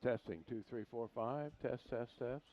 Testing 2, 3, 4, 5. Test, test, test.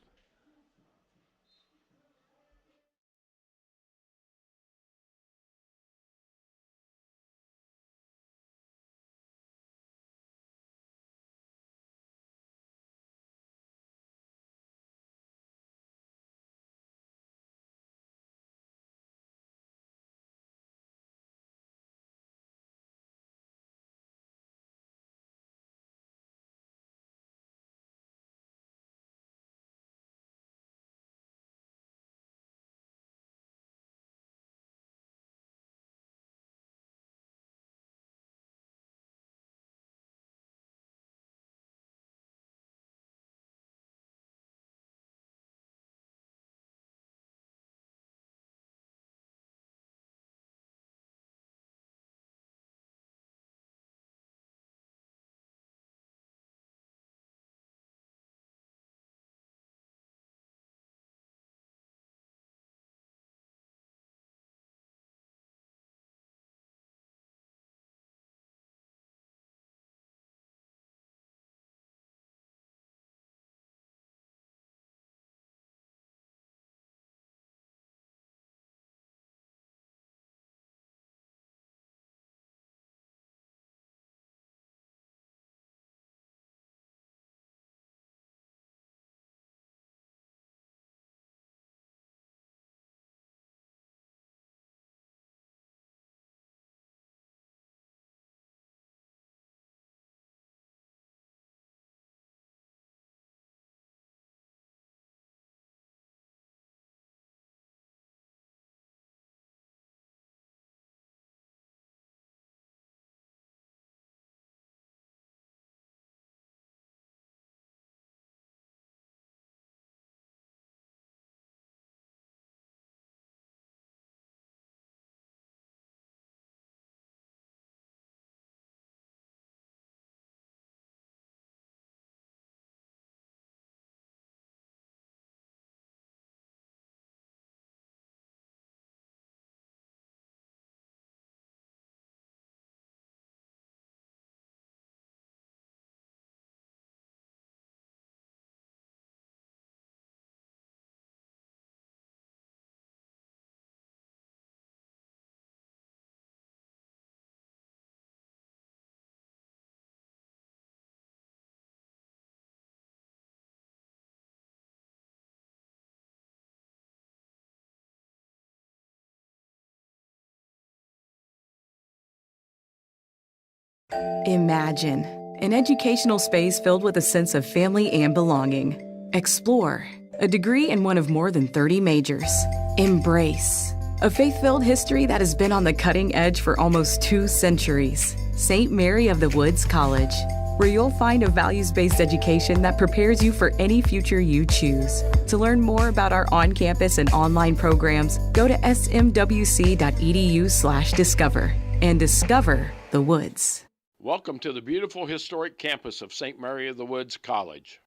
Imagine an educational space filled with a sense of family and belonging. Explore a degree in one of more than 30 majors. Embrace a faith-filled history that has been on the cutting edge for almost 2 centuries. St. Mary of the Woods College, where you'll find a values-based education that prepares you for any future you choose. To learn more about our on-campus and online programs, go to smwc.edu/discover and discover the woods. Welcome to the beautiful historic campus of St. Mary of the Woods College.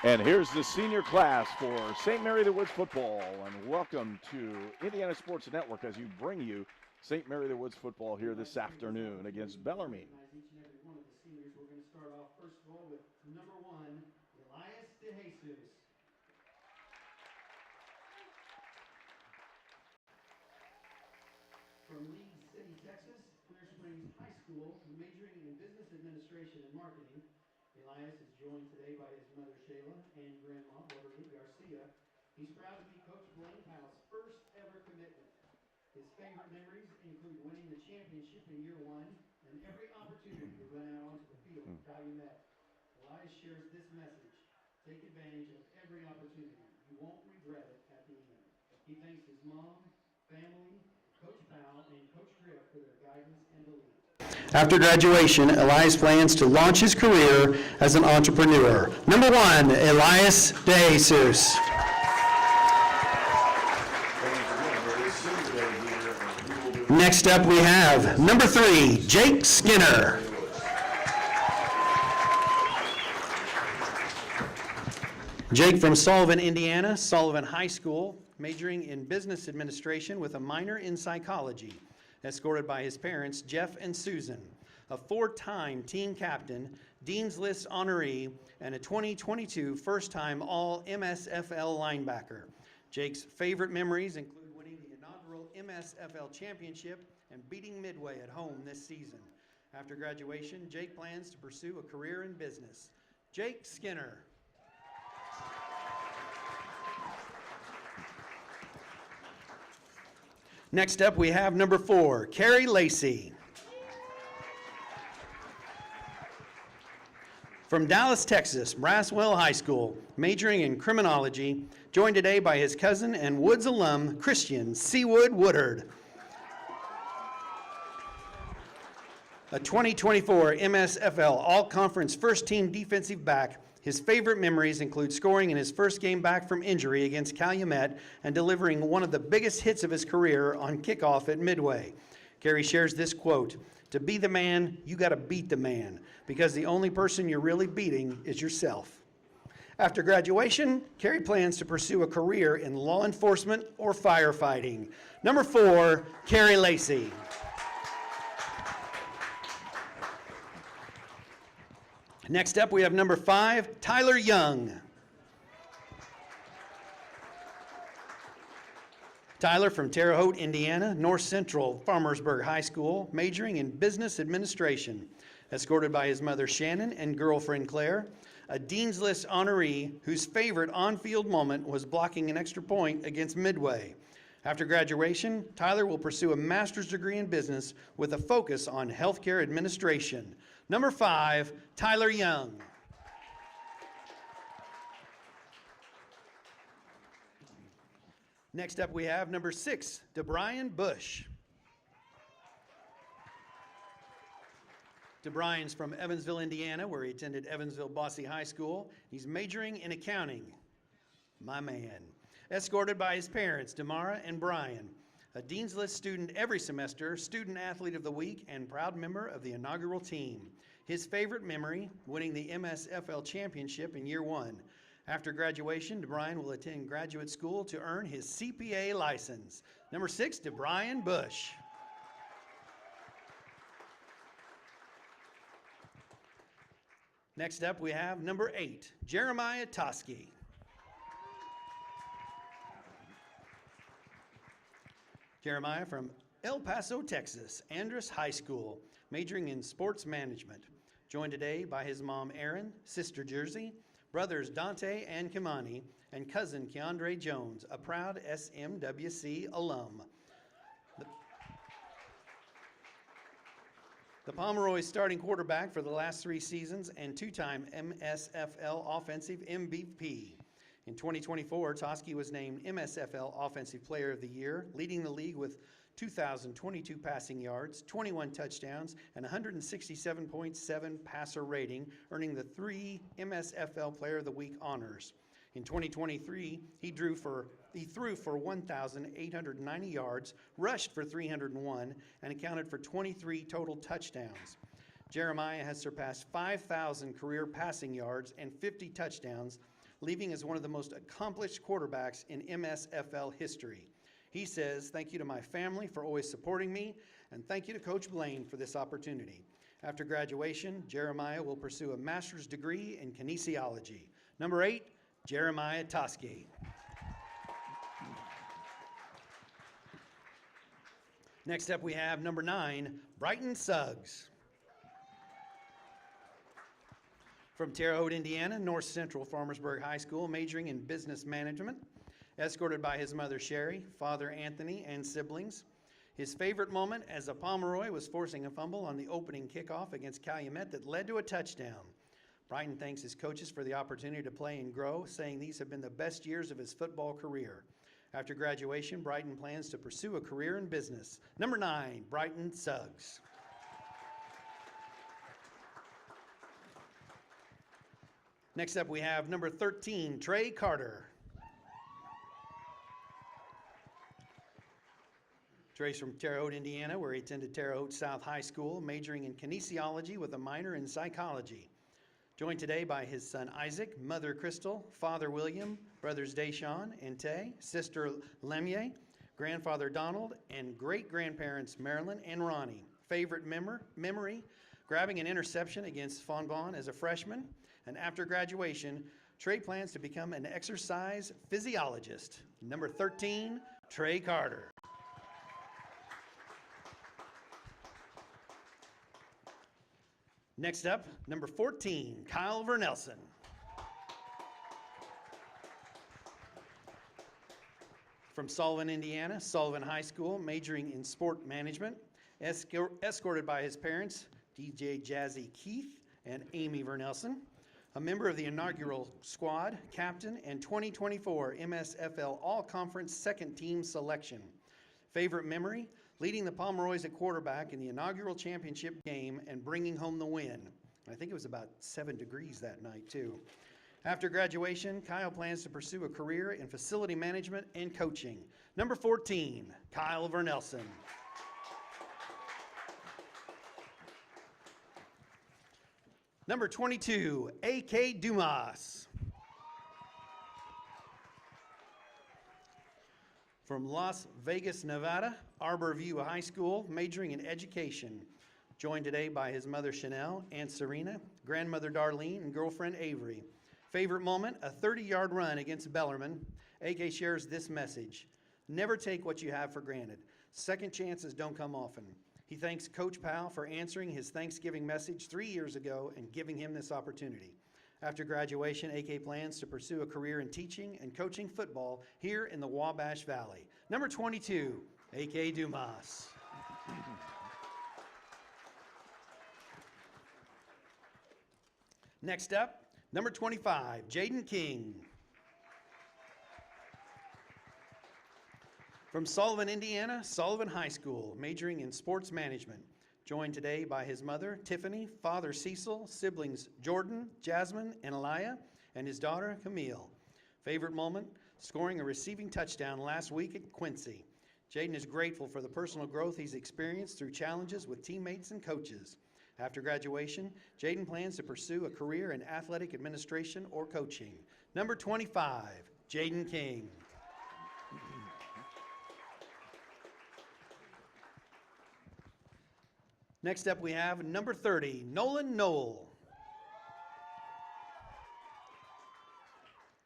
And here's the senior class for St. Mary of the Woods football. And welcome to Indiana Sports Network as you bring you St. Mary of the Woods football here this afternoon against Bellarmine. Each and every one of the seniors. We're going to start off first of all with number 1, Elias DeJesus. From Leeds City, Texas, Clear Springs High School, majoring in business administration and marketing. Elias is joined today by his mother Shayla and grandma Beverly Garcia. He's proud to be Coach Blaine Howe's first ever commitment. His favorite memories include winning the championship in year 1 and every opportunity to run out onto the field with Calumet. Elias shares this message: take advantage of every opportunity. You won't regret it at the end. He thanks his mom, family, Coach Powell, and Coach Griff for their guidance and belief. After graduation, Elias plans to launch his career as an entrepreneur. Number 1, Elias DeJesus. Next up we have number 3, Jake Skinner. Jake from Sullivan, Indiana, Sullivan High School, majoring in business administration with a minor in psychology. Escorted by his parents, Jeff and Susan, a 4-time team captain, Dean's List honoree, and a 2022 first-time All-MSFL linebacker. Jake's favorite memories include winning the inaugural MSFL championship and beating Midway at home this season. After graduation, Jake plans to pursue a career in business. Jake Skinner. Next up, we have number 4, Carrie Lacey. From Dallas, Texas, Braswell High School, majoring in criminology, joined today by his cousin and Woods alum, Christian Seawood Woodard. A 2024 MSFL All-Conference First-Team defensive back. His favorite memories include scoring in his first game back from injury against Calumet and delivering one of the biggest hits of his career on kickoff at Midway. Carey shares this quote: "To be the man, you got to beat the man, because the only person you're really beating is yourself." After graduation, Carey plans to pursue a career in law enforcement or firefighting. Number 4, Carey Lacey. Next up, we have number 5, Tyler Young. Tyler from Terre Haute, Indiana, North Central Farmersburg High School, majoring in business administration. Escorted by his mother Shannon and girlfriend Claire, a Dean's List honoree whose favorite on-field moment was blocking an extra point against Midway. After graduation, Tyler will pursue a master's degree in business with a focus on healthcare administration. Number 5, Tyler Young. Next up we have number 6, DeBrian Bush. DeBrian's from Evansville, Indiana, where he attended Evansville Bosse High School. He's majoring in accounting. My man. Escorted by his parents, Damara and Brian. A Dean's List student every semester, student athlete of the week, and proud member of the inaugural team. His favorite memory, winning the MSFL championship in year 1. After graduation, DeBrian will attend graduate school to earn his CPA license. Number 6, DeBrian Bush. Next up, we have number 8, Jeremiah Toski. Jeremiah from El Paso, Texas, Andrus High School, majoring in sports management. Joined today by his mom, Erin, sister Jersey, brothers Dante and Kimani, and cousin Keandre Jones, a proud SMWC alum. The Pomeroys starting quarterback for the last 3 seasons and 2-time MSFL Offensive MVP. In 2024, Toski was named MSFL Offensive Player of the Year, leading the league with 2,022 passing yards, 21 touchdowns, and 167.7 passer rating, earning the 3 MSFL Player of the Week honors. In 2023, he threw for 1,890 yards, rushed for 301, and accounted for 23 total touchdowns. Jeremiah has surpassed 5,000 career passing yards and 50 touchdowns leaving as one of the most accomplished quarterbacks in MSFL history. He says, "Thank you to my family for always supporting me, and thank you to Coach Blaine for this opportunity." After graduation, Jeremiah will pursue a master's degree in kinesiology. Number 8, Jeremiah Toski. Next up, we have number 9, Brighton Suggs. From Terre Haute, Indiana, North Central Farmersburg High School, majoring in business management, escorted by his mother Sherry, father Anthony, and siblings. His favorite moment as a Pomeroy was forcing a fumble on the opening kickoff against Calumet that led to a touchdown. Brighton thanks his coaches for the opportunity to play and grow, saying these have been the best years of his football career. After graduation, Brighton plans to pursue a career in business. Number 9, Brighton Suggs. Next up, we have number 13, Trey Carter. Trey's from Terre Haute, Indiana, where he attended Terre Haute South High School, majoring in kinesiology with a minor in psychology. Joined today by his son Isaac, mother Crystal, father William, brothers Deshawn and Tay, sister Lemier, grandfather Donald, and great-grandparents Marilyn and Ronnie. Favorite memory, grabbing an interception against Fonbon as a freshman. And after graduation, Trey plans to become an exercise physiologist. Number 13, Trey Carter. Next up, number 14, Kyle Vernelson. From Sullivan, Indiana, Sullivan High School, majoring in sport management, escorted by his parents, DJ Jazzy Keith and Amy Vernelson. A member of the inaugural squad, captain, and 2024 MSFL All-Conference Second Team Selection. Favorite memory, leading the Pomeroys at quarterback in the inaugural championship game and bringing home the win. I think it was about 7 degrees that night, too. After graduation, Kyle plans to pursue a career in facility management and coaching. Number 14, Kyle Vernelson. Number 22, A.K. Dumas. From Las Vegas, Nevada, Arbor View High School, majoring in education. Joined today by his mother Chanel, Aunt Serena, grandmother Darlene, and girlfriend Avery. Favorite moment, a 30-yard run against Bellermine. A.K. shares this message: never take what you have for granted. Second chances don't come often. He thanks Coach Powell for answering his Thanksgiving message 3 years ago and giving him this opportunity. After graduation, A.K. plans to pursue a career in teaching and coaching football here in the Wabash Valley. Number 22, A.K. Dumas. Next up, number 25, Jaden King. From Sullivan, Indiana, Sullivan High School, majoring in sports management. Joined today by his mother, Tiffany, father Cecil, siblings Jordan, Jasmine, and Elia, and his daughter, Camille. Favorite moment, scoring a receiving touchdown last week at Quincy. Jaden is grateful for the personal growth he's experienced through challenges with teammates and coaches. After graduation, Jaden plans to pursue a career in athletic administration or coaching. Number 25, Jaden King. Next up, we have number 30, Nolan Knoll.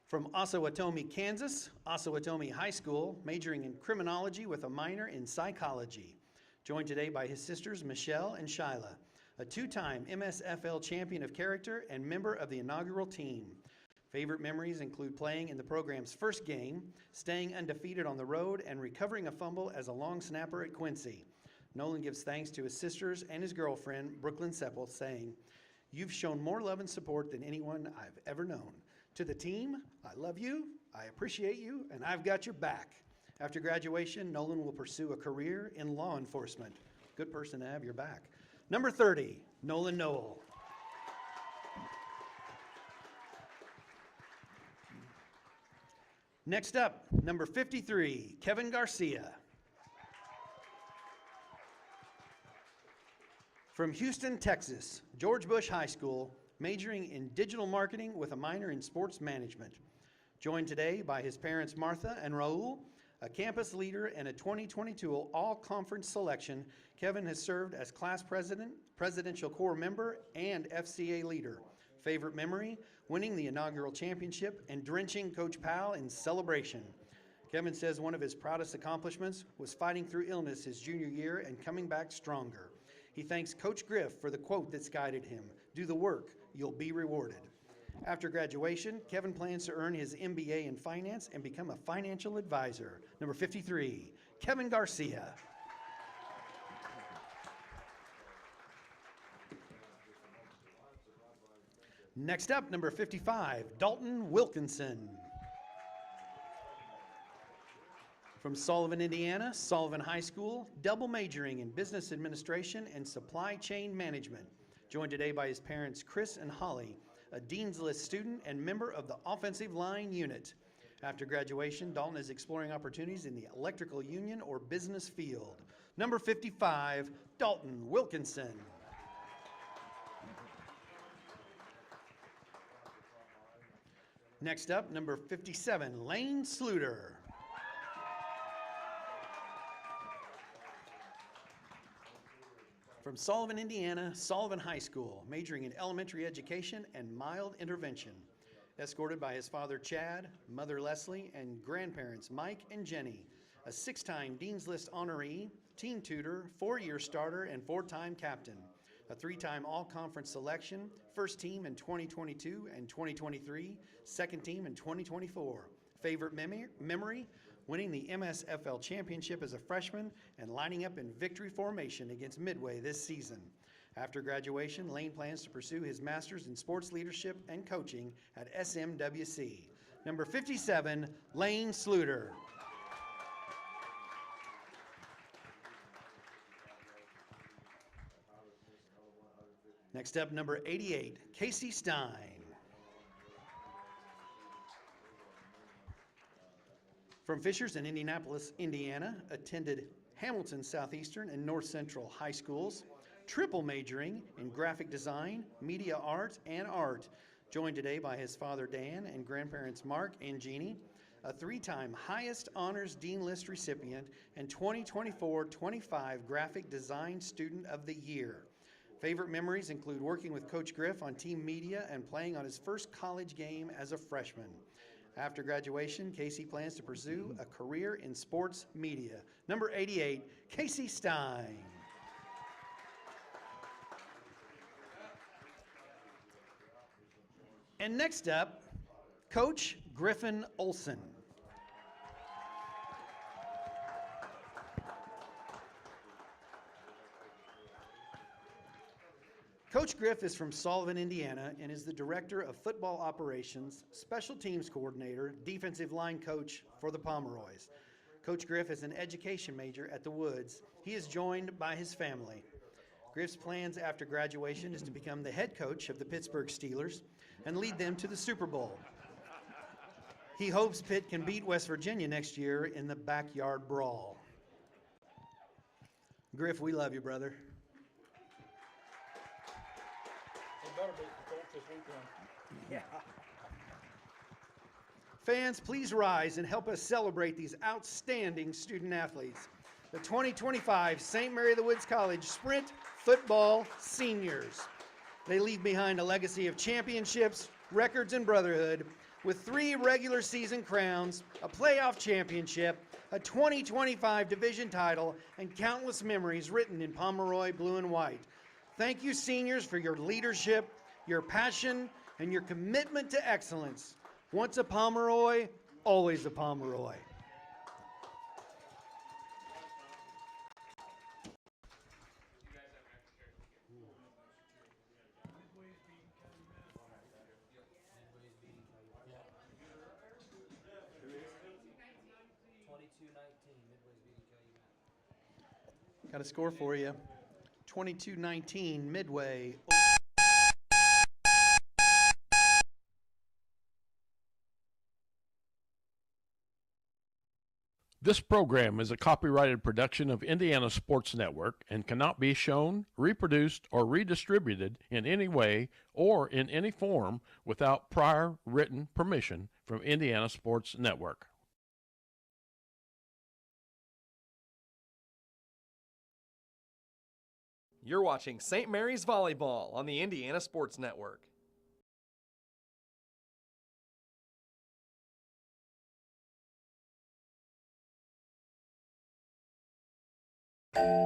From Osawatomie, Kansas, Osawatomie High School, majoring in criminology with a minor in psychology. Joined today by his sisters, Michelle and Shyla, a two-time MSFL champion of character and member of the inaugural team. Favorite memories include playing in the program's first game, staying undefeated on the road, and recovering a fumble as a long snapper at Quincy. Nolan gives thanks to his sisters and his girlfriend, Brooklyn Seppel, saying, "You've shown more love and support than anyone I've ever known. To the team, I love you, I appreciate you, and I've got your back." After graduation, Nolan will pursue a career in law enforcement. Good person to have your back. Number 30, Nolan Knoll. Next up, number 53, Kevin Garcia. From Houston, Texas, George Bush High School, majoring in digital marketing with a minor in sports management. Joined today by his parents Martha and Raul, a campus leader and a 2022 all-conference selection. Kevin has served as class president, presidential corps member, and FCA leader. Favorite memory, winning the inaugural championship and drenching Coach Powell in celebration. Kevin says one of his proudest accomplishments was fighting through illness his junior year and coming back stronger. He thanks Coach Griff for the quote that's guided him, "Do the work, you'll be rewarded." After graduation, Kevin plans to earn his MBA in finance and become a financial advisor. Number 53, Kevin Garcia. Next up, number 55, Dalton Wilkinson. From Sullivan, Indiana, Sullivan High School, double majoring in business administration and supply chain management. Joined today by his parents, Chris and Holly, a Dean's List student and member of the offensive line unit. After graduation, Dalton is exploring opportunities in the electrical union or business field. Number 55, Dalton Wilkinson. Next up, number 57, Lane Sluter. From Sullivan, Indiana, Sullivan High School, majoring in elementary education and mild intervention. Escorted by his father Chad, mother Leslie, and grandparents Mike and Jenny. A 6-time Dean's List honoree, team tutor, 4-year starter, and 4-time captain. A 3-time all-conference selection, first team in 2022 and 2023, second team in 2024. Favorite memory? Winning the MSFL championship as a freshman and lining up in victory formation against Midway this season. After graduation, Lane plans to pursue his master's in sports leadership and coaching at SMWC. Number 57, Lane Sluter. Next up, number 88, Casey Stein. From Fishers in Indianapolis, Indiana, attended Hamilton Southeastern and North Central High Schools, triple majoring in graphic design, media art, and art. Joined today by his father Dan and grandparents Mark and Jeannie, a 3-time highest honors Dean List recipient and 2024-25 graphic design student of the year. Favorite memories include working with Coach Griff on team media and playing on his first college game as a freshman. After graduation, Casey plans to pursue a career in sports media. Number 88, Casey Stein. And next up, Coach Griffin Olson. Coach Griff is from Sullivan, Indiana, and is the Director of Football Operations, Special Teams Coordinator, Defensive Line Coach for the Pomeroys. Coach Griff is an education major at the Woods. He is joined by his family. Griff's plans after graduation is to become the head coach of the Pittsburgh Steelers and lead them to the Super Bowl. He hopes Pitt can beat West Virginia next year in the backyard brawl. Griff, we love you, brother. Fans, please rise and help us celebrate these outstanding student athletes. The 2025 St. Mary of the Woods College Sprint Football Seniors. They leave behind a legacy of championships, records, and brotherhood with 3 regular season crowns, a playoff championship, a 2025 division title, and countless memories written in Pomeroy blue and white. Thank you, seniors, for your leadership, your passion, and your commitment to excellence. Once a Pomeroy, always a Pomeroy. Got a score for you. 22-19 Midway. This program is a copyrighted production of Indiana Sports Network and cannot be shown, reproduced, or redistributed in any way or in any form without prior written permission from Indiana Sports Network. You're watching St. Mary's Volleyball on the Indiana Sports Network.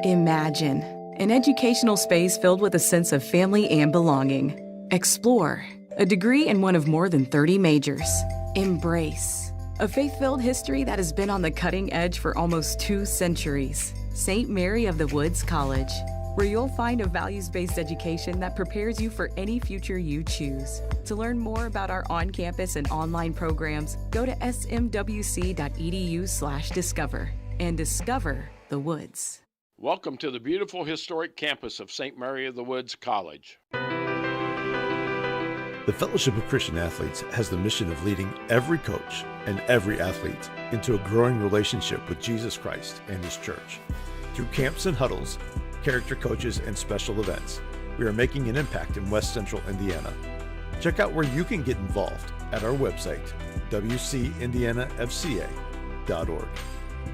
Imagine an educational space filled with a sense of family and belonging. Explore a degree in one of more than 30 majors. Embrace a faith-filled history that has been on the cutting edge for almost 2 centuries. St. Mary of the Woods College, where you'll find a values-based education that prepares you for any future you choose. To learn more about our on-campus and online programs, go to smwc.edu/discover and discover the Woods. Welcome to the beautiful historic campus of St. Mary of the Woods College. The Fellowship of Christian Athletes has the mission of leading every coach and every athlete into a growing relationship with Jesus Christ and His church. Through camps and huddles, character coaches, and special events, we are making an impact in West Central Indiana. Check out where you can get involved at our website, wcindianafca.org.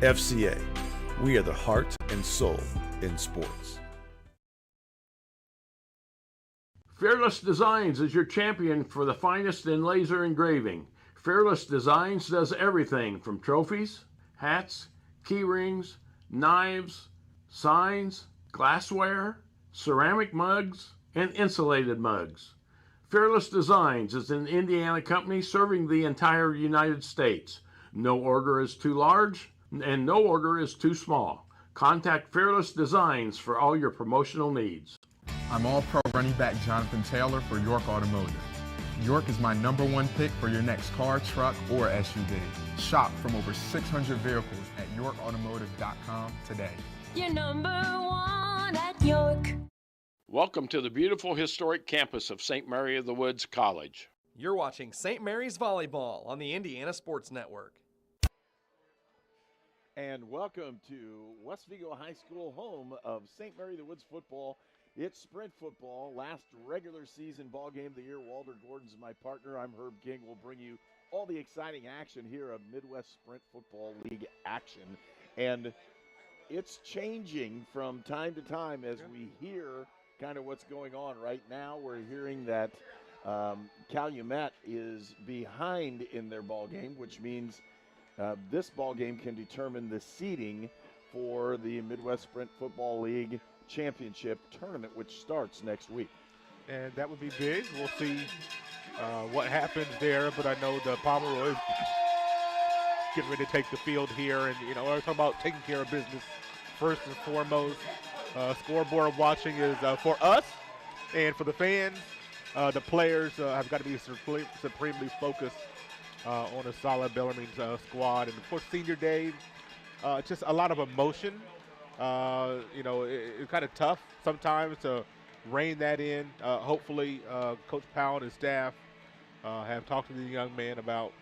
FCA, we are the heart and soul in sports. Fearless Designs is your champion for the finest in laser engraving. Fearless Designs does everything from trophies, hats, key rings, knives, signs, glassware, ceramic mugs, and insulated mugs. Fearless Designs is an Indiana company serving the entire United States. No order is too large, and no order is too small. Contact Fearless Designs for all your promotional needs. I'm All-Pro running back Jonathan Taylor for York Automotive. York is my #1 pick for your next car, truck, or SUV. Shop from over 600 vehicles at yorkautomotive.com today. You're #1 at York. Welcome to the beautiful historic campus of St. Mary of the Woods College. You're watching St. Mary's Volleyball on the Indiana Sports Network. And welcome to West Vigo High School, home of St. Mary the Woods football. It's sprint football, last regular season ball game of the year. Walter Gordon's my partner. I'm Herb King. We'll bring you all the exciting action here of Midwest Sprint Football League action. And it's changing from time to time as we hear kind of what's going on. Right now we're hearing that Calumet is behind in their ball game, which means this ball game can determine the seeding for the Midwest Sprint Football League Championship Tournament, which starts next week. And that would be big. We'll see what happens there, but I know the Pomeroys getting ready to take the field here, and we're talking about taking care of business first and foremost. Scoreboard watching is for us and for the fans. The players have got to be supremely focused on a solid Bellarmine squad. And of course, senior day, just a lot of emotion. It's kind of tough sometimes to rein that in. Hopefully, Coach Powell and his staff have talked to the young man about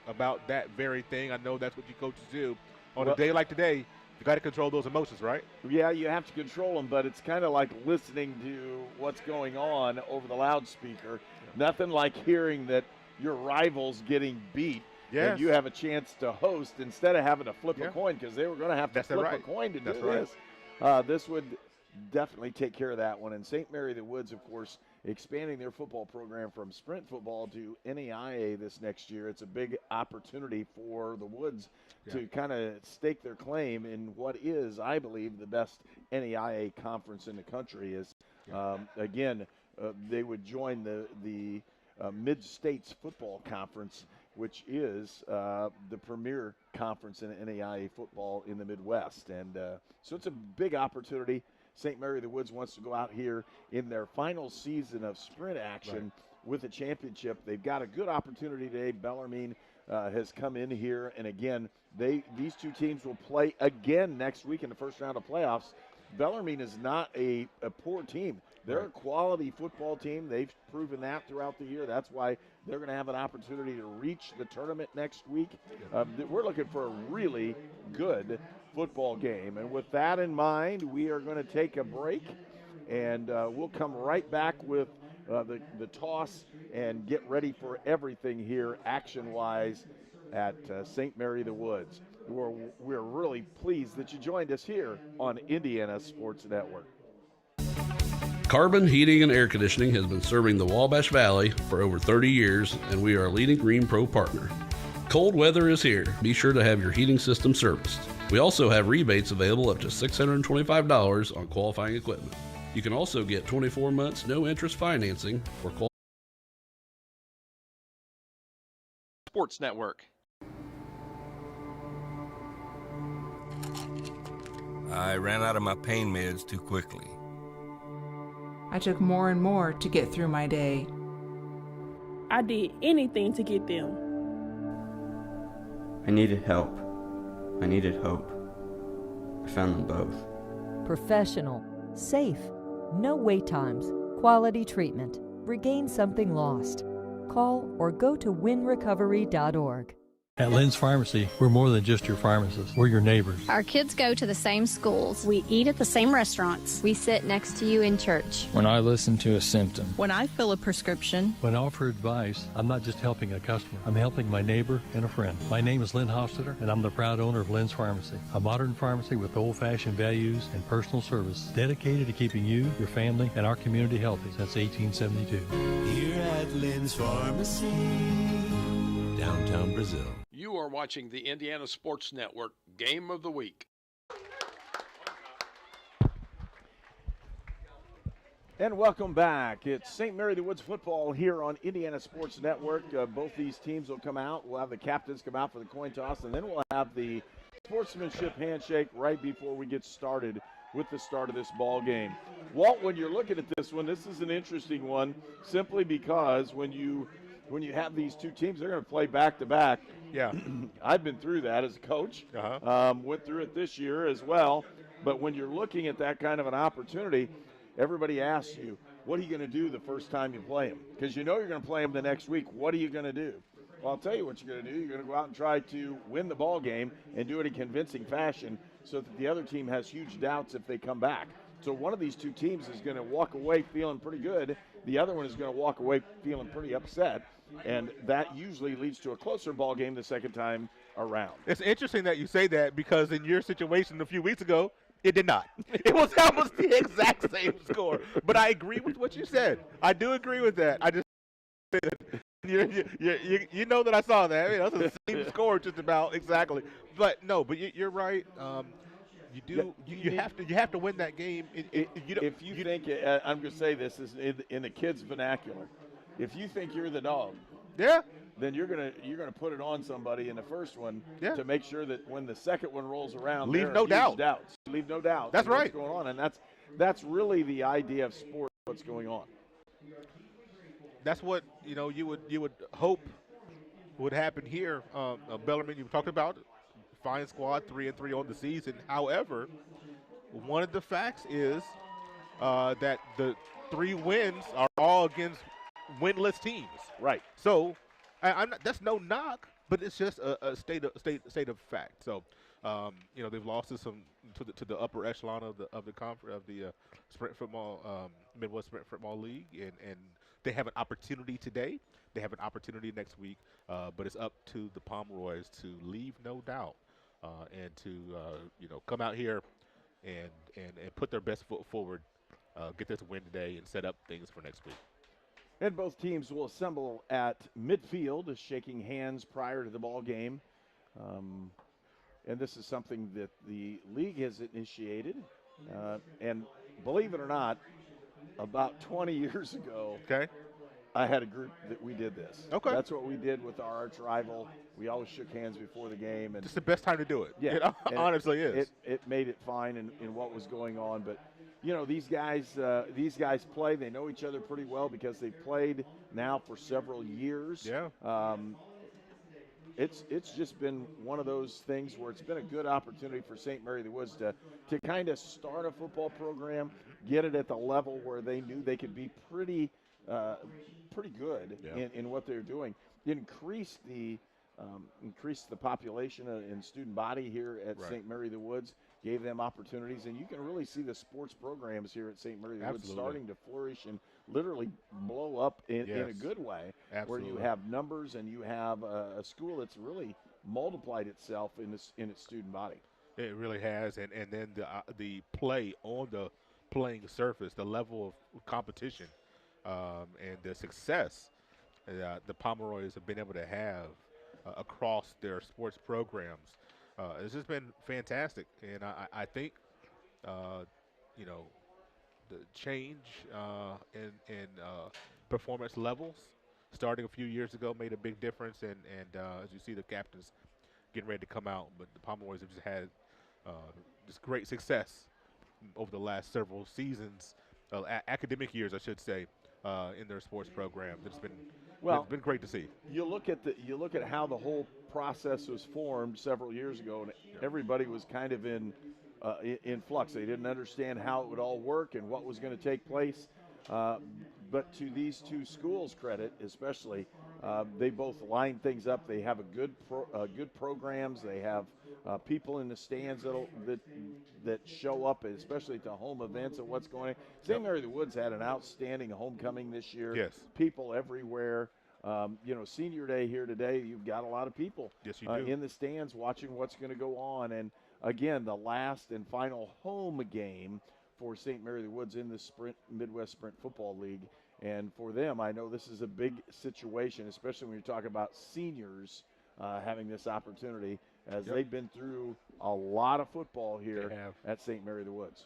that very thing. I know that's what you coaches do. On a day like today, you got to control those emotions, right? Yeah, you have to control them, but it's kind of like listening to what's going on over the loudspeaker. Nothing like hearing that your rival's getting beat. Yes. And you have a chance to host instead of having to flip a coin, because they were going to have to flip a coin to do this. This would definitely take care of that one. And St. Mary the Woods, of course, expanding their football program from sprint football to NAIA this next year. It's a big opportunity for the Woods to kind of stake their claim in what is, I believe, the best NAIA conference in the country. They would join the Mid-States Football Conference, which is the premier conference in NAIA football in the Midwest. And so it's a big opportunity. St. Mary the Woods wants to go out here in their final season of sprint action with a championship. They've got a good opportunity today. Bellarmine has come in here, and again, these two teams will play again next week in the first round of playoffs. Bellarmine is not a poor team. They're a quality football team. They've proven that throughout the year. That's why they're going to have an opportunity to reach the tournament next week. We're looking for a really good football game. And with that in mind, we are going to take a break, and we'll come right back with the toss and get ready for everything here action-wise at St. Mary the Woods. We're really pleased that you joined us here on Indiana Sports Network. Carbon Heating and Air Conditioning has been serving the Wabash Valley for over 30 years, and we are a leading Green Pro partner. Cold weather is here. Be sure to have your heating system serviced. We also have rebates available up to $625 on qualifying equipment. You can also get 24 months no interest financing for Sports Network. I ran out of my pain meds too quickly. I took more and more to get through my day. I did anything to get them. I needed help. I needed hope. I found them both. Professional, safe, no wait times, quality treatment. Regain something lost. Call or go to winrecovery.org. At Lynn's Pharmacy, we're more than just your pharmacist. We're your neighbors. Our kids go to the same schools. We eat at the same restaurants. We sit next to you in church. When I listen to a symptom. When I fill a prescription. When I offer advice, I'm not just helping a customer. I'm helping my neighbor and a friend. My name is Lynn Hofstadter, and I'm the proud owner of Lynn's Pharmacy, a modern pharmacy with old-fashioned values and personal service, dedicated to keeping you, your family, and our community healthy since 1872. Here at Lynn's Pharmacy, downtown Brazil. You are watching the Indiana Sports Network Game of the Week. And welcome back. It's St. Mary the Woods football here on Indiana Sports Network. Both these teams will come out. We'll have the captains come out for the coin toss, and then we'll have the sportsmanship handshake right before we get started with the start of this ball game. Walt, when you're looking at this one, this is an interesting one simply because when you have these two teams, they're going to play back-to-back. Yeah. I've been through that as a coach. Went through it this year as well. But when you're looking at that kind of an opportunity, everybody asks you, what are you going to do the first time you play them? Because you know you're going to play them the next week. What are you going to do? Well, I'll tell you what you're going to do. You're going to go out and try to win the ball game and do it in convincing fashion so that the other team has huge doubts if they come back. So one of these two teams is going to walk away feeling pretty good. The other one is going to walk away feeling pretty upset. And that usually leads to a closer ball game the second time around. It's interesting that you say that because in your situation a few weeks ago, it did not. It was almost the exact same score. But I agree with what you said. I do agree with that. I just you know that I saw that. I mean, that's the same score just about exactly. But you're right. You have to win that game. If you think I'm going to say this is in the kids' vernacular. If you think you're the dog, then you're gonna put it on somebody in the first one to make sure that when the second one rolls around, leave no doubts. Leave no doubt. That's right. What's going on, and that's really the idea of sport. What's going on? That's what you would hope would happen here. Bellarmine, you talked about it. Fine squad, 3-3 on the season. However, one of the facts is that the 3 wins are all against winless teams. Right. So that's no knock, but it's just a state of fact. So they've lost to the upper echelon of the sprint football Midwest Sprint Football League, and they have an opportunity today. They have an opportunity next week, but it's up to the Pomeroys to leave no doubt and to come out here and put their best foot forward, get this win today, and set up things for next week. And both teams will assemble at midfield, shaking hands prior to the ball game. And this is something that the league has initiated. And believe it or not, about 20 years ago, I had a group that we did this. Okay. That's what we did with our arch rival. We always shook hands before the game. And it's the best time to do it. Yeah. Honestly is. It made it fine in what was going on. But, these guys play. They know each other pretty well because they've played now for several years. Yeah. it's just been one of those things where it's been a good opportunity for St. Mary of the Woods to kind of start a football program, get it at the level where they knew they could be pretty good in what they're doing. Increase the population and student body here at St. Mary of the Woods, gave them opportunities, and you can really see the sports programs here at St. Mary of the Woods starting to flourish and literally blow up in a good way, where you have numbers and you have a school that's really multiplied itself in its student body. It really has, and then the play on the playing surface, the level of competition, and the success the Pomeroys have been able to have across their sports programs. It's just been fantastic, and I think, the change in performance levels starting a few years ago made a big difference, and as you see the captains getting ready to come out, but the Pomeroys have just had just great success over the last several seasons, academic years, I should say, in their sports program. It's been great to see. You look at how the whole process was formed several years ago, and everybody was kind of in flux. They didn't understand how it would all work and what was going to take place. But to these two schools' credit, especially, they both line things up. They have good programs. They have people in the stands that show up, especially at the home events and what's going on. St. Mary of the Woods had an outstanding homecoming this year. Yes. People everywhere. Senior day here today, you've got a lot of people in the stands watching what's going to go on. And, again, the last and final home game for St. Mary of the Woods in the Midwest Sprint Football League. And for them, I know this is a big situation, especially when you're talking about seniors having this opportunity, as they've been through a lot of football here at St. Mary of the Woods.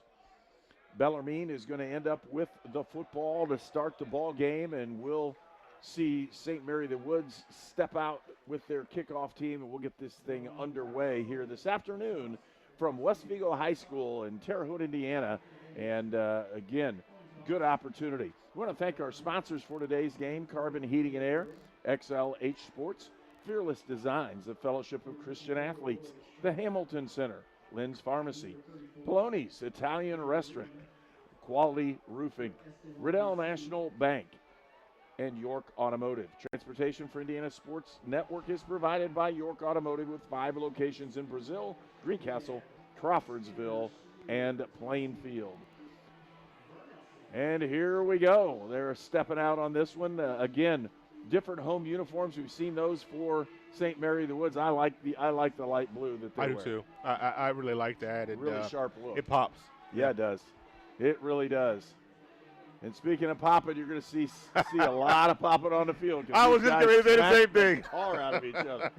Bellarmine is going to end up with the football to start the ball game, and we'll see St. Mary of the Woods step out with their kickoff team, and we'll get this thing underway here this afternoon from West Vigo High School in Terre Haute, Indiana. And, again, good opportunity. We want to thank our sponsors for today's game: Carbon Heating and Air, XLH Sports, Fearless Designs, the Fellowship of Christian Athletes, the Hamilton Center, Lynn's Pharmacy, Poloni's Italian Restaurant, Quality Roofing, Riddell National Bank, and York Automotive. Transportation for Indiana Sports Network is provided by York Automotive with 5 locations in Brazil, Greencastle, Crawfordsville, and Plainfield. And here we go. They're stepping out on this one. Again, different home uniforms. We've seen those for St. Mary of the Woods. I like the light blue that they wear. I do too. I really like that. And, really sharp look. It pops. Yeah, it does. It really does. And speaking of popping, you're going to see a lot of popping on the field. I was just going to say the same thing. Car out of each other.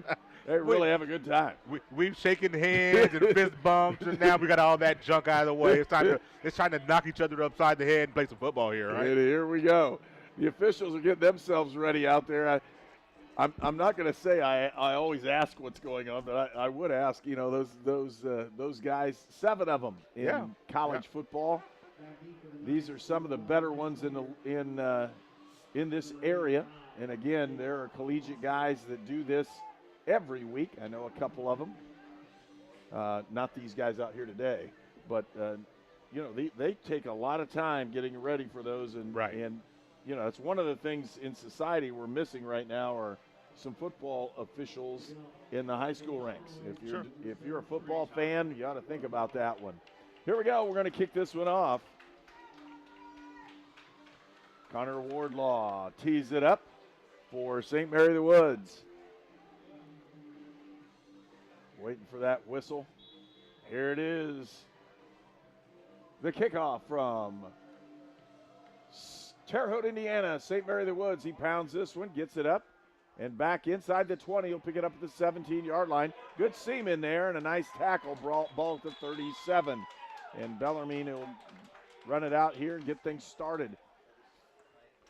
They really have a good time. We've shaken hands and fist bumps, and now we got all that junk out of the way. It's trying to knock each other upside the head and play some football here, right? And here we go. The officials are getting themselves ready out there. I'm not going to say I always ask what's going on, but I would ask. Those guys, 7 of them in college football. These are some of the better ones in this area. And again, there are collegiate guys that do this every week. I know a couple of them. Not these guys out here today, but they take a lot of time getting ready for those. And it's one of the things in society we're missing right now are some football officials in the high school ranks. If you're a football fan, you ought to think about that one. Here we go. We're going to kick this one off. Connor Wardlaw tees it up for St. Mary of the Woods. Waiting for that whistle. Here it is. The kickoff from Terre Haute, Indiana. St. Mary of the Woods. He pounds this one, gets it up, and back inside the 20. He'll pick it up at the 17-yard line. Good seam in there, and a nice tackle. Ball at the 37. And Bellarmine will run it out here and get things started.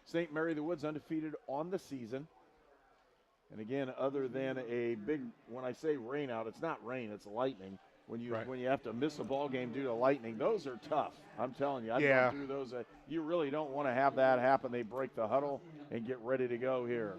St. Mary of the Woods undefeated on the season. And again, other than a big, when I say rain out, it's not rain, it's lightning. When you have to miss a ball game due to lightning, those are tough. I'm telling you, I've gone through those. You really don't want to have that happen. They break the huddle and get ready to go here.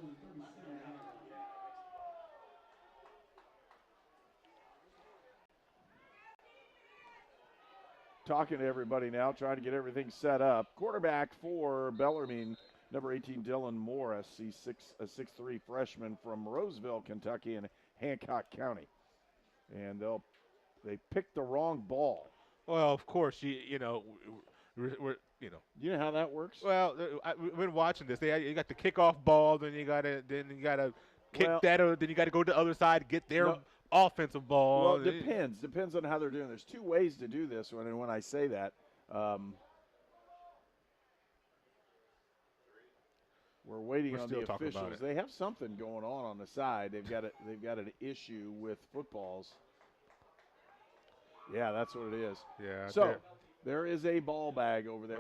talking to everybody now, trying to get everything set up. Quarterback for Bellermine, number 18, Dylan Morris. He's a 6'3 freshman from Roseville, Kentucky, in Hancock County. And they picked the wrong ball. Well, of course, you know, we're You know how that works? Well, we've been watching this. You got the kickoff ball, then you gotta kick that, or then you gotta go to the other side to get their offensive ball. Well, it depends on how they're doing. There's two ways to do this. When I say that, we're waiting on the officials. They have something going on the side. They've got an issue with footballs. Yeah, that's what it is. Yeah. So there is a ball bag over there.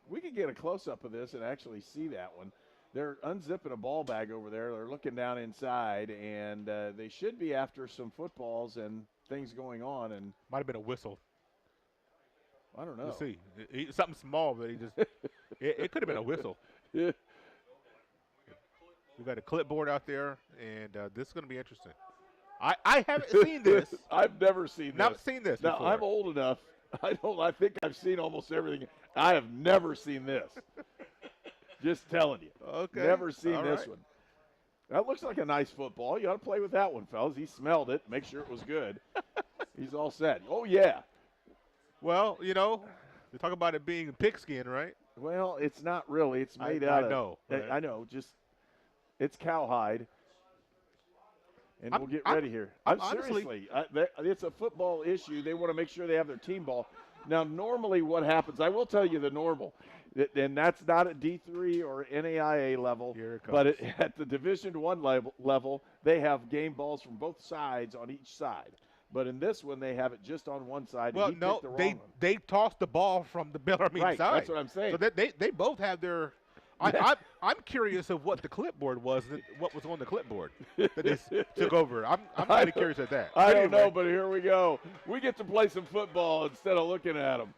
We could get a close up of this and actually see that one. They're unzipping a ball bag over there. They're looking down inside, and they should be after some footballs and things going on. And might have been a whistle. I don't know. Let's see. Something small, but he just it could have been a whistle. Yeah. We got a clipboard out there, and this is going to be interesting. I haven't seen this. I've never seen this. Not seen this Now, before. I'm old enough. I think I've seen almost everything. I have never seen this. Just telling you. Okay. Never seen All this right. one. That looks like a nice football. You ought to play with that one, fellas. He smelled it. Make sure it was good. He's all set. Oh, yeah. Well, you know, you talk about it being pigskin, right? Well, it's not really. It's made I out of. know. I know. Just it's cowhide. And we'll get ready here. Seriously, it's a football issue. They want to make sure they have their team ball. Now, normally what happens, I will tell you the normal, and that's not at D3 or NAIA level, Here it comes. but at the Division I level, they have game balls from both sides on each side. But in this one, they have it just on one side. Well, and he no, picked the wrong one. they tossed the ball from the Bellarmine Right, side. that's what I'm saying. So they both have their. I'm curious of what the clipboard was, what was on the clipboard that they took over. I'm kind of curious at that. I don't know, but here we go. We get to play some football instead of looking at them.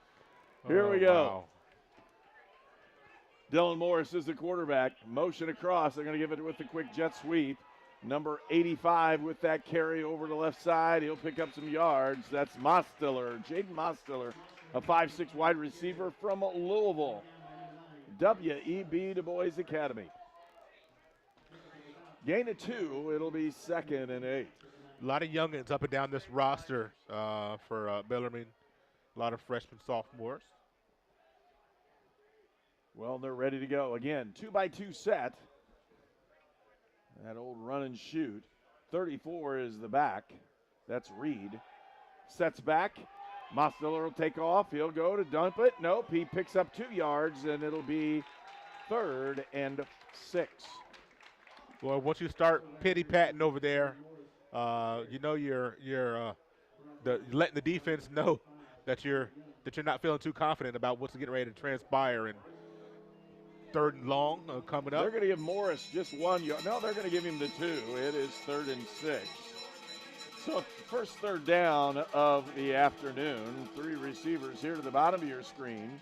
Here we go. Wow. Dylan Morris is the quarterback. Motion across. They're going to give it with the quick jet sweep. Number 85 with that carry over the left side. He'll pick up some yards. That's Mostiller, Jaden Mostiller, a 5'6" wide receiver from Louisville. WEB Du Bois Academy. Gain of 2. It'll be 2nd and 8. A lot of youngins up and down this roster for Bellarmine. A lot of freshmen, sophomores. Well, they're ready to go. Again, 2x2 set. That old run and shoot. 34 is the back. That's Reed. Sets back. Mostiller will take off. He'll go to dump it. Nope, he picks up 2 yards, and it'll be 3rd and 6. Well, once you start pity-patting over there, you know you're letting the defense know that you're not feeling too confident about what's getting ready to transpire. And 3rd and long coming up. They're going to give Morris just 1 yard. No, they're going to give him the 2. It is 3rd and 6. So first 3rd down of the afternoon. 3 receivers here to the bottom of your screen.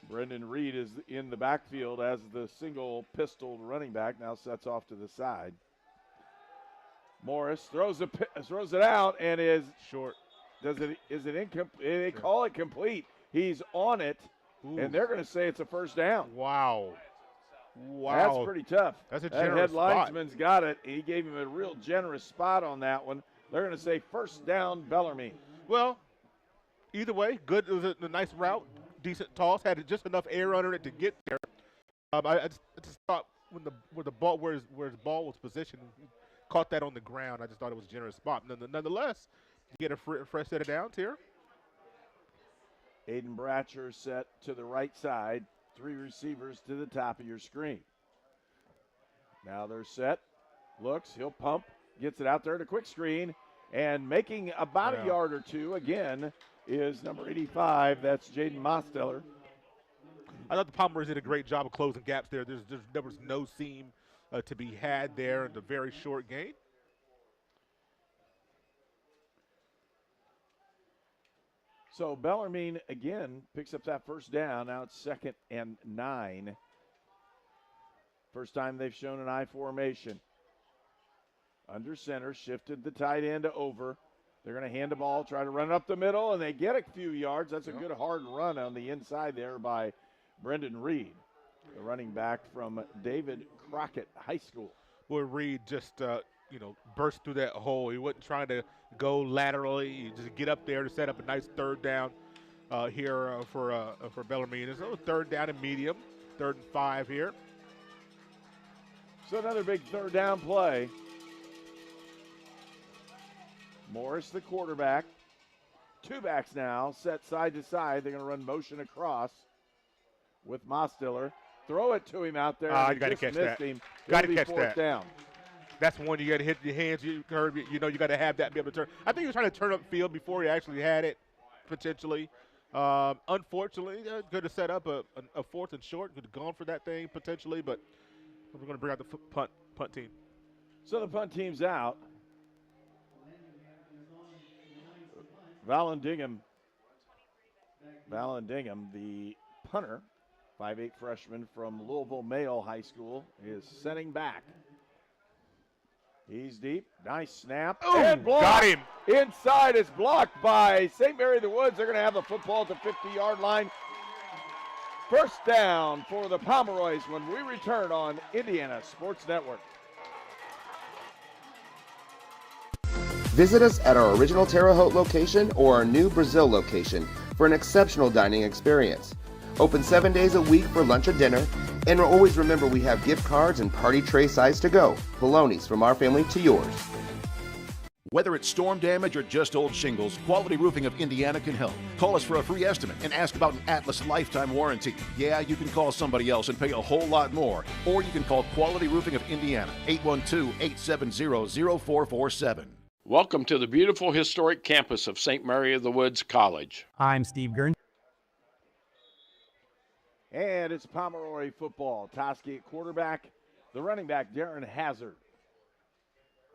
Brendan Reed is in the backfield as the single pistol running back. Now sets off to the side. Morris throws it out and is short. Is it incomplete? They call it complete. He's on it. Ooh. And they're going to say it's a first down. Wow. That's pretty tough. That's a that generous head spot. linesman's got it. He gave him a real generous spot on that one. They're going to say first down, Bellarmine. Well, either way, good. It was a nice route, decent toss. Had just enough air under it to get there. I just thought where his ball was positioned, he caught that on the ground. I just thought it was a generous spot. Nonetheless, you get a fresh set of downs here. Aiden Bratcher set to the right side. 3 receivers to the top of your screen. Now they're set. Looks, he'll pump, gets it out there to quick screen, and making about a yard or 2 again is number 85. That's Jaden Mostiller. I thought the Pomeroys did a great job of closing gaps there. There was no seam to be had there in the very short gain. So Bellarmine again picks up that first down. Now it's 2nd and 9. First time they've shown an I formation. Under center, shifted the tight end over. They're going to hand the ball, try to run up the middle, and they get a few yards. That's a good hard run on the inside there by Brendan Reed, the running back from David Crockett High School. Boy, Reed just, burst through that hole. He wasn't trying to go laterally. He just get up there to set up a nice third down here for Bellarmine. It's a third down and medium, 3rd and 5 here. So another big third down play. Morris, the quarterback. 2 backs now, set side to side. They're going to run motion across with Mostiller. Throw it to him out there. You got to catch that. Got to catch that. Down. That's one you got to hit your hands. You got to have that and be able to turn. I think he was trying to turn up field before he actually had it, potentially. Unfortunately, could have set up a 4th and short. Could have gone for that thing potentially, but we're going to bring out the punt team. So the punt team's out. Vallandigham, the punter, 5'8" freshman from Louisville Male High School, is sending back. He's deep. Nice snap. Ooh, and blocked. got him. Inside is blocked by St. Mary of the Woods. They're going to have the football at the 50-yard line. First down for the Pomeroys when we return on Indiana Sports Network. Visit us at our original Terre Haute location or our new Brazil location for an exceptional dining experience. Open 7 days a week for lunch or dinner, and always remember we have gift cards and party tray size to go. Polonies from our family to yours. Whether it's storm damage or just old shingles, Quality Roofing of Indiana can help. Call us for a free estimate and ask about an Atlas lifetime warranty. Yeah, you can call somebody else and pay a whole lot more. Or you can call Quality Roofing of Indiana, 812-870-0447. Welcome to the beautiful historic campus of St. Mary of the Woods College. I'm Steve Gurn. And it's Pomeroy football. Toski at quarterback. The running back, Darren Hazard.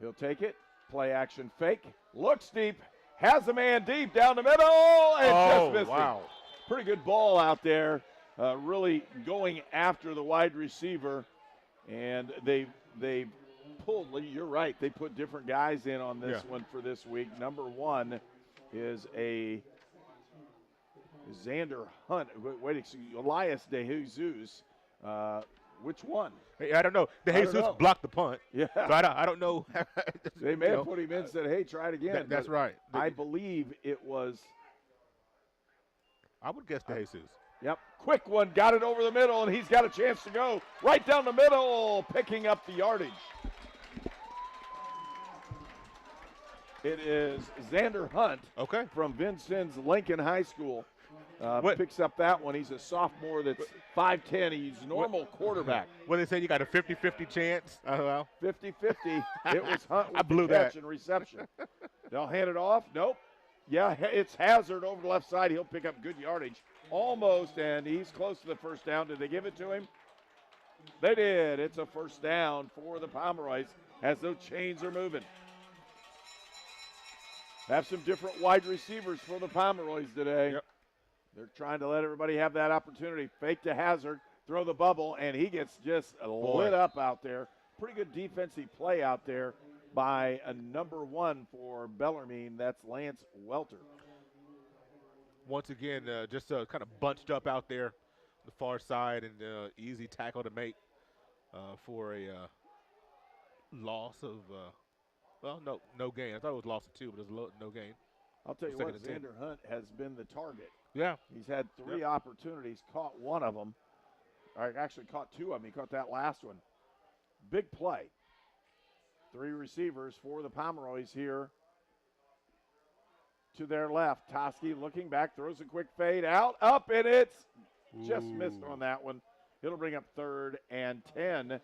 He'll take it. Play action fake. Looks deep. Has a man deep down the middle. And just missed him. Pretty good ball out there. Really going after the wide receiver. And they pulled. You're right. They put different guys in on this one for this week. Number 1 is a Xander Hunt. Elias De Jesus. Which one? Hey, I don't know. De Jesus blocked the punt. Yeah. So I don't know. They may have put him in and said, hey, try it again. That's right. I believe it was. I would guess De Jesus. Yep. Quick one. Got it over the middle, and he's got a chance to go right down the middle, picking up the yardage. It is Xander Hunt from Vincennes Lincoln High School. Picks up that one. He's a sophomore that's 5'10". He's normal quarterback. Well, they said you got a 50-50 chance. 50-50. It was Hunt with I blew the that. catch and reception. They'll hand it off. Nope. Yeah, it's Hazard over the left side. He'll pick up good yardage. Almost, and he's close to the first down. Did they give it to him? They did. It's a first down for the Pomeroys as those chains are moving. Have some different wide receivers for the Pomeroys today. Yep. They're trying to let everybody have that opportunity. Fake to Hazard, throw the bubble, and he gets just lit up out there. Pretty good defensive play out there by a number 1 for Bellarmine. That's Lance Welter. Once again, just kind of bunched up out there, the far side, and easy tackle to make for a loss of, no gain. I thought it was loss of 2, but it was no gain. I'll tell you what, Xander Hunt has been the target. Yeah. He's had 3 opportunities, caught one of them. Or actually caught 2 of them. He caught that last one. Big play. 3 receivers for the Pomeroys here. To their left, Toski looking back, throws a quick fade out, up, and it's just missed on that one. It'll bring up 3rd and 10.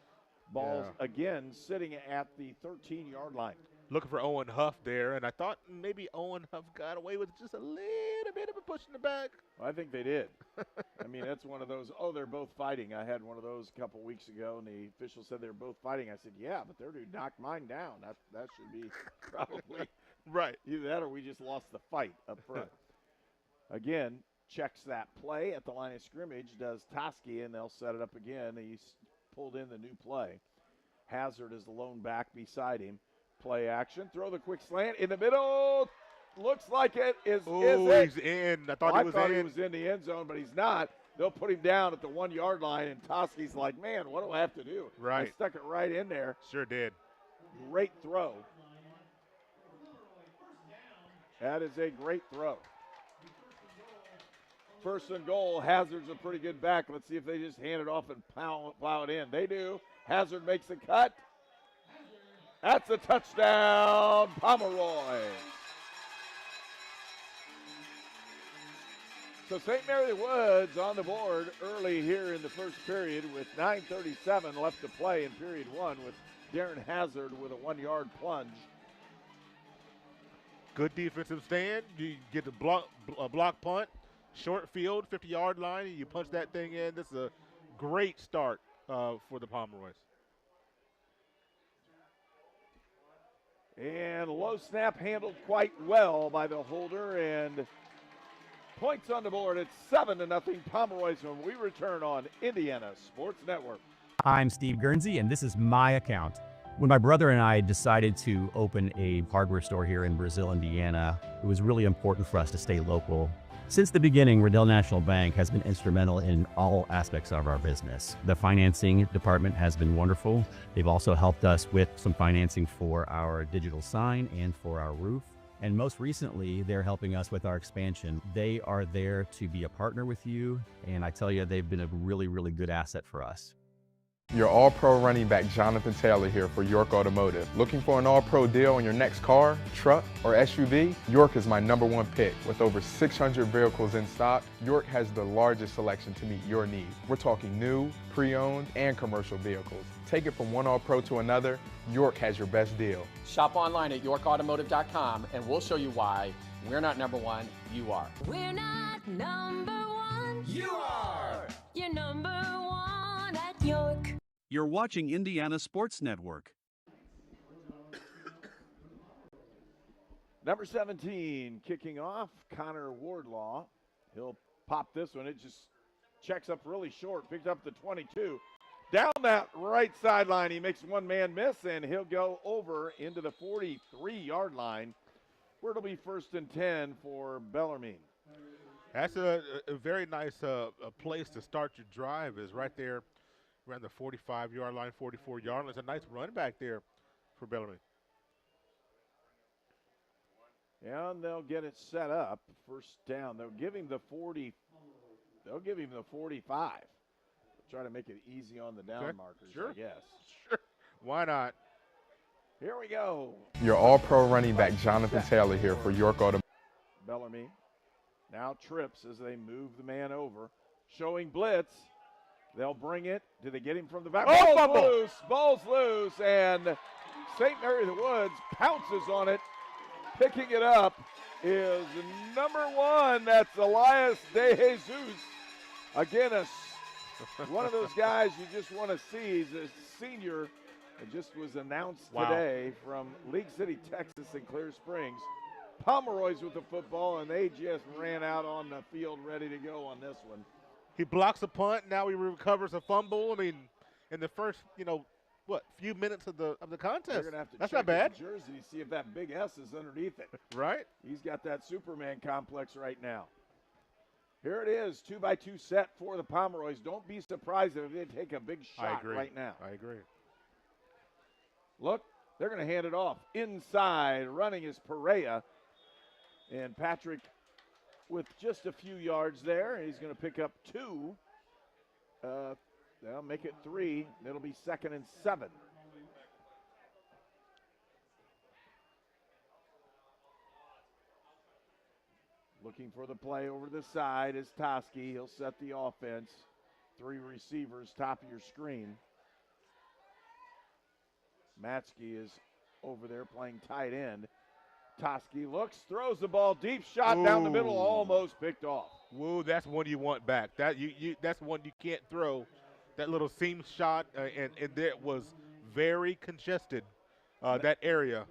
Ball's again sitting at the 13-yard line. Looking for Owen Huff there, and I thought maybe Owen Huff got away with just a little bit of a push in the back. Well, I think they did. I mean, that's one of those, they're both fighting. I had one of those a couple weeks ago, and the official said they were both fighting. I said, yeah, but their dude knocked mine down. That should be probably right. Either that or we just lost the fight up front. Again, checks that play at the line of scrimmage, does Toski, and they'll set it up again. He's pulled in the new play. Hazard is the lone back beside him. Play action, throw the quick slant in the middle. looks like it is it? He's in. I thought he was in the end zone, but he's not. They'll put him down at the 1 yard line, and Toski's like, man, what do I have to do? Right. I stuck it right in there. Sure did. Great throw. That is a great throw. First and goal. Hazard's a pretty good back. Let's see if they just hand it off and plow it in. They do. Hazard makes a cut. That's a touchdown, Pomeroys. So St. Mary the Woods on the board early here in the first period with 9:37 left to play in period one with Darren Hazard with a 1 yard plunge. Good defensive stand. You get the block punt, short field, 50-yard line, and you punch that thing in. This is a great start for the Pomeroys. And low snap handled quite well by the holder, and points on the board. It's 7-0 Pomeroys when we return on Indiana Sports Network. I'm Steve Guernsey, and this is my account. When my brother and I decided to open a hardware store here in Brazil, Indiana, it was really important for us to stay local. Since the beginning, Riddell National Bank has been instrumental in all aspects of our business. The financing department has been wonderful. They've also helped us with some financing for our digital sign and for our roof. And most recently, they're helping us with our expansion. They are there to be a partner with you, and I tell you, they've been a really, really good asset for us. Your All-Pro running back Jonathan Taylor here for York Automotive. Looking for an All-Pro deal on your next car, truck, or SUV? York is my #1 pick. With over 600 vehicles in stock, York has the largest selection to meet your needs. We're talking new, pre-owned, and commercial vehicles. Take it from one All-Pro to another, York has your best deal. Shop online at yorkautomotive.com and we'll show you why we're not #1, you are. We're not #1. You are. You're #1 at York. You're watching Indiana Sports Network. Number 17 kicking off, Connor Wardlaw. He'll pop this one. It just checks up really short, picked up the 22. Down that right sideline, he makes one man miss, and he'll go over into the 43-yard line, where it'll be 1st and 10 for Bellermine. That's a very nice place to start your drive, is right there around the 45-yard line, 44-yard line. It's a nice run back there for Bellarmine. And they'll get it set up. First down. They'll give him the 40. They'll give him the 45. Try to make it easy on the down markers, sure. I guess. Sure. Why not? Here we go. Your All-Pro running back Jonathan Taylor here for York Automotive. Bellarmine now trips as they move the man over. Showing blitz. They'll bring it. Do they get him from the back? Ball's loose, and St. Mary the Woods pounces on it. Picking it up is number 1. That's Elias De Jesus. Again, one of those guys you just want to see. He's a senior. It just was announced today from League City, Texas and Clear Springs. Pomeroys with the football, and they just ran out on the field ready to go on this one. He blocks a punt. Now he recovers a fumble. I mean, in the first, few minutes of the contest. They're gonna have to That's check not bad. his jersey to see if that big S is underneath it. Right. He's got that Superman complex right now. Here it is, 2-by-2 set for the Pomeroys. Don't be surprised if they take a big shot right now. I agree. Look, they're going to hand it off. Inside, running is Perea. And Patrick with just a few yards there. He's going to pick up 2. They'll make it 3. It'll be 2nd and 7. Looking for the play over the side is Toski. He'll set the offense. 3 receivers, top of your screen. Matsky is over there playing tight end. Toski looks, throws the ball, deep shot down the middle, almost picked off. Woo, that's one you want back. That's one you can't throw. That little seam shot, and it was very congested. That area,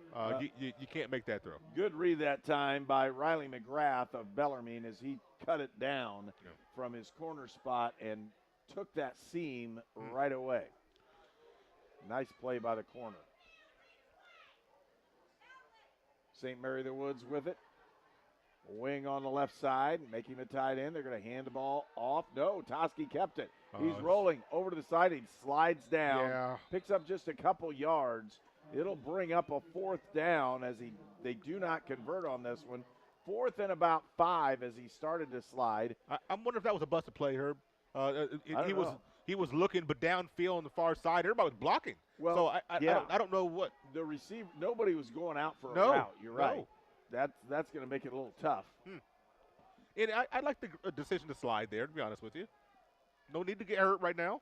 you can't make that throw. Good read that time by Riley McGrath of Bellarmine as he cut it down from his corner spot and took that seam right away. Nice play by the corner. St. Mary the Woods with it. Wing on the left side, making the tight end. They're going to hand the ball off. No, Toski kept it. He's rolling over to the side. He slides down, picks up just a couple yards. It'll bring up a 4th down as they do not convert on this one. 4th and about 5 as he started to slide. I'm wondering if that was a busted play, Herb. He was looking, but downfield on the far side, everybody was blocking. Well, so I don't know what the receiver. Nobody was going out for a route. You're right. That's going to make it a little tough. And I like the decision to slide there, to be honest with you. No need to get hurt right now.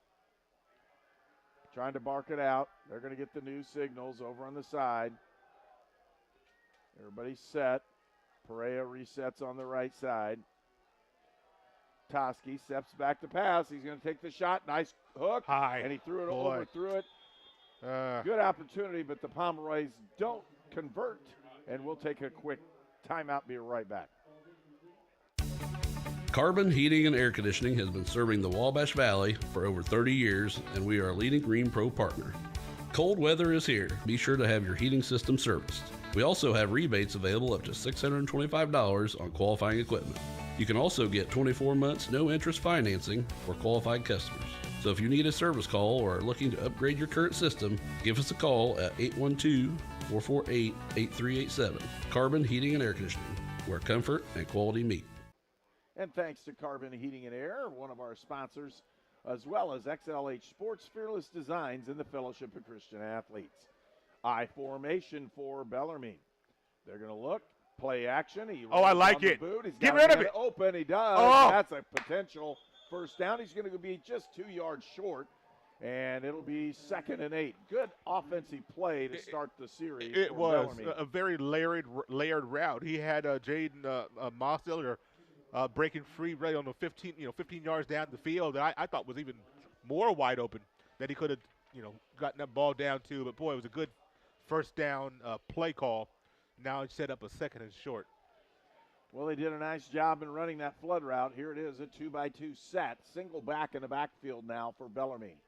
Trying to bark it out. They're going to get the new signals over on the side. Everybody's set. Perea resets on the right side. Toski steps back to pass. He's going to take the shot. Nice hook. And he threw it overthrew it. Good opportunity, but the Pomeroys don't convert. And we'll take a quick timeout. Be right back. Carbon Heating and Air Conditioning has been serving the Wabash Valley for over 30 years, and we are a leading Green Pro partner. Cold weather is here. Be sure to have your heating system serviced. We also have rebates available up to $625 on qualifying equipment. You can also get 24 months no-interest financing for qualified customers. So if you need a service call or are looking to upgrade your current system, give us a call at 812-448-8387. Carbon Heating and Air Conditioning, where comfort and quality meet. And thanks to Carbon Heating and Air, one of our sponsors, as well as XLH Sports Fearless Designs and the Fellowship of Christian Athletes. I formation for Bellarmine. They're going to look, play action. I like it. He's Get rid of it. Open. He does. That's a potential first down. He's going to be just 2 yards short, and it'll be 2nd and 8. Good offensive play to start the series. It was Bellarmine. a very layered route. He had Jaden Mossiller breaking free right on the 15 yards down the field that I thought was even more wide open that he could have, gotten that ball down to. But boy, it was a good first down play call. Now he set up a 2nd and short. Well, they did a nice job in running that flood route. Here it is, a 2-by-2 set. Single back in the backfield now for Bellarmine.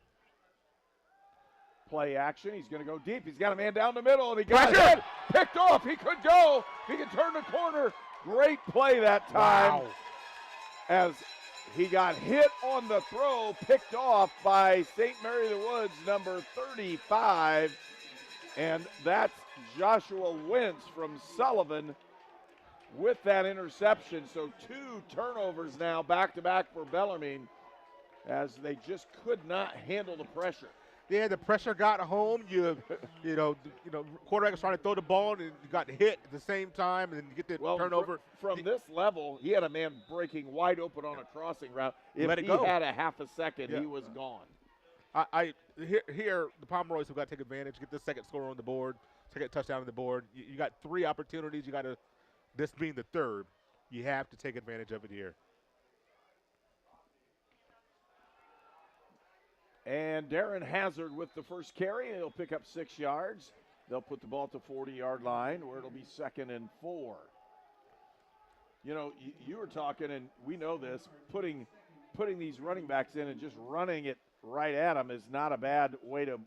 Play action. He's going to go deep. He's got a man down the middle, and he got it. Picked off. He could go. He can turn the corner. Great play that time. Wow. As he got hit on the throw, picked off by St. Mary of the Woods, number 35. And that's Joshua Wentz from Sullivan with that interception. So 2 turnovers now back-to-back for Bellarmine as they just could not handle the pressure. Yeah, the pressure got home. Quarterback was trying to throw the ball and you got hit at the same time, and then you get the turnover. From this level, he had a man breaking wide open on a crossing route. If Let it he go. had a half a second, he was gone. Here the Pomeroys have got to take advantage, get the second score on the board, second touchdown on the board. You got 3 opportunities. You got to, this being the 3rd, you have to take advantage of it here. And Darren Hazard with the first carry. He'll pick up 6 yards. They'll put the ball at the 40-yard line where it'll be 2nd and 4. You were talking, and we know this, putting these running backs in and just running it right at them is not a bad way to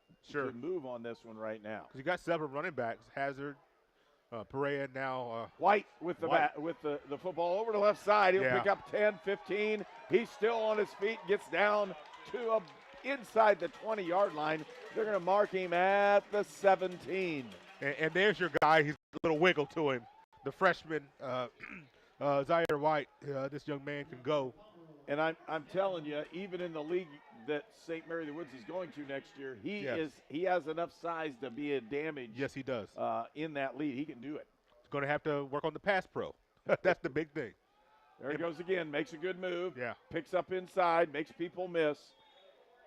move on this one right now. Because you got several running backs, Hazard, Perea, now White with the football over the left side. He'll pick up 10, 15. He's still on his feet, gets down to inside the 20-yard line. They're going to mark him at the 17. And there's your guy. He's a little wiggle to him. The freshman, Zaire White, this young man can go. And I'm telling you, even in the league that St. Mary of the Woods is going to next year, he has enough size to be a damage. Yes, he does. In that lead, he can do it. He's going to have to work on the pass pro. That's the big thing. There he goes again. Makes a good move. Yeah. Picks up inside. Makes people miss.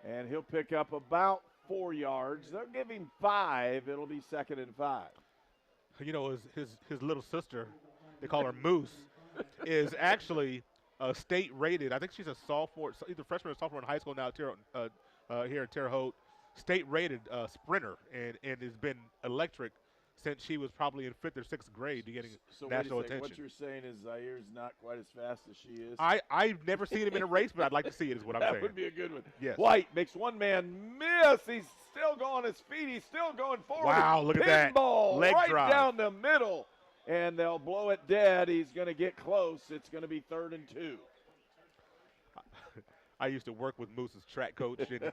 And he'll pick up about 4 yards. They'll give him 5. It'll be 2nd and 5. His little sister, they call her Moose, is actually state rated. I think she's a sophomore, either freshman or sophomore in high school now here in Terre Haute. State rated sprinter and has been electric since she was probably in 5th or 6th grade to getting national attention. What you're saying is Zaire's not quite as fast as she is? I've never seen him in a race, but I'd like to see it is what I'm saying. That would be a good one. Yes. White makes one man miss. He's still going his feet. He's still going forward. Wow, look at that. Pinball Leg right drive. down the middle. and they'll blow it dead. He's going to get close. It's going to be 3rd and 2. I used to work with Moose's track coach, and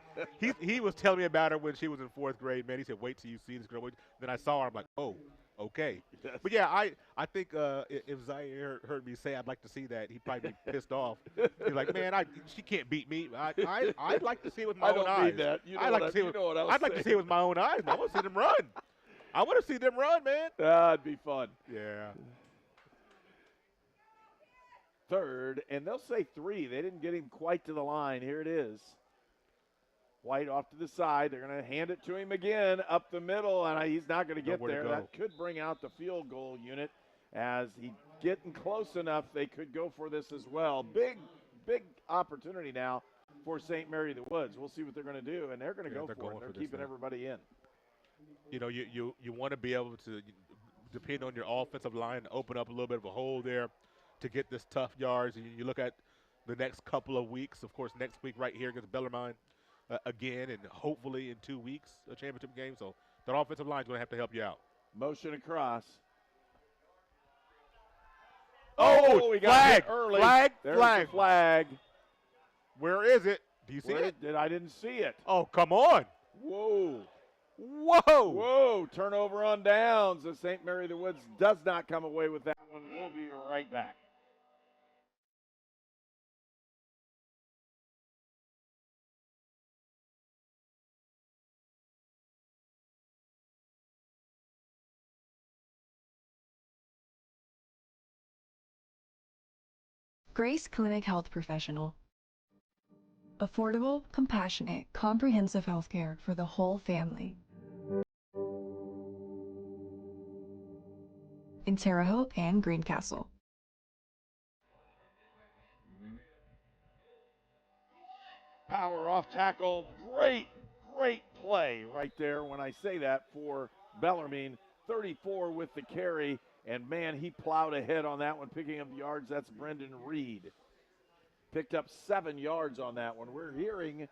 he was telling me about her when she was in 4th grade, man. He said, wait till you see this girl. Then I saw her. I'm like, oh, okay. Yes. But, yeah, I think if Zaire heard me say I'd like to see that, he'd probably be pissed off. He's like, man, she can't beat me. I'd like to see it with my own eyes. I don't mean that. I'd like to see it with my own eyes. I want to see them run. I want to see them run, man. That'd be fun. Yeah. 3rd, and they'll say 3. They didn't get him quite to the line. Here it is. White off to the side. They're going to hand it to him again up the middle, and he's not going to get there. That could bring out the field goal unit. As he's getting close enough, they could go for this as well. Big opportunity now for St. Mary of the Woods. We'll see what they're going to do, and they're going to go for it. They're keeping everybody in. You know, you want to be able to depend on your offensive line to open up a little bit of a hole there to get this tough yards. And you look at the next couple of weeks. Of course, next week right here against Bellermine again, and hopefully in 2 weeks a championship game. So that offensive line is going to have to help you out. Motion across. Oh, we got hit early. There's the flag. Where is it? Do you see it? I didn't see it. Oh, come on. Whoa. Whoa. Turnover on downs as St. Mary of the Woods does not come away with that one. We'll be right back. Grace Clinic Health Professional. Affordable, compassionate, comprehensive healthcare for the whole family. In Terre Haute and Greencastle. Power off tackle. Great play right there when I say that for Bellarmine. 34 with the carry. And, man, he plowed ahead on that one, picking up yards. That's Brendan Reed. Picked up 7 yards on that one. We're hearing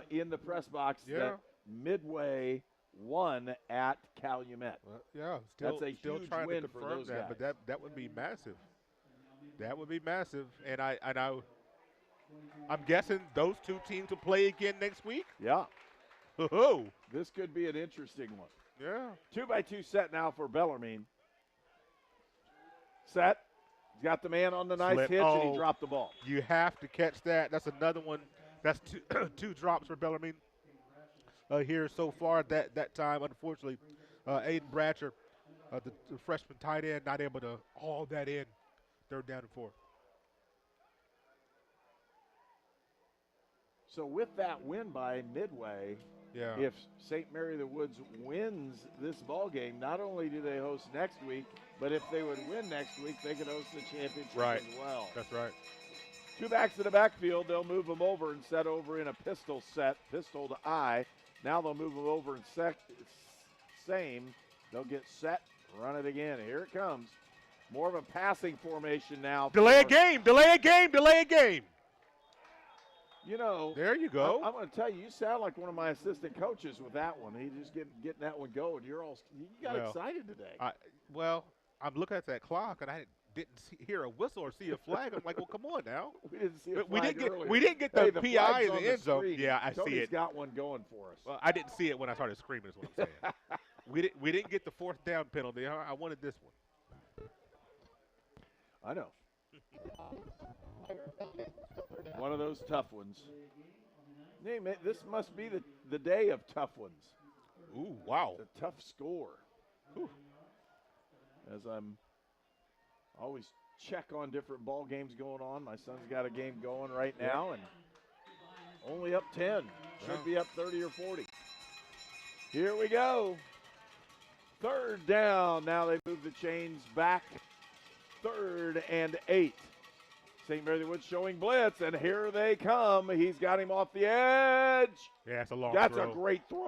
in the press box that Midway won at Calumet. Still That's a huge trying win to for confirm those that, guys. but that would be massive. That would be massive. And I'm guessing those 2 teams will play again next week. Yeah. Oh, this could be an interesting one. Yeah. 2-by-2 set now for Bellarmine. Set. He's got the man on the nice hitch, and he dropped the ball. You have to catch that. That's another one. That's two drops for Bellarmine here so far at that time. Unfortunately, Aiden Bratcher, the freshman tight end, not able to haul that in. 3rd down and 4. So with that win by Midway, if St. Mary of the Woods wins this ball game, not only do they host next week, but if they would win next week, they could host the championship as well. That's right. 2 backs to the backfield. They'll move them over and set over in a pistol set, pistol to I. Now they'll move them over and same. They'll get set, run it again. Here it comes. More of a passing formation now. Delay a game. You know, there you go. I'm going to tell you, you sound like one of my assistant coaches with that one. He just getting that one going. You got excited today. I'm looking at that clock, and I didn't hear a whistle or see a flag. I'm like, well, come on now. We didn't see a flag earlier. We didn't get the PI in the end zone. Screen. Yeah, I see Tony's it. Got one going for us. Well, I didn't see it when I started screaming. Is what I'm saying. We didn't get the 4th down penalty. I wanted this one. I know. One of those tough ones. Hey, man, this must be the day of tough ones. Ooh, wow. It's a tough score. Whew. As I'm always check on different ball games going on. My son's got a game going right now, and only up 10. Should be up 30 or 40. Here we go. 3rd down. Now they move the chains back. 3rd and 8. St. Mary of the Woods showing blitz, and here they come. He's got him off the edge. Yeah, it's a long That's throw. A great throw.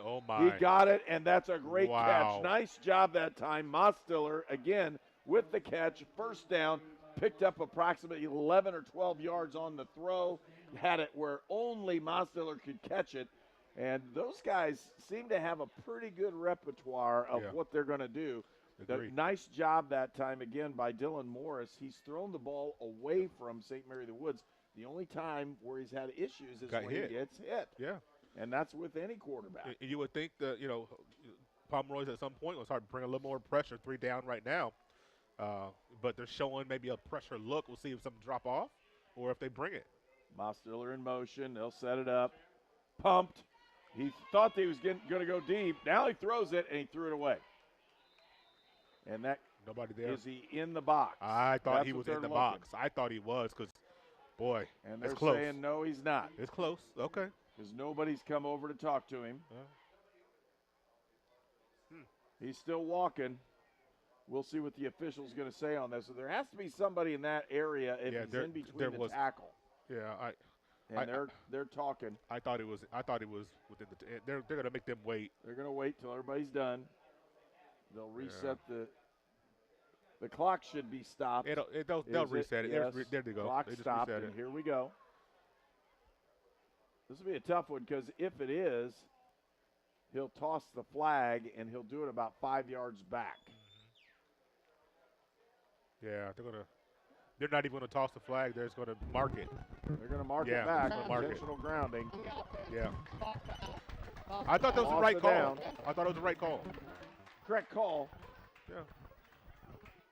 Oh my. He got it, and that's a great catch. Nice job that time. Mostiller, again, with the catch. 1st down, picked up approximately 11 or 12 yards on the throw. Had it where only Mostiller could catch it. And those guys seem to have a pretty good repertoire of what they're going to do. The nice job that time again by Dylan Morris. He's thrown the ball away from St. Mary of the Woods. The only time where he's had issues is when he gets hit. Yeah. And that's with any quarterback. And you would think that, Pomeroys at some point will start to bring a little more pressure, 3 down right now. But they're showing maybe a pressure look. We'll see if something drop off or if they bring it. Mostiller in motion. They'll set it up. Pumped. He thought that he was going to go deep. Now he throws it, and he threw it away. And that nobody there. Is he in the box? I thought he was in the box. I thought he was because, boy, and they're it's close. saying no, he's not. It's close. Okay. Because nobody's come over to talk to him. He's still walking. We'll see what the official's going to say on this. So there has to be somebody in that area if he's in between the tackle. Yeah, they're talking. I thought it was within the. They're going to make them wait. They're going to wait till everybody's done. They'll reset the clock. Should be stopped. They'll reset it. Yes. There they go. Clock they just stopped, reset and it. here we go. This will be a tough one because if it is, he'll toss the flag and he'll do it about 5 yards back. Yeah, they're not even going to toss the flag. They're just going to mark it. They're going to mark it back. Mark Intentional grounding. Yeah. I thought that was the right call. I thought it was the right call. Correct call. Yeah.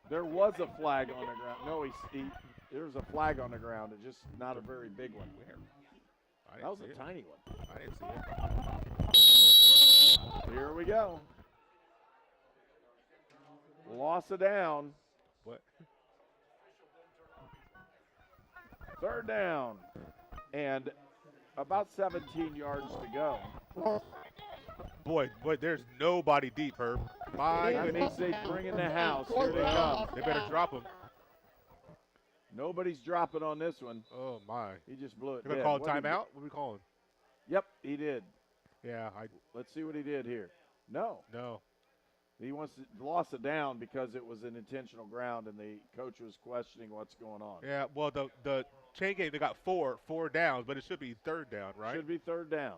There was a flag on the ground. No, there's a flag on the ground. It's just not a very big one. That was a tiny one. I didn't see it. Here we go. Loss of down. What? 3rd down. And about 17 yards to go. Boy, there's nobody deep, Herb. That means they bring in the house. Here they come. They better drop them. Nobody's dropping on this one. Oh, my. He just blew it They're going to call a timeout? What are we calling? Yep, he did. Yeah. Let's see what he did here. No. He lost it down because it was an intentional ground, and the coach was questioning what's going on. Yeah, well, the chain game, they got four downs, but it should be 3rd down, right? Should be 3rd down.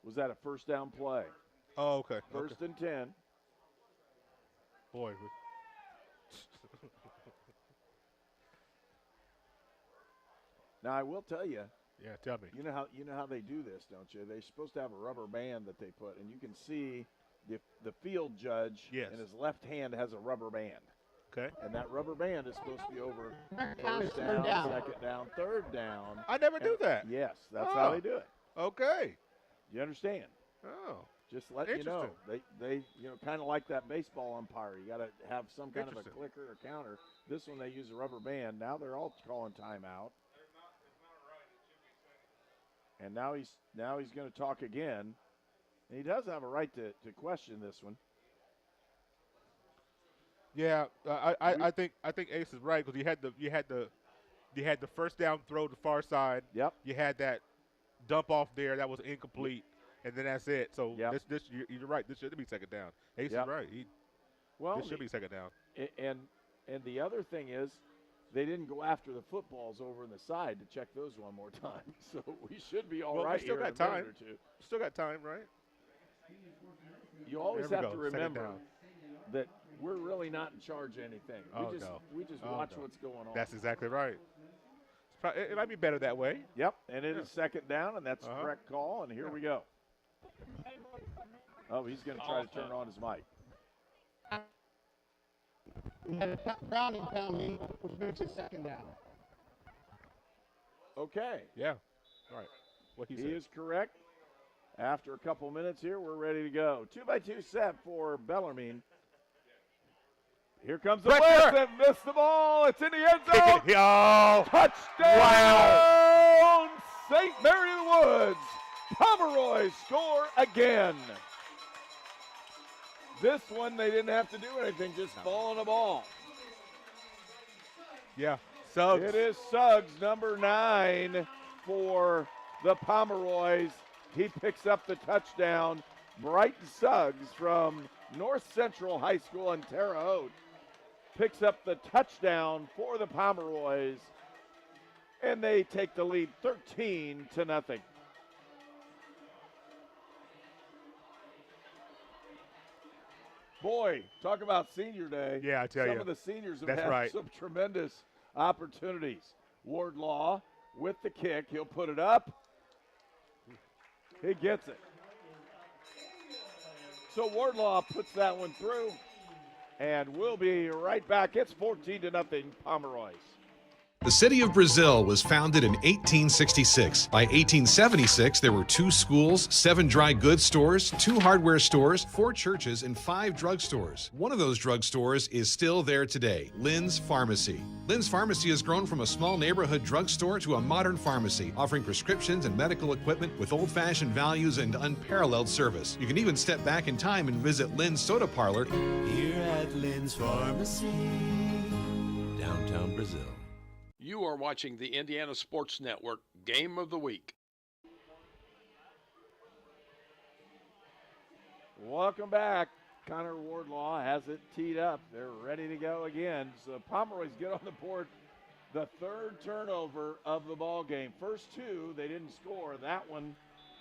Was that a 1st down play? Oh, okay. 1st and 10. Boy. Now I will tell you. Yeah, tell me. You know how they do this, don't you? They're supposed to have a rubber band that they put, and you can see the field judge in his left hand has a rubber band. Okay. And that rubber band is supposed to be over 1st down, 2nd down, 3rd down. I never knew that. Yes, that's how they do it. Okay. You understand? Oh. Just let you know. They kind of like that baseball umpire. You got to have some kind of a clicker or counter. This one they use a rubber band. Now they're all calling timeout. And now he's going to talk again. And he does have a right to question this one. Yeah, I think Ace is right because you had the 1st down throw to the far side. Yep. You had that dump off there that was incomplete, and then that's it. So this you're right. This should be 2nd down. Ace is right. This should be 2nd down. And the other thing is, they didn't go after the footballs over in the side to check those one more time. So we should be all right. We still here got in a minute time. or two. Still got time, right? You always have to remember 2nd down. that we're really not in charge of anything. We just watch what's going on. That's exactly right. It might be better that way. Yep, and it is 2nd down, and that's the correct call, and here we go. Oh, he's going to try to turn on his mic. Grounding penalty, which makes it 2nd down. Okay. Yeah. All right. What he said. is correct. After a couple minutes here, we're ready to go. 2-by-2 set for Bellarmine. Here comes the blitz and missed the ball. It's in the end zone. Touchdown! Wow. St. Mary of the Woods. Pomeroys score again. This one, they didn't have to do anything, just fall on the ball. Yeah, Suggs. It is Suggs, number 9 for the Pomeroys. He picks up the touchdown. Brighton Suggs from North Central High School in Terre Haute picks up the touchdown for the Pomeroys. and they take the lead 13-0. Boy, talk about senior day. Yeah, I tell you. Some of the seniors have That's had right. some tremendous opportunities. Wardlaw with the kick. He'll put it up. He gets it. So Wardlaw puts that one through, and we'll be right back. It's 14-0 Pomeroys. The city of Brazil was founded in 1866. By 1876, there were 2 schools, 7 dry goods stores, 2 hardware stores, 4 churches, and 5 drugstores. One of those drugstores is still there today, Lynn's Pharmacy. Lynn's Pharmacy has grown from a small neighborhood drugstore to a modern pharmacy, offering prescriptions and medical equipment with old-fashioned values and unparalleled service. You can even step back in time and visit Lynn's Soda Parlor Here at Lynn's Pharmacy, downtown Brazil. You are watching the Indiana Sports Network Game of the Week. Welcome back. Connor Wardlaw has it teed up. They're ready to go again. So Pomeroys get on the board. The 3rd turnover of the ball game. First 2, they didn't score. That one,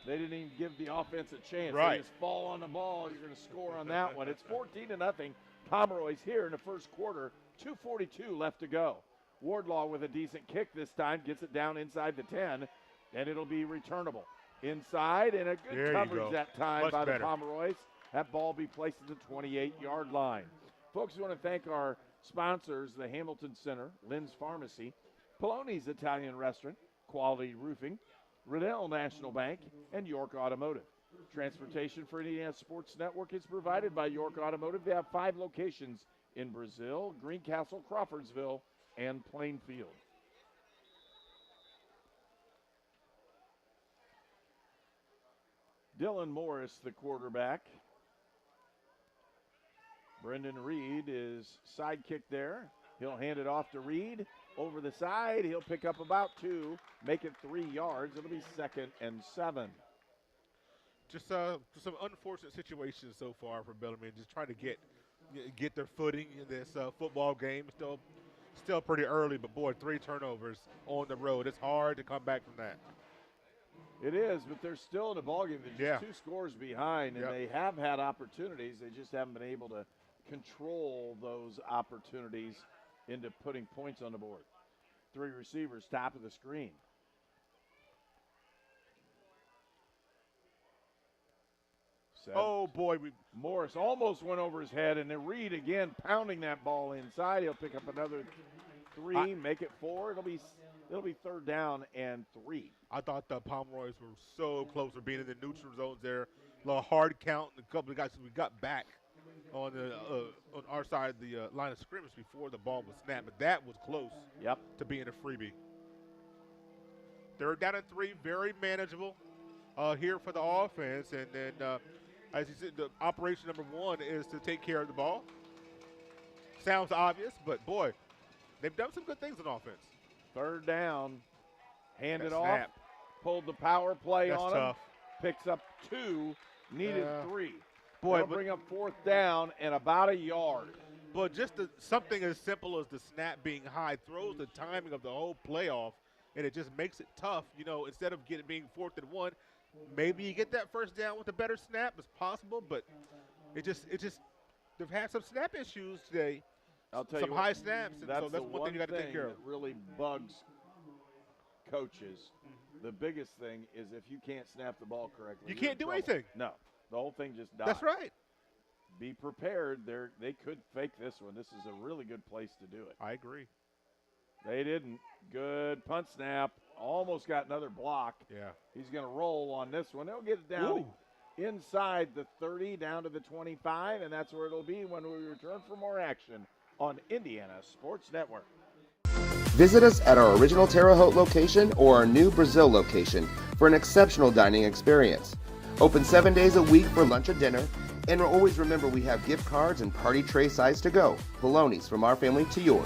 they didn't even give the offense a chance. Right. They just fall on the ball. You're going to score on that one. It's 14-0. Pomeroys here in the first quarter. 2:42 left to go. Wardlaw with a decent kick this time, gets it down inside the 10, and it'll be returnable. Inside, and a good coverage that time Much by better. the Pomeroys. That ball be placed at the 28-yard line. Folks, we want to thank our sponsors, the Hamilton Center, Lynn's Pharmacy, Poloni's Italian Restaurant, Quality Roofing, Riddell National Bank, and York Automotive. Transportation for Indiana Sports Network is provided by York Automotive. They have 5 locations in Brazil, Greencastle, Crawfordsville, and Plainfield. Dylan Morris, the quarterback. Brendan Reed is sidekick there. He'll hand it off to Reed. Over the side, he'll pick up about 2, make it 3 yards. It'll be 2nd and 7. Just some unfortunate situations so far for Bellermine. Just trying to get their footing in this football game. Still pretty early, but boy, 3 turnovers on the road. It's hard to come back from that. It is, but they're still in the ballgame. They're just 2 scores behind, and they have had opportunities. They just haven't been able to control those opportunities into putting points on the board. 3 receivers, top of the screen. Oh, boy. Morris almost went over his head, and then Reed again pounding that ball inside. He'll pick up another 3, make it 4. It'll be 3rd down and 3. I thought the Pomeroys were so close to being in the neutral zones there. A little hard count. A couple of guys we got back on our side of the line of scrimmage before the ball was snapped, but that was close to being a freebie. 3rd down and 3, very manageable here for the offense. And then, as you said, the operation number 1 is to take care of the ball. Sounds obvious, but boy, they've done some good things on offense. 3rd down, handed off, pulled the power play on him, picks up 2, needed 3. Boy, they'll bring up 4th down and about a yard. But just something as simple as the snap being high throws the timing of the whole playoff, and it just makes it tough. You know, instead of being 4th and 1, maybe you get that 1st down with a better snap. It's possible, but it just they've had some snap issues today. I'll tell some you high what, snaps, and that's so that's one thing you got to take care of. That really bugs coaches. The biggest thing is if you can't snap the ball correctly, you can't do anything. No, the whole thing just dies. That's right. Be prepared. They could fake this one. This is a really good place to do it. I agree. They didn't. Good punt snap. Almost got another block. Yeah. He's going to roll on this one. They'll get it down inside the 30, down to the 25, and that's where it'll be when we return for more action on Indiana Sports Network. Visit us at our original Terre Haute location or our new Brazil location for an exceptional dining experience. Open 7 days a week for lunch and dinner, and always remember we have gift cards and party tray size to go. Baloney's, from our family to yours.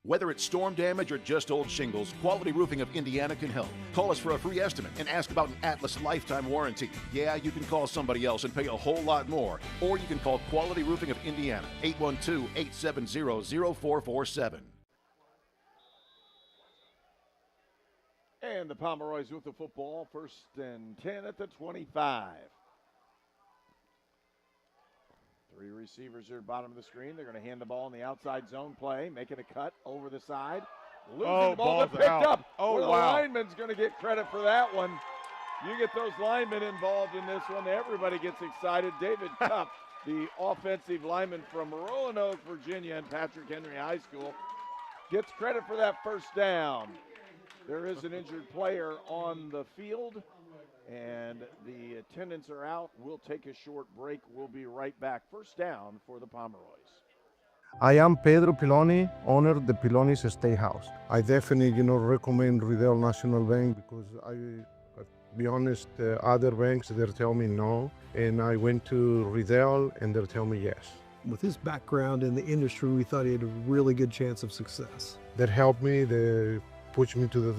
Whether it's storm damage or just old shingles, Quality Roofing of Indiana can help. Call us for a free estimate and ask about an Atlas lifetime warranty. Yeah, you can call somebody else and pay a whole lot more. Or you can call Quality Roofing of Indiana, 812-870-0447. And the Pomeroys with the football, 1st and 10 at the 25. 3 receivers here at the bottom of the screen. They're going to hand the ball in the outside zone play, making a cut over the side. Losing the ball, but picked up. Oh, the wow. lineman's going to get credit for that one. You get those linemen involved in this one, everybody gets excited. David Cup, the offensive lineman from Roanoke, Virginia, and Patrick Henry High School, gets credit for that first down. There is an injured player on the field, and the attendants are out. We'll take a short break. We'll be right back. First down for the Pomeroys. I am Pedro Piloni, owner of the Piloni's Steakhouse. I definitely, recommend Riddell National Bank because be honest, other banks, they'll tell me no. And I went to Riddell and they'll tell me yes. With his background in the industry, we thought he had a really good chance of success. That helped me, they pushed me to the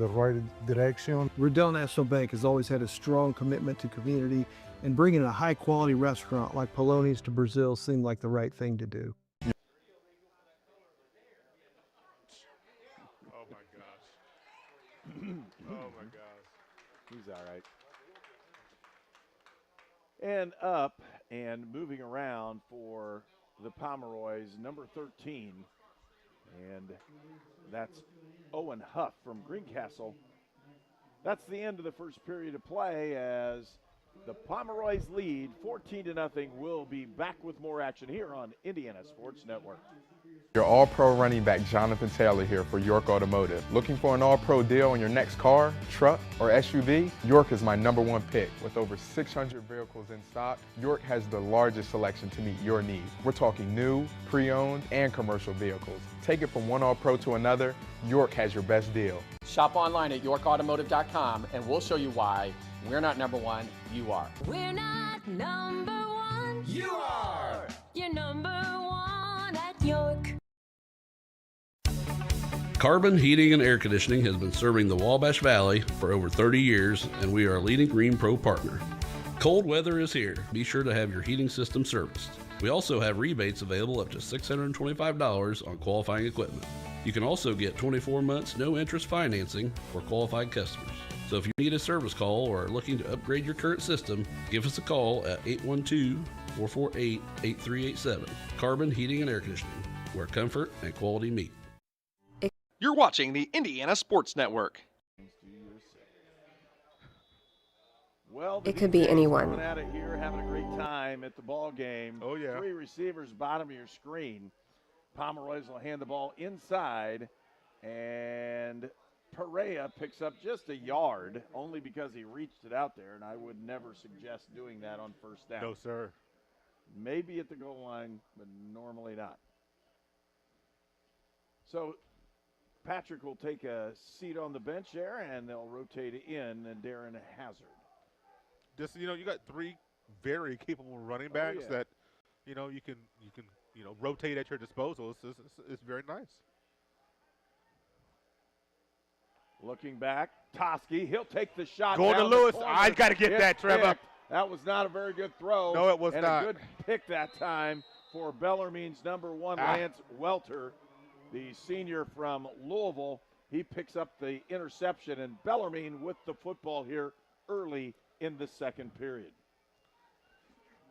right direction. Riddell National Bank has always had a strong commitment to community, and bringing a high quality restaurant like Poloni's to Brazil seemed like the right thing to do. Oh my gosh. Oh my gosh. He's all right. And up and moving around for the Pomeroys, number 13. And that's Owen Huff from Greencastle. That's the end of the first period of play as the Pomeroys lead 14-0. We'll be back with more action here on Indiana Sports Network. Your all-pro running back Jonathan Taylor here for York Automotive. Looking for an all-pro deal on your next car, truck, or SUV? York is my #1 pick. With over 600 vehicles in stock, York has the largest selection to meet your needs. We're talking new, pre-owned, and commercial vehicles. Take it from one all-pro to another, York has your best deal. Shop online at yorkautomotive.com and we'll show you why we're not #1, you are. We're not #1. You are. You're #1 at York. Carbon Heating and Air Conditioning has been serving the Wabash Valley for over 30 years, and we are a leading Green Pro partner. Cold weather is here. Be sure to have your heating system serviced. We also have rebates available up to $625 on qualifying equipment. You can also get 24 months no interest financing for qualified customers. So if you need a service call or are looking to upgrade your current system, give us a call at 812-448-8387. Carbon Heating and Air Conditioning, where comfort and quality meet. You're watching the Indiana Sports Network. Well, it could be anyone. Coming at it here, having a great time at the ball game. Oh yeah. 3 receivers, bottom of your screen. Pomeroys will hand the ball inside, and Perea picks up just a yard, only because he reached it out there, and I would never suggest doing that on first down. No, sir. Maybe at the goal line, but normally not. So Patrick will take a seat on the bench there, and they'll rotate in and Darren Hazard. Just you got 3 very capable running backs that you can rotate at your disposal. It's very nice. Looking back, Toski, he'll take the shot. Going to Lewis. I got to get that, Trevor. That was not a very good throw. No, it was not. And a good pick that time for Bellarmine's #1, Lance Welter, the senior from Louisville. He picks up the interception, and Bellarmine with the football here early in the second period.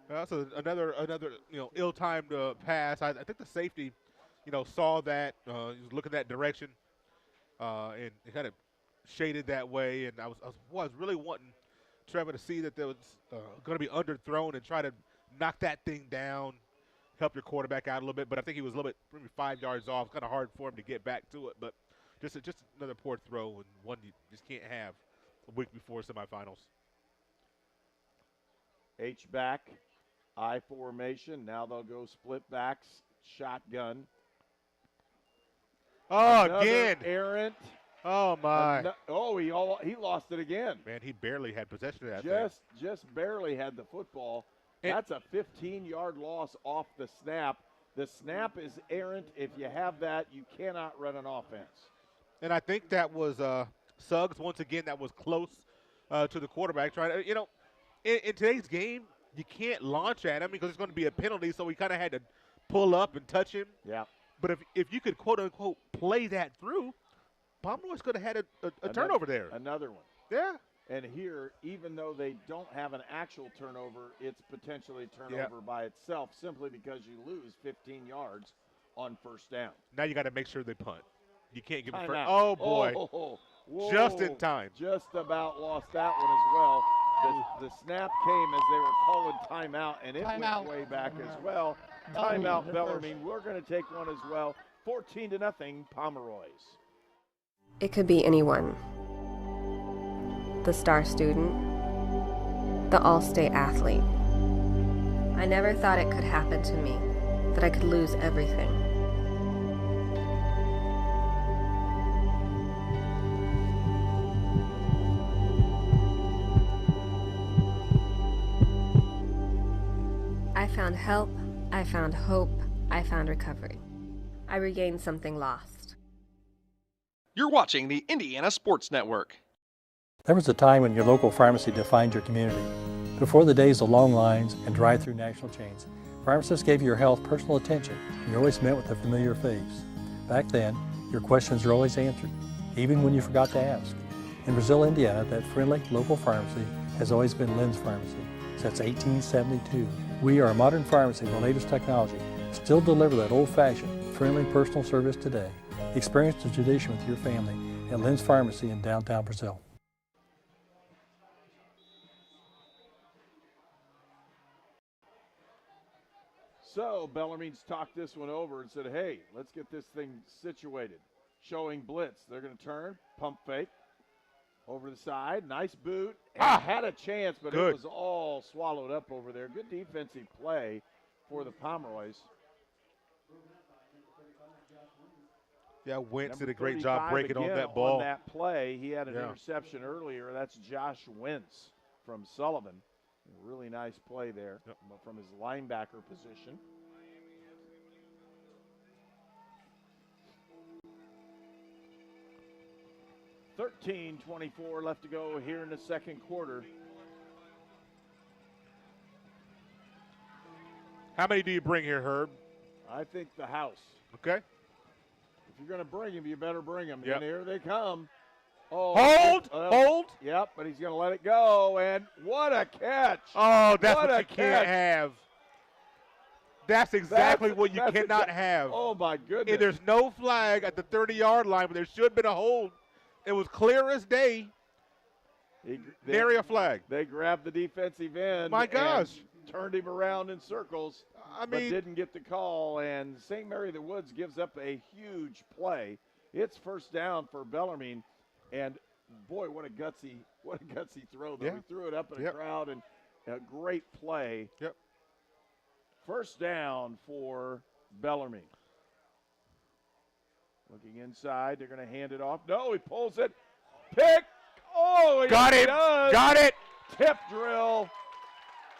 That's another ill-timed pass. I think the safety, saw that. He was looking that direction, and it kind of shaded that way. And I was really wanting Trevor to see that there was going to be underthrown and try to knock that thing down, help your quarterback out a little bit. But I think he was a little bit, maybe 5 yards off. Kind of hard for him to get back to it. But just another poor throw, and one you just can't have a week before semifinals. H-back, I formation. Now they'll go split backs, shotgun. Oh, Another again. Errant. Oh, my. He lost it again. Man, he barely had possession of that Just barely had the football. That's a 15-yard loss off the snap. The snap is errant. If you have that, you cannot run an offense. And I think that was Suggs, once again, that was close to the quarterback. Trying to, in today's game, you can't launch at him because it's going to be a penalty, so we kind of had to pull up and touch him. Yeah. But if you could, quote-unquote, play that through, Pomeroy's could have had a turnover there. Another one. Yeah. And here, even though they don't have an actual turnover, it's potentially a turnover by itself simply because you lose 15 yards on first down. Now you got to make sure they punt. You can't give them first. Timeout. Oh, boy. Whoa. Just in time. Just about lost that one as well. The snap came as they were calling timeout, and it went way back as well. Timeout, Bellermine. We're going to take one as well. 14-0, Pomeroys. It could be anyone. The star student, the all-state athlete. I never thought it could happen to me, that I could lose everything. I found help, I found hope, I found recovery. I regained something lost. You're watching the Indiana Sports Network. There was a time when your local pharmacy defined your community. Before the days of long lines and drive-through national chains, pharmacists gave your health personal attention, and you always met with a familiar face. Back then, your questions were always answered, even when you forgot to ask. In Brazil, Indiana, that friendly local pharmacy has always been Lynn's Pharmacy since 1872. We are a modern pharmacy with the latest technology, still deliver that old-fashioned, friendly personal service today. Experience the tradition with your family at Lynn's Pharmacy in downtown Brazil. So Bellarmine's talked this one over and said, hey, let's get this thing situated. Showing blitz. They're going to turn, pump fake, over the side. Nice boot. Had a chance, but it was all swallowed up over there. Good defensive play for the Pomeroys. Yeah, Wentz did a great job breaking on that ball. On that play, he had an interception earlier. That's Josh Wentz from Sullivan. A really nice play there from his linebacker position. $13:24 left to go here in the second quarter. How many do you bring here, Herb? I think the house. Okay. If you're going to bring them, you better bring them. And here they come. Oh, hold. Yep, but he's going to let it go. And what a catch. Oh, that's what you can't have. That's exactly what you cannot have. Oh, my goodness. And there's no flag at the 30-yard line, but there should have been a hold. It was clear as day. Nary a flag. They grabbed the defensive end. My gosh. And turned him around in circles. But didn't get the call, and St. Mary of the Woods gives up a huge play. It's first down for Bellarmine, and boy, what a gutsy throw, though. Yeah. He threw it up in a crowd, and a great play. Yep. First down for Bellarmine. Looking inside, they're going to hand it off. No, he pulls it. Pick. Oh, he got it. does. Got it. Tip drill,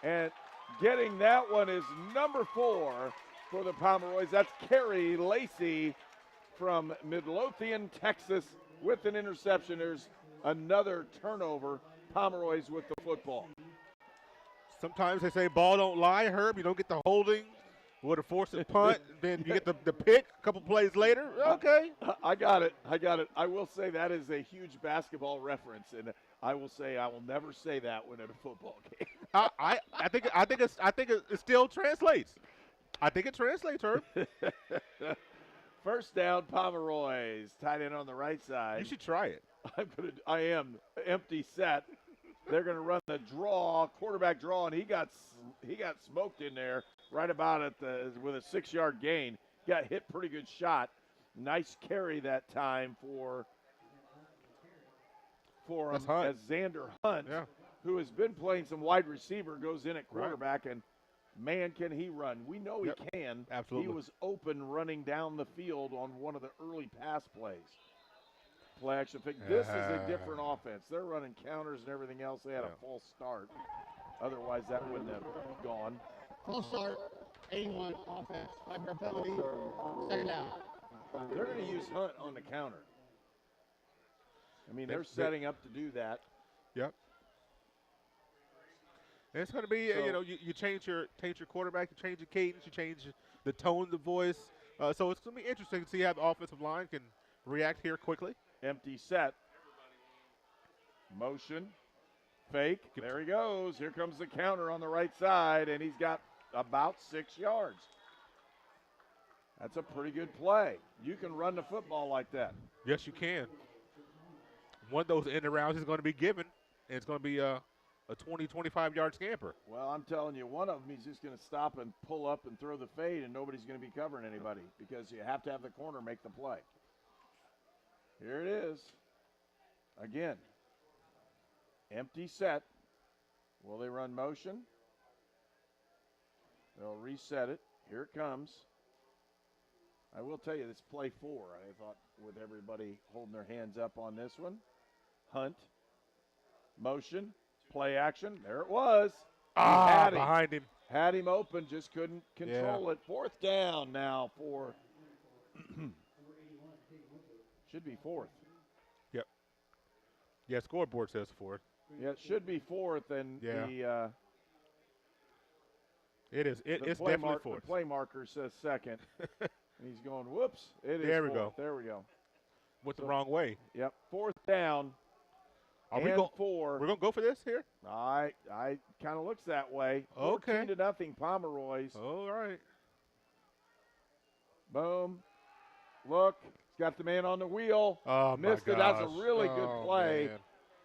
and getting that one is number 4 for the Pomeroys. That's Kerry Lacey from Midlothian, Texas, with an interception. There's another turnover. Pomeroys with the football. Sometimes they say ball don't lie, Herb. You don't get the holding. Would have forced a punt. Then you get the pick a couple plays later. Okay. I got it. I will say that is a huge basketball reference, and I will say I will never say that when at a football game. I think it still translates. I think it translates, Herb. First down, Pomeroys. Tight end on the right side. You should try it. I am empty set. They're going to run the draw, quarterback draw, and he got smoked in there right about with a 6-yard gain. Got hit pretty good shot. Nice carry that time for him as Xander Hunt, who has been playing some wide receiver, goes in at quarterback, and man, can he run. We know he can. Absolutely. He was open running down the field on one of the early pass plays. Play action pick. This is a different offense. They're running counters and everything else. They had a false start. Otherwise, that wouldn't have gone. False start, 81 offense. 5-yard penalty, second down. They're going to use Hunt on the counter. I mean, they're setting up to do that. Yep. And it's going to be, you change your quarterback, you change your cadence, you change the tone of the voice. So it's going to be interesting to see how the offensive line can react here quickly. Empty set. Motion. Fake. There he goes. Here comes the counter on the right side, and he's got about 6 yards. That's a pretty good play. You can run the football like that. Yes, you can. One of those end arounds is going to be given, and it's going to be a 20, 25-yard scamper. Well, I'm telling you, one of them, he's just going to stop and pull up and throw the fade, and nobody's going to be covering anybody because you have to have the corner make the play. Here it is. Again, empty set. Will they run motion? They'll reset it. Here it comes. I will tell you, this play 4, I thought, with everybody holding their hands up on this one. Hunt. Motion. Play action. There it was. Had behind him. Had him open, just couldn't control it. 4th down now for should be 4th. Yep. Yeah, scoreboard says 4th. Yeah, it should be 4th, and it's definitely 4th. The play marker says 2nd. And he's going, whoops. It is there we 4th. go. There we go. Went the wrong way. Yep. 4th down. Are we 4. We're going to go for this here? I kind of looks that way. Okay. 14-0 Pomeroys. All right. Boom. Look. He's got the man on the wheel. Oh, missed my it. gosh. That's a really good play. Man.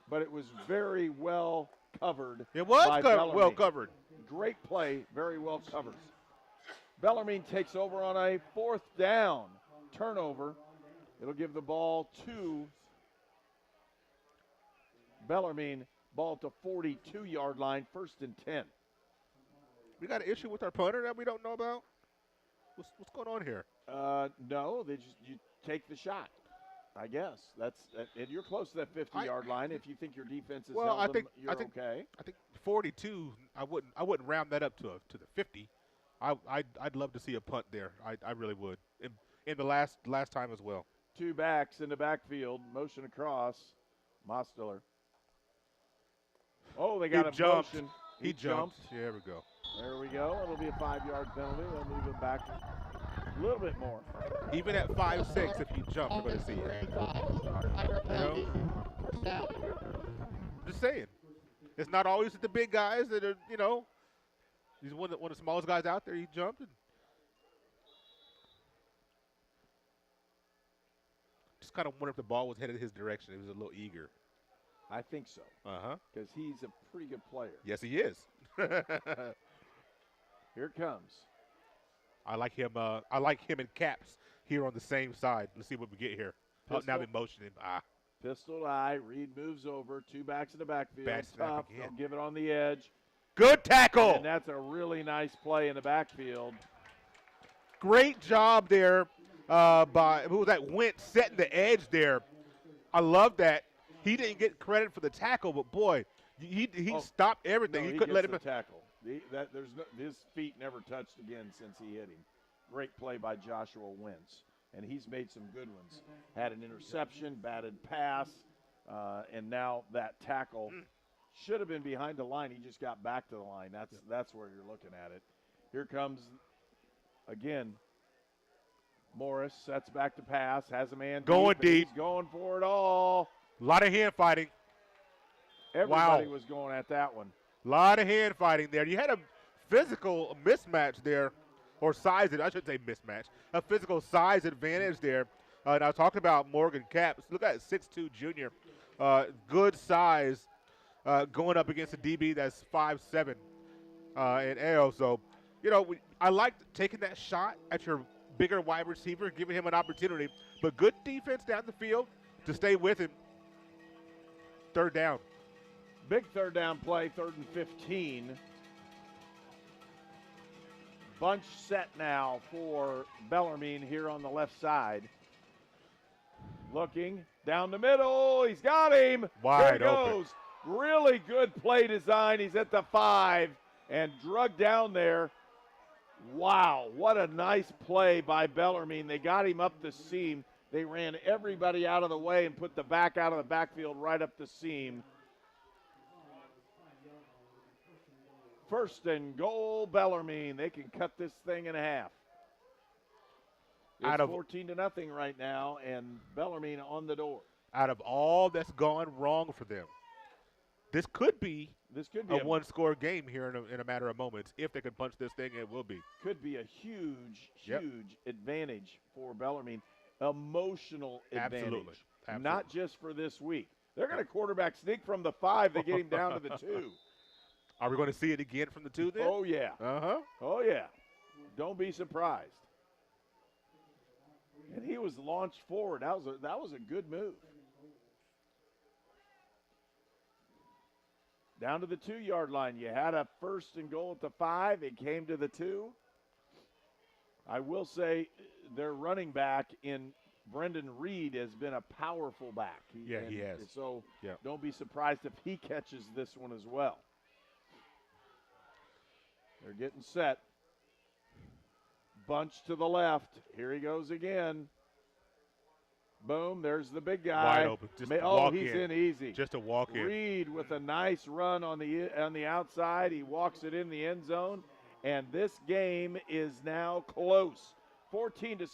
But it was very well covered. It was Bellarmine. well covered. Great play. Very well covered. Bellarmine takes over on a 4th down turnover. It'll give the ball to Bellarmine. Ball to 42-yard line, 1st and 10. We got an issue with our punter that we don't know about? What's going on here? No, you take the shot. I guess and you're close to that 50-yard line. If you think your defense is well, held I think okay. I think 42. I wouldn't round that up to the 50. I'd love to see a punt there. I really would. In the last time as well. 2 backs in the backfield. Motion across. Mosteller. Oh, they got a motion. He jumped. Yeah, there we go. There we go. It'll be a 5-yard penalty. They'll move it back a little bit more. Even at 5'6", if you jump, we're going to see it. You know? Just saying. It's not always the big guys that are, he's one of the smallest guys out there. He jumped. Just kind of wonder if the ball was headed his direction. He was a little eager. I think so. Because he's a pretty good player. Yes, he is. Here it comes. I like him. I like him and Caps here on the same side. Let's see what we get here. Now they motion him. Pistol to eye. Reed moves over. 2 backs in the backfield. Bad snap Tough. again. They'll give it on the edge. Good tackle. And that's a really nice play in the backfield. Great job there by who was that? Wentz setting the edge there. I love that. He didn't get credit for the tackle, but boy, he stopped everything. No, he couldn't let him tackle. His feet never touched again since he hit him. Great play by Joshua Wentz, and he's made some good ones. Had an interception, batted pass, and now that tackle should have been behind the line. He just got back to the line. That's where you're looking at it. Here comes again. Morris sets back to pass, has a man going deep. He's going for it all. A lot of hand fighting. Everybody was going at that one. A lot of hand fighting there. You had a physical mismatch there, or size, I should say mismatch, a physical size advantage there. And I was talking about Morgan Caps. Look at 6'2" junior. Good size going up against a DB that's 5'7" in AO. So, I like taking that shot at your bigger wide receiver, giving him an opportunity. But good defense down the field to stay with him. 3rd down. Big 3rd down play, 3rd and 15. Bunch set now for Bellarmine here on the left side. Looking down the middle. He's got him. Wide there he goes. open. Really good play design. He's at the 5 and drug down there. Wow, what a nice play by Bellarmine. They got him up the seam. They ran everybody out of the way and put the back out of the backfield right up the seam. 1st and goal, Bellarmine. They can cut this thing in half. It's 14-0 right now, and Bellarmine on the door. Out of all that's gone wrong for them, this could be a one-score game here in a matter of moments. If they can punch this thing, it will be. Could be a huge advantage for Bellarmine. Emotional advantage. Absolutely. Not just for this week. They're going to quarterback sneak from the 5. They get him down to the 2. Are we going to see it again from the 2 then? Oh, yeah. Oh, yeah. Don't be surprised. And he was launched forward. That was a good move. Down to the 2-yard line. You had a 1st and goal at the 5. It came to the 2. I will say their running back in Brendan Reed has been a powerful back. He has. So don't be surprised if he catches this one as well. They're getting set. Bunch to the left. Here he goes again. Boom, there's the big guy. Wide open. Just walk he's in easy. Just a walk in. Reed with a nice run on the outside. He walks it in the end zone, and this game is now close. 14-6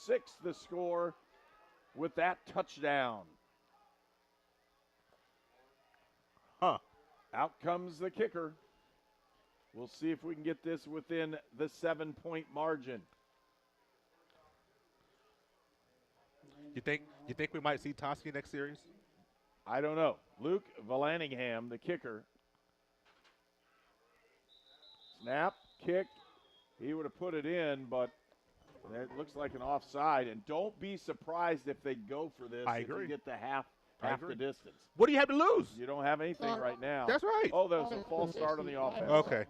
the score with that touchdown. Out comes the kicker. We'll see if we can get this within the 7-point margin. You think we might see Toski next series? I don't know. Luke Vallanningham, the kicker. Snap, kick. He would have put it in, but it looks like an offside. And don't be surprised if they go for this. I if agree. You get the half the distance. What do you have to lose? You don't have anything right now. That's right. Oh, there's a false start on the offense. Okay.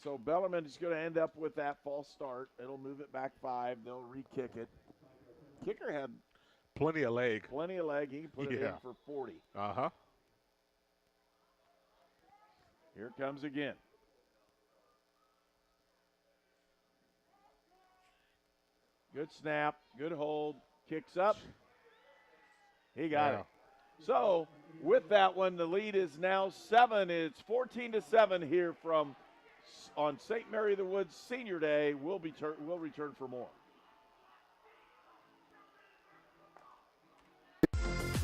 So Bellarmine is going to end up with that false start. It'll move it back 5. They'll re-kick it. Kicker had plenty of leg. He can put it in for 40. Here it comes again. Good snap, good hold, kicks up. He got it. So with that one, the lead is now 7. It's 14-7 here on St. Mary of the Woods Senior Day. We'll return for more.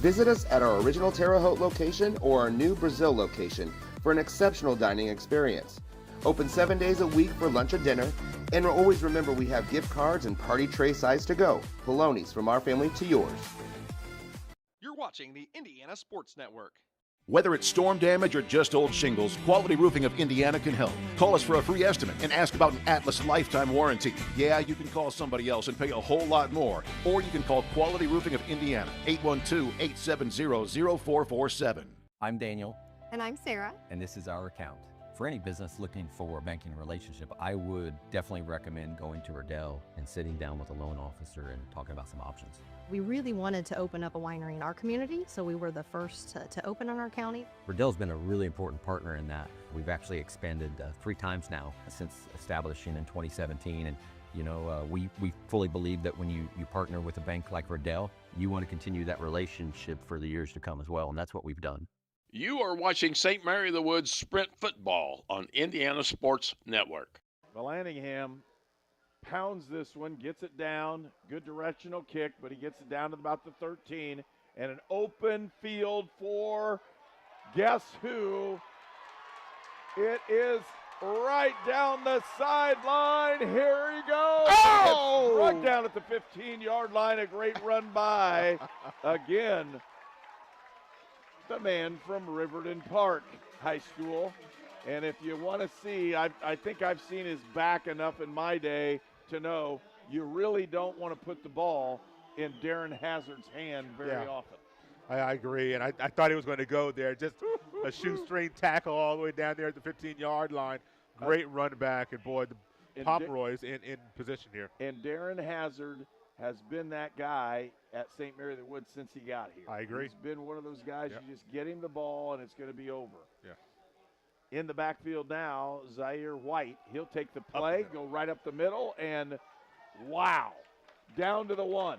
Visit us at our original Terre Haute location or our new Brazil location for an exceptional dining experience. Open 7 days a week for lunch or dinner, and always remember we have gift cards and party tray size to go. Polonies, from our family to yours. You're watching the Indiana Sports Network. Whether it's storm damage or just old shingles, Quality Roofing of Indiana can help. Call us for a free estimate and ask about an Atlas lifetime warranty. Yeah, you can call somebody else and pay a whole lot more. Or you can call Quality Roofing of Indiana, 812-870-0447. I'm Daniel. And I'm Sarah. And this is our account. For any business looking for a banking relationship, I would definitely recommend going to Riddell and sitting down with a loan officer and talking about some options. We really wanted to open up a winery in our community, so we were the first to open in our county. Riddell's been a really important partner in that. We've actually expanded 3 times now since establishing in 2017. And we fully believe that when you partner with a bank like Riddell, you want to continue that relationship for the years to come as well, and that's what we've done. You are watching St. Mary of the Woods Sprint Football on Indiana Sports Network. Vallanningham pounds this one, gets it down. Good directional kick, but he gets it down to about the 13. And an open field for guess who? It is right down the sideline. Here he goes. Oh! Right down at the 15-yard line. A great run by, again, the man from Riverton Park High School. And if you want to see, I think I've seen his back enough in my day to know you really don't want to put the ball in Darren Hazard's hand very often. I agree, and I thought he was going to go there. Just a shoestring tackle all the way down there at the 15-yard line. Great run back, and boy, the Pomeroys in position here. And Darren Hazard has been that guy at St. Mary of the Woods since he got here. I agree. He's been one of those guys, you just get him the ball and it's going to be over. Yeah. In the backfield now, Zaire White. He'll take the play, go right up the middle, and wow, down to the 1.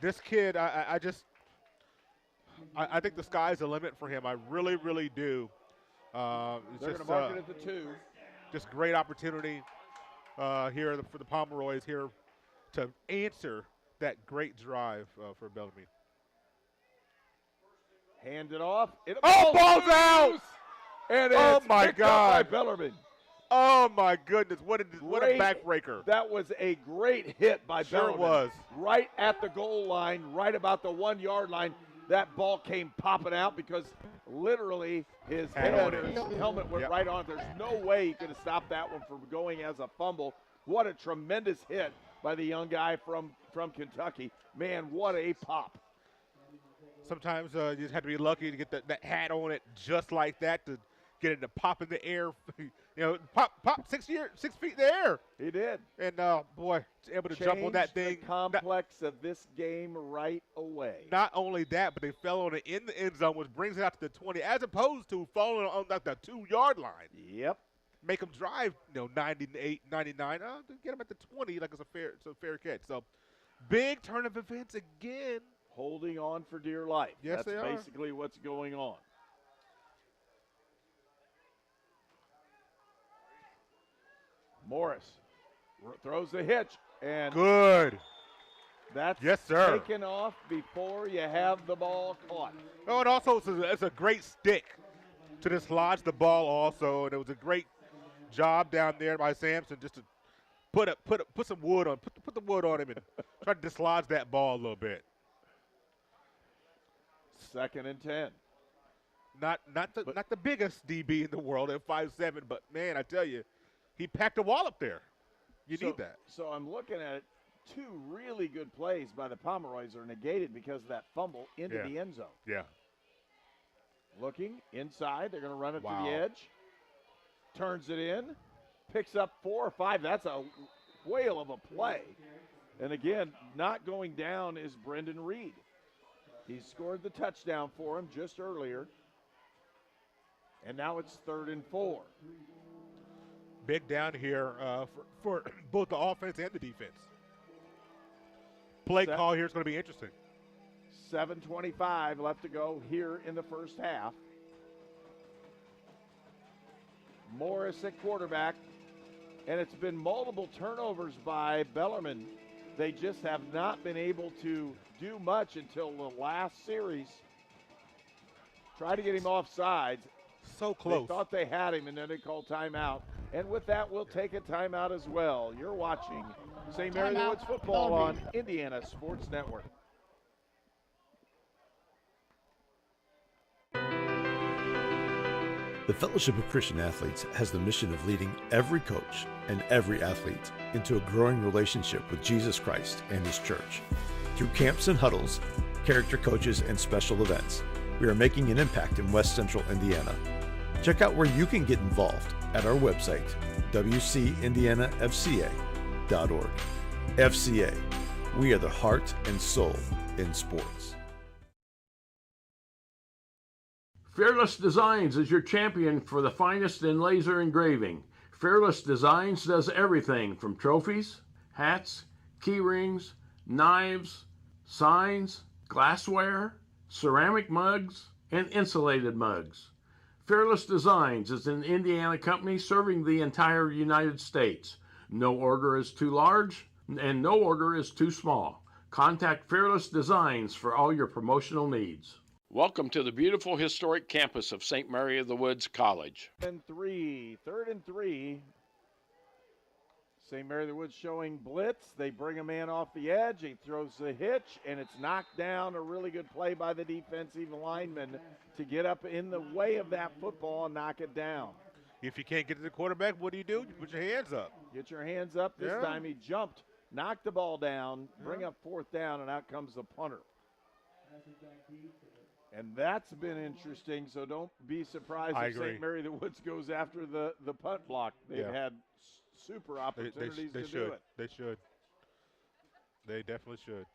This kid, I think the sky's the limit for him. I really, really do. They're going to mark it at the 2. Just great opportunity. here for the Pomeroys here to answer that great drive for Bellarmine. Hand it off. Ball's out! And Oh it's my picked up by God! Bellermine. Oh my goodness! What a backbreaker! That was a great hit by Sure Bellermine. was. Right at the goal line, right about the 1 yard line. That ball came popping out because literally his helmet went right on it. There's no way he could have stopped that one from going as a fumble. What a tremendous hit by the young guy from Kentucky. Man, what a pop. Sometimes you just have to be lucky to get that hat on it just like that to get it to pop in the air. Pop 6 feet in the air. He did. And boy, able to jump on that thing. The complex of this game right away. Not only that, but they fell on it in the end zone, which brings it out to the 20, as opposed to falling on like the 2 yard line. Yep. Make them drive, 98, 99. Get them at the 20 like it's a fair catch. So big turn of events again. Holding on for dear life. Yes, That's they are. basically what's going on. Morris throws the hitch, and good. That's yes, sir. Taken off before you have the ball caught. Oh, and also it's a great stick to dislodge the ball also, and it was a great job down there by Sampson just to put some wood on, put the wood on him and try to dislodge that ball a little bit. 2nd and 10. Not the biggest DB in the world at 5'7", but man, I tell you, he packed a wall up there. You need that. So I'm looking at it. 2 really good plays by the Pomeroys are negated because of that fumble into the end zone. Yeah. Looking inside, they're going to run it to Wow. the edge. Turns it in, picks up 4 or 5. That's a whale of a play. And again, not going down is Brendan Reed. He scored the touchdown for him just earlier. And now it's 3rd and 4. Big down here for both the offense and the defense. Play call here is going to be interesting. 7:25 left to go here in the first half. Morris at quarterback, and it's been multiple turnovers by Bellermine. They just have not been able to do much until the last series. Try to get him off sides. So close. They thought they had him, and then they called timeout. And with that, we'll take a timeout as well. You're watching St. Mary of the Woods football on Indiana Sports Network. The Fellowship of Christian Athletes has the mission of leading every coach and every athlete into a growing relationship with Jesus Christ and His church. Through camps and huddles, character coaches, and special events, we are making an impact in West Central Indiana. Check out where you can get involved at our website, wcindianafca.org. FCA, we are the heart and soul in sports. Fearless Designs is your champion for the finest in laser engraving. Fearless Designs does everything from trophies, hats, key rings, knives, signs, glassware, ceramic mugs, and insulated mugs. Fearless Designs is an Indiana company serving the entire United States. No order is too large and no order is too small. Contact Fearless Designs for all your promotional needs. Welcome to the beautiful historic campus of St. Mary of the Woods College. 3rd and 3. St. Mary of the Woods showing blitz. They bring a man off the edge. He throws the hitch, and it's knocked down. A really good play by the defensive lineman to get up in the way of that football and knock it down. If you can't get to the quarterback, what do? You put your hands up. Get your hands up. This time he jumped, knocked the ball down, bring up 4th down, and out comes the punter. And that's been interesting, so don't be surprised if St. Mary of the Woods goes after the punt block. They've had super opportunities to do it. They should. They definitely should.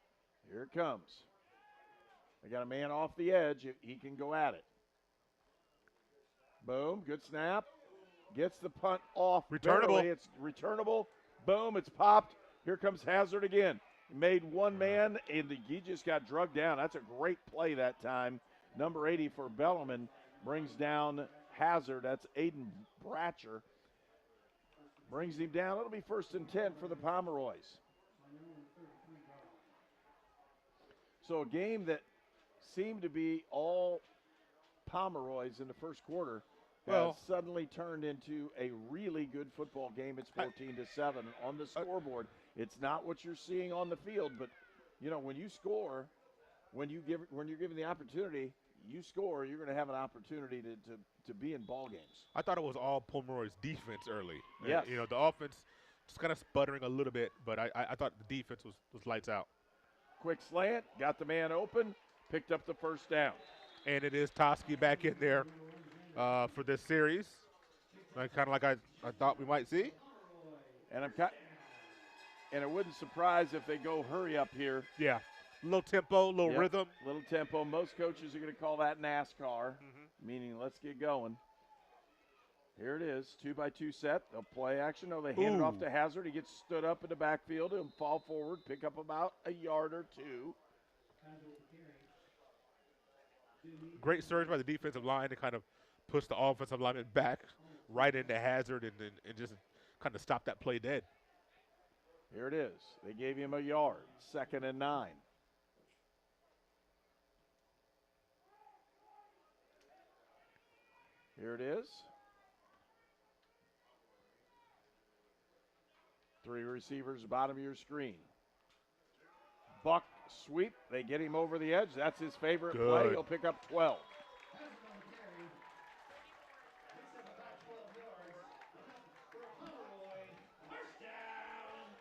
Here it comes. They got a man off the edge. He can go at it. Boom, good snap. Gets the punt off. Returnable. Barely. It's returnable. Boom, it's popped. Here comes Hazard again. Made one man, and he just got drugged down. That's a great play that time. Number 80 for Bellarmine brings down Hazard. That's Aiden Bratcher. Brings him down. It'll be 1st and 10 for the Pomeroys. So a game that seemed to be all Pomeroys in the first quarter has suddenly turned into a really good football game. It's 14-7 on the scoreboard. It's not what you're seeing on the field, but when you score, when you're given the opportunity, you score, you're going to have an opportunity to be in ball games. I thought it was all Pomeroy's defense early. Yes. The offense just kind of sputtering a little bit, but I thought the defense was lights out. Quick slant, got the man open, picked up the first down. And it is Toski back in there for this series, kind of like I thought we might see. And it wouldn't surprise if they go hurry up here. Yeah, little tempo, little rhythm. Little tempo. Most coaches are going to call that NASCAR, meaning let's get going. Here it is, 2-by-2 set. They'll play action. No, they hand it off to Hazard. He gets stood up in the backfield. He'll fall forward, pick up about a yard or two. Great surge by the defensive line to kind of push the offensive lineman back right into Hazard and just kind of stop that play dead. Here it is. They gave him a yard. 2nd and 9. Here it is. 3 receivers, bottom of your screen. Buck sweep. They get him over the edge. That's his favorite play. He'll pick up 12.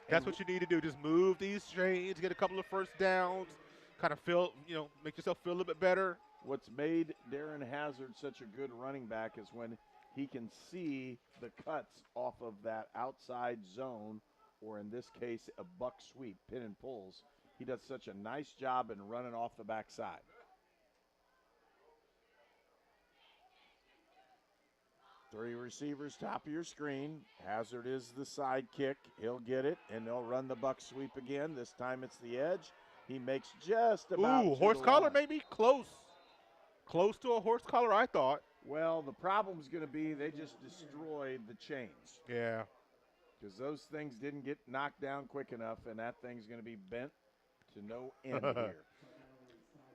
That's what you need to do. Just move these chains, get a couple of first downs, kind of make yourself feel a little bit better. What's made Darren Hazard such a good running back is when he can see the cuts off of that outside zone, or in this case, a buck sweep, pin and pulls. He does such a nice job in running off the backside. Three receivers, top of your screen. Hazard is the sidekick. He'll get it, and they'll run the buck sweep again. This time it's the edge. He makes just about horse collar maybe? Close. Close to a horse collar, I thought. Well, the problem's going to be they just destroyed the chains. Yeah. Because those things didn't get knocked down quick enough, and that thing's going to be bent to no end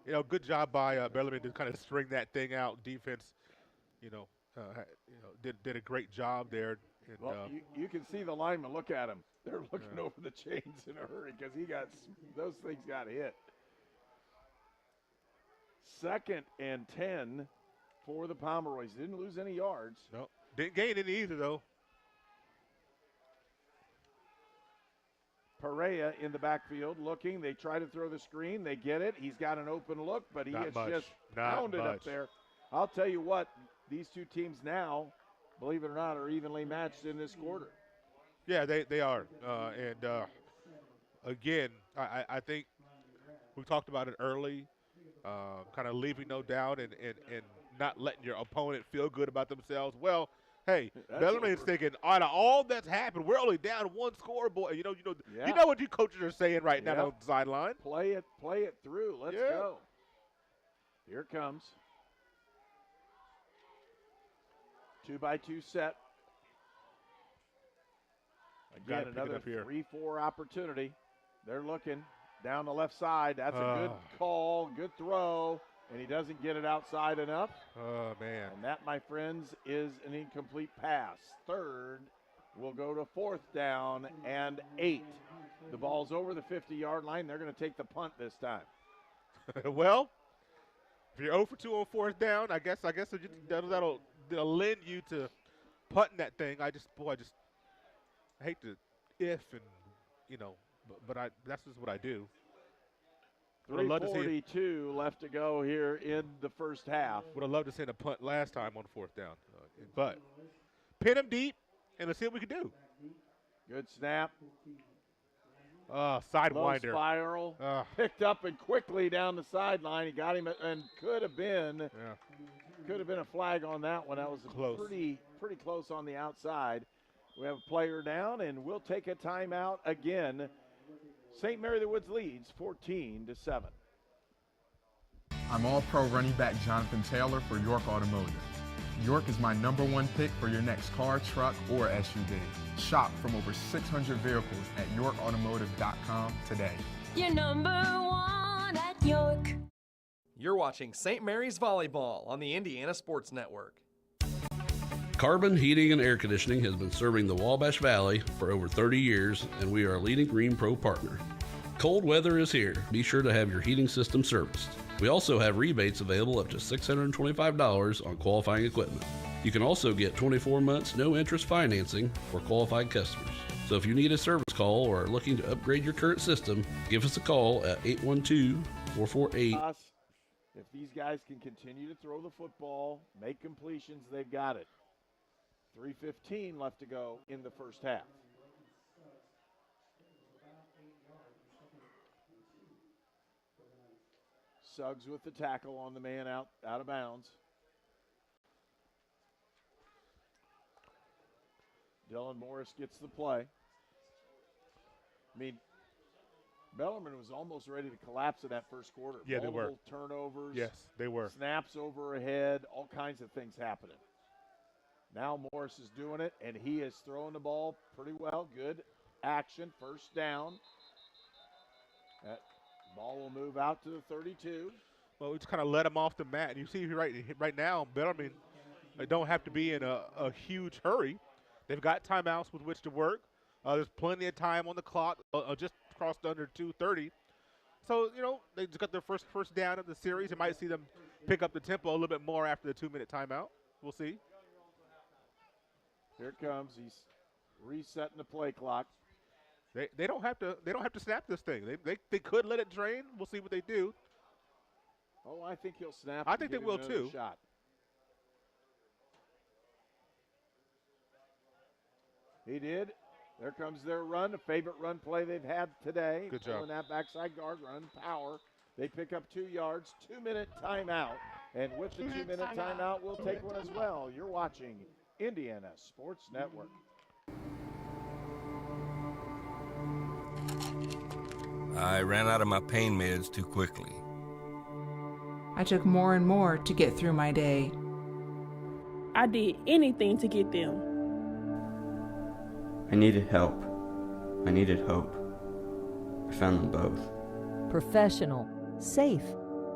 here. Good job by Bellermine to kind of string that thing out. Defense, did a great job there. And, well, you can see the linemen look at him. They're looking over the chains in a hurry because those things got hit. 2nd and 10 for the Pomeroys. Didn't lose any yards. No, didn't gain any either, though. Perea in the backfield looking. They try to throw the screen. They get it. He's got an open look, but he gets just pounded up there. I'll tell you what, these two teams now, believe it or not, are evenly matched in this quarter. Yeah, they are. Again, I think we talked about it early, kind of leaving no doubt and not letting your opponent feel good about themselves. Well, hey, Bellarmine's thinking, out of all that's happened, we're only down one scoreboard. You know what you coaches are saying right now on the sideline. Play it through. Let's go. Here it comes. 2-by-2 set. Again, another 3-4 opportunity. They're looking down the left side. That's a good call, good throw, and he doesn't get it outside enough. Oh, man. And that, my friends, is an incomplete pass. 3rd will go to 4th down and 8. The ball's over the 50-yard line. They're going to take the punt this time. Well, if you're 0 for 2 on 4th down, I guess that'll lend you to punting that thing. I hate to but that's just what I do. 3:42 left to go here in the first half. Would have loved to send a punt last time on 4th down. But pin him deep, and let's see what we can do. Good snap. Sidewinder. Low spiral. Picked up and quickly down the sideline. He got him, and could have been a flag on that one. That was pretty close on the outside. We have a player down, and we'll take a timeout again. St. Mary the Woods leads 14-7. I'm All-Pro running back Jonathan Taylor for York Automotive. York is my #1 pick for your next car, truck, or SUV. Shop from over 600 vehicles at YorkAutomotive.com today. You're number one at York. You're watching St. Mary's Volleyball on the Indiana Sports Network. Carbon Heating and Air Conditioning has been serving the Wabash Valley for over 30 years, and we are a leading Green Pro partner. Cold weather is here. Be sure to have your heating system serviced. We also have rebates available up to $625 on qualifying equipment. You can also get 24 months no interest financing for qualified customers. So if you need a service call or are looking to upgrade your current system, give us a call at 812-448. If these guys can continue to throw the football, make completions, they've got it. 3:15 left to go in the first half. Suggs with the tackle on the man out of bounds. Dylan Morris gets the play. I mean, Bellermine was almost ready to collapse in that first quarter. Yeah, they were. Turnovers. Yes, they were. Snaps over ahead, all kinds of things happening. Now Morris is doing it, and he is throwing the ball pretty well. Good action, first down. That ball will move out to the 32. Well, we just kind of let him off the mat. And you see right now, Bellarmine, they don't have to be in a huge hurry. They've got timeouts with which to work. There's plenty of time on the clock, just crossed under 2:30. So, they just got their first down of the series. You might see them pick up the tempo a little bit more after the 2-minute timeout. We'll see. Here it comes. He's resetting the play clock. They don't have to snap this thing. They could let it drain. We'll see what they do. Oh, I think he'll snap. I think they will too. Shot. He did. There comes their run, a favorite run play they've had today. Good job. Pulling that backside guard run, power. They pick up 2 yards, 2-minute timeout. And with the 2-minute timeout, we'll take one as well. You're watching Indiana Sports Network. I ran out of my pain meds too quickly. I took more and more to get through my day. I did anything to get them. I needed help. I needed hope. I found them both. Professional, safe,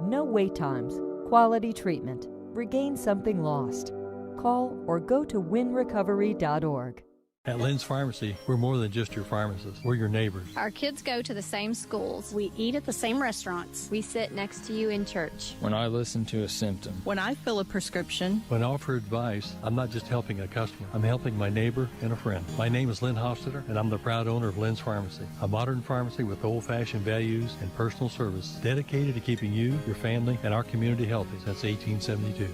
no wait times, quality treatment. Regain something lost. Call or go to winrecovery.org. At Lynn's Pharmacy, we're more than just your pharmacist. We're your neighbors. Our kids go to the same schools. We eat at the same restaurants. We sit next to you in church. When I listen to a symptom. When I fill a prescription. When I offer advice, I'm not just helping a customer. I'm helping my neighbor and a friend. My name is Lynn Hofstetter, and I'm the proud owner of Lynn's Pharmacy, a modern pharmacy with old-fashioned values and personal service dedicated to keeping you, your family, and our community healthy since 1872.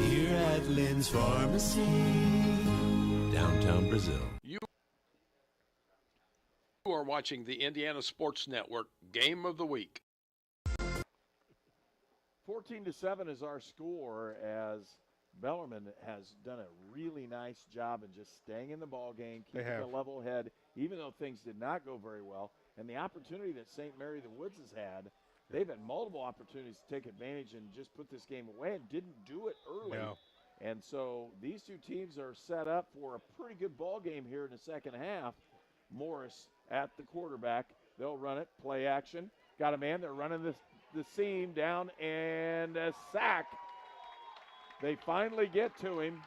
Here at Lynn's Pharmacy, downtown Brazil. You are watching the Indiana Sports Network Game of the Week. 14-7 is our score, as Bellermine has done a really nice job in just staying in the ball game, keeping a level head, even though things did not go very well. And the opportunity that St. Mary the Woods has had, they've had multiple opportunities to take advantage and just put this game away and didn't do it early. No. And so these two teams are set up for a pretty good ball game here in the second half. Morris at the quarterback. They'll run it, play action. Got a man, they're running the seam down, and a sack. They finally get to him.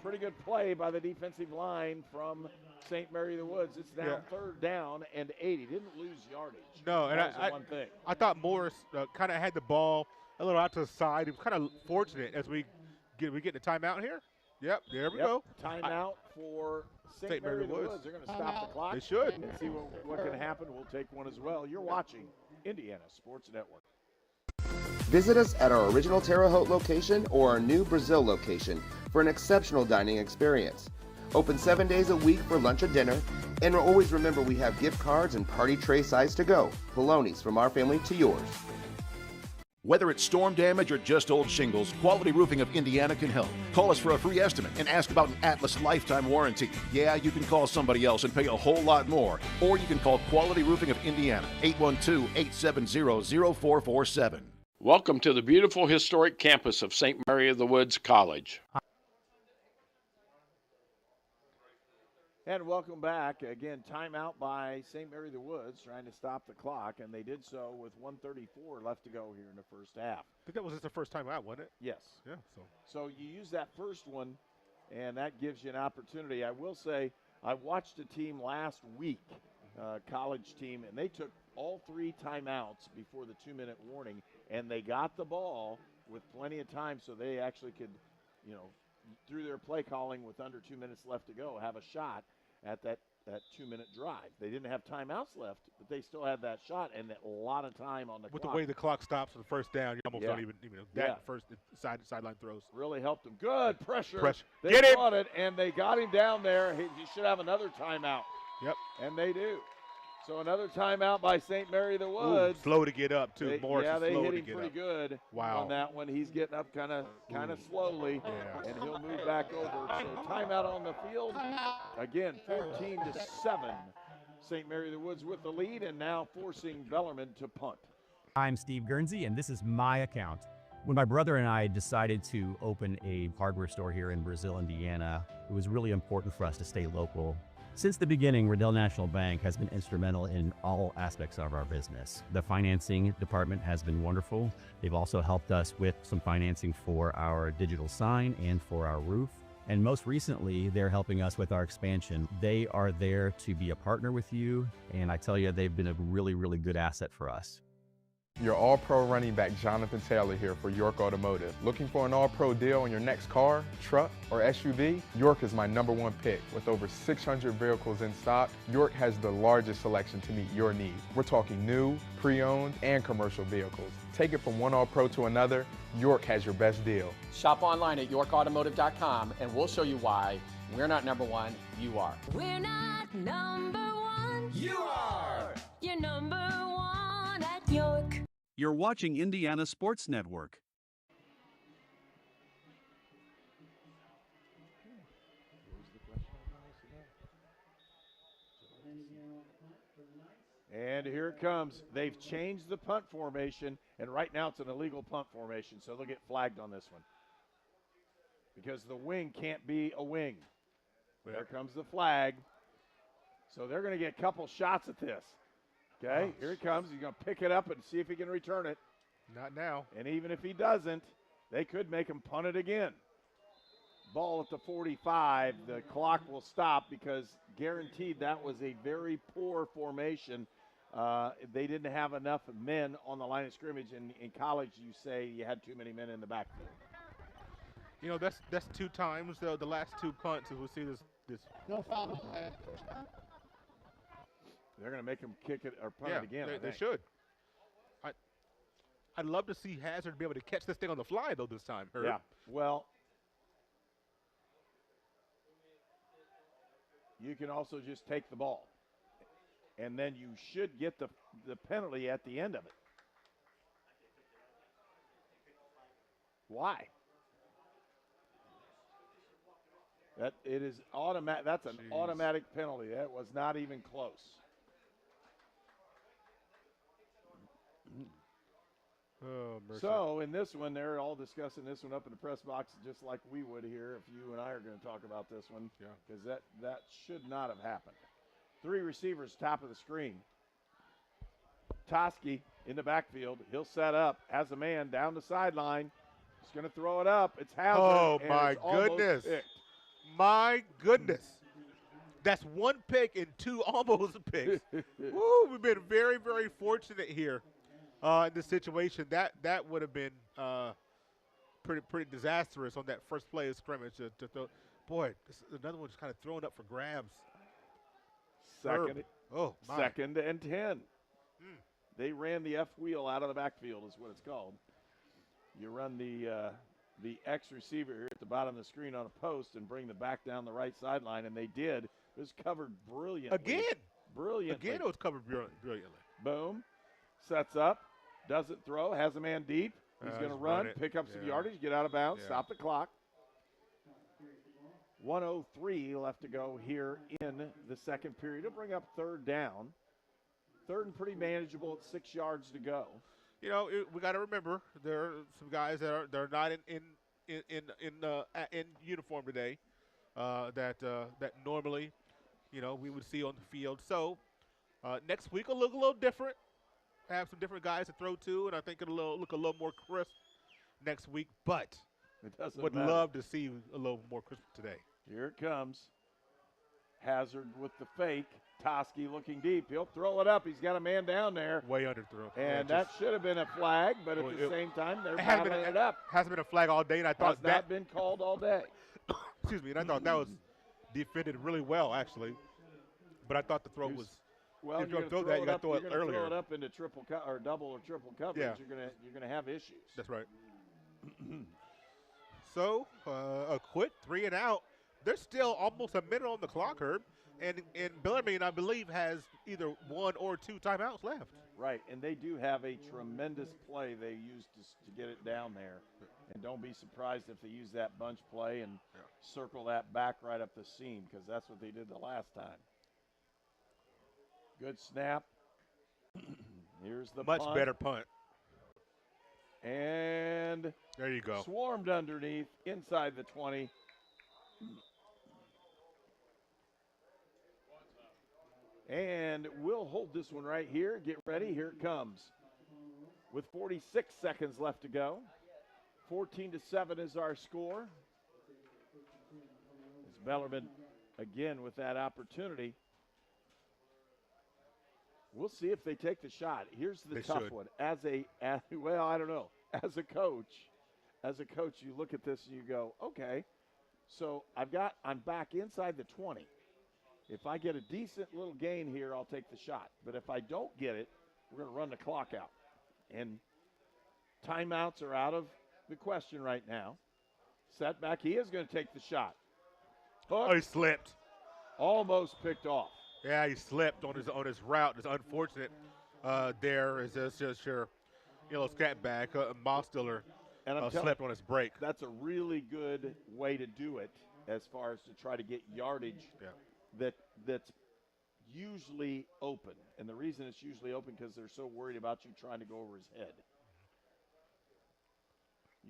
Pretty good play by the defensive line from St. Mary the Woods. It's now third down and 80. Didn't lose yardage. No, and I thought Morris kind of had the ball a little out to the side. He was kind of fortunate as we get the timeout here. Yep, there we go. Timeout for St. Mary the Woods. They're going to stop the clock. They should. And see what can happen. We'll take one as well. You're watching Indiana Sports Network. Visit us at our original Terre Haute location or our new Brazil location for an exceptional dining experience. Open 7 days a week for lunch or dinner, and always remember we have gift cards and party tray size to go. Baloney's, from our family to yours. Whether it's storm damage or just old shingles, Quality Roofing of Indiana can help. Call us for a free estimate and ask about an Atlas lifetime warranty. Yeah, you can call somebody else and pay a whole lot more. Or you can call Quality Roofing of Indiana, 812-870-0447. Welcome to the beautiful historic campus of St. Mary of the Woods College. And welcome back. Again, timeout by St. Mary of the Woods trying to stop the clock, and they did so with 1:34 left to go here in the first half. I think that was just the first time out, wasn't it? Yes. Yeah. So you use that first one, and that gives you an opportunity. I will say I watched a team last week, college team, and they took all 3 timeouts before the 2-minute warning, and they got the ball with plenty of time so they actually could, through their play calling with under 2 minutes left to go, have a shot at that 2-minute drive. They didn't have timeouts left, but they still had that shot and a lot of time on the With clock. the way the clock stops on the first down, you almost don't even first sideline throws. Really helped them. Good pressure. They Get him! brought it, and they got him down there. He should have another timeout. Yep. And they do. So another timeout by St. Mary of the Woods. Ooh, slow to get up, too. Morris is they slow hit to him get pretty up. good on that one. He's getting up kind of slowly, and he'll move back over. So timeout on the field. Again, 14-7. St. Mary of the Woods with the lead, and now forcing Bellermine to punt. I'm Steve Guernsey, and this is my account. When my brother and I decided to open a hardware store here in Brazil, Indiana, it was really important for us to stay local. Since the beginning, Riddell National Bank has been instrumental in all aspects of our business. The financing department has been wonderful. They've also helped us with some financing for our digital sign and for our roof. And most recently, they're helping us with our expansion. They are there to be a partner with you, and I tell you, they've been a really, really good asset for us. Your All-Pro running back Jonathan Taylor here for York Automotive. Looking for an All-Pro deal on your next car, truck, or SUV? York is my #1 pick. With over 600 vehicles in stock, York has the largest selection to meet your needs. We're talking new, pre-owned, and commercial vehicles. Take it from one All-Pro to another, York has your best deal. Shop online at yorkautomotive.com and we'll show you why we're not #1, you are. We're not #1. You are! You're #1 at York. You're watching Indiana Sports Network. And here it comes. They've changed the punt formation, and right now it's an illegal punt formation, so they'll get flagged on this one. Because the wing can't be a wing. There comes the flag. So they're going to get a couple shots at this. Okay, here he comes. He's going to pick it up and see if he can return it. Not now. And even if he doesn't, they could make him punt it again. Ball at the 45. The clock will stop because guaranteed that was a very poor formation. They didn't have enough men on the line of scrimmage. And in college, you say you had too many men in the backfield. You know, that's 2 times the last 2 punts. As we see this. No foul. They're going to make him kick it or punt it again. They should. I'd love to see Hazard be able to catch this thing on the fly, though, this time. Herb. Yeah, well, you can also just take the ball, and then you should get the penalty at the end of it. Why? That it is automatic. That's an automatic penalty. That was not even close. Oh, mercy. So in this one, they're all discussing this one up in the press box, just like we would here if you and I are going to talk about this one. Yeah. Because that should not have happened. 3 receivers, top of the screen. Toski in the backfield. He'll set up, has a man down the sideline. He's going to throw it up. It's Hazard. Oh, and my it's almost goodness. picked. My goodness. That's 1 pick and 2 almost picks. Woo, we've been very, very fortunate here in this situation. That would have been pretty disastrous on that first play of scrimmage. To throw. Boy, this is another one just kind of thrown up for grabs. Second. Oh, my. 2nd and 10. They ran the F wheel out of the backfield is what it's called. You run the X receiver here at the bottom of the screen on a post and bring the back down the right sideline, and they did. It was covered brilliantly. Brilliantly. Again, it was covered brilliantly. Boom. Sets up. Doesn't throw. Has a man deep. He's going to run, pick up some yardage, get out of bounds, stop the clock. 1:03 left to go here in the second period. It'll bring up 3rd down. 3rd and pretty manageable at 6 yards to go. we got to remember there are some guys that are not in uniform today that normally we would see on the field. So next week will look a little different. Have some different guys to throw to, and I think it'll look a little more crisp next week. But it doesn't would matter. love to see a little more crisp today. Here it comes. Hazard with the fake. Toski looking deep. He'll throw it up. He's got a man down there. Way underthrow. And that should have been a flag, but at the same time, they're battling it up. Hasn't been a flag all day, and I thought that has not been called all day. Excuse me, and I thought that was defended really well, actually. But I thought the throw was. Well, if you're going to throw that, you got to throw it earlier. Throw it up into double or triple coverage. Yeah. You're gonna have issues. That's right. So a quick 3 and out. There's still almost a minute on the clock, Herb, and Bellermine, I believe, has either 1 or 2 timeouts left. Right, and they do have a tremendous play they use to get it down there. And don't be surprised if they use that bunch play and circle that back right up the seam, because that's what they did the last time. Good snap. Here's the much punt. better punt. And there you go. Swarmed underneath, inside the 20. And we'll hold this one right here. Get ready. Here it comes. With 46 seconds left to go. 14-7 is our score. It's Bellermine again with that opportunity. We'll see if they take the shot. Here's the tough one. Well, I don't know. As a coach, you look at this and you go, okay, so I'm back inside the 20. If I get a decent little gain here, I'll take the shot. But if I don't get it, we're going to run the clock out. And timeouts are out of the question right now. Setback, he is going to take the shot. Hook. Oh, he slipped. Almost picked off. Yeah, he slipped on his route. It's unfortunate. There is just your scat back. Mostiller slipped on his break. That's a really good way to do it as far as to try to get yardage that's usually open. And the reason it's usually open because they're so worried about you trying to go over his head.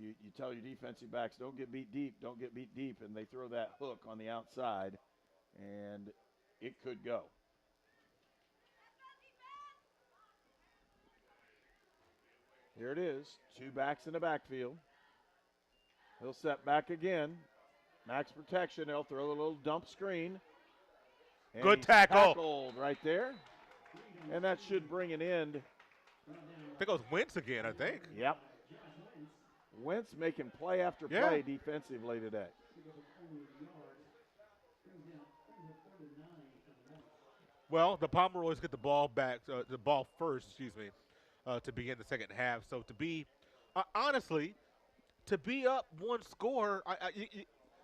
You tell your defensive backs, don't get beat deep, and they throw that hook on the outside, and it could go. Here it is, 2 backs in the backfield. He'll set back again. Max protection, they'll throw a little dump screen. And good tackle. Tackled right there. And that should bring an end. I think it was Wentz again, I think. Yep. Wentz making play after play defensively today. Well, the Pomeroys get the ball back, the ball first, to begin the second half. So to be, honestly, to be up 1 score,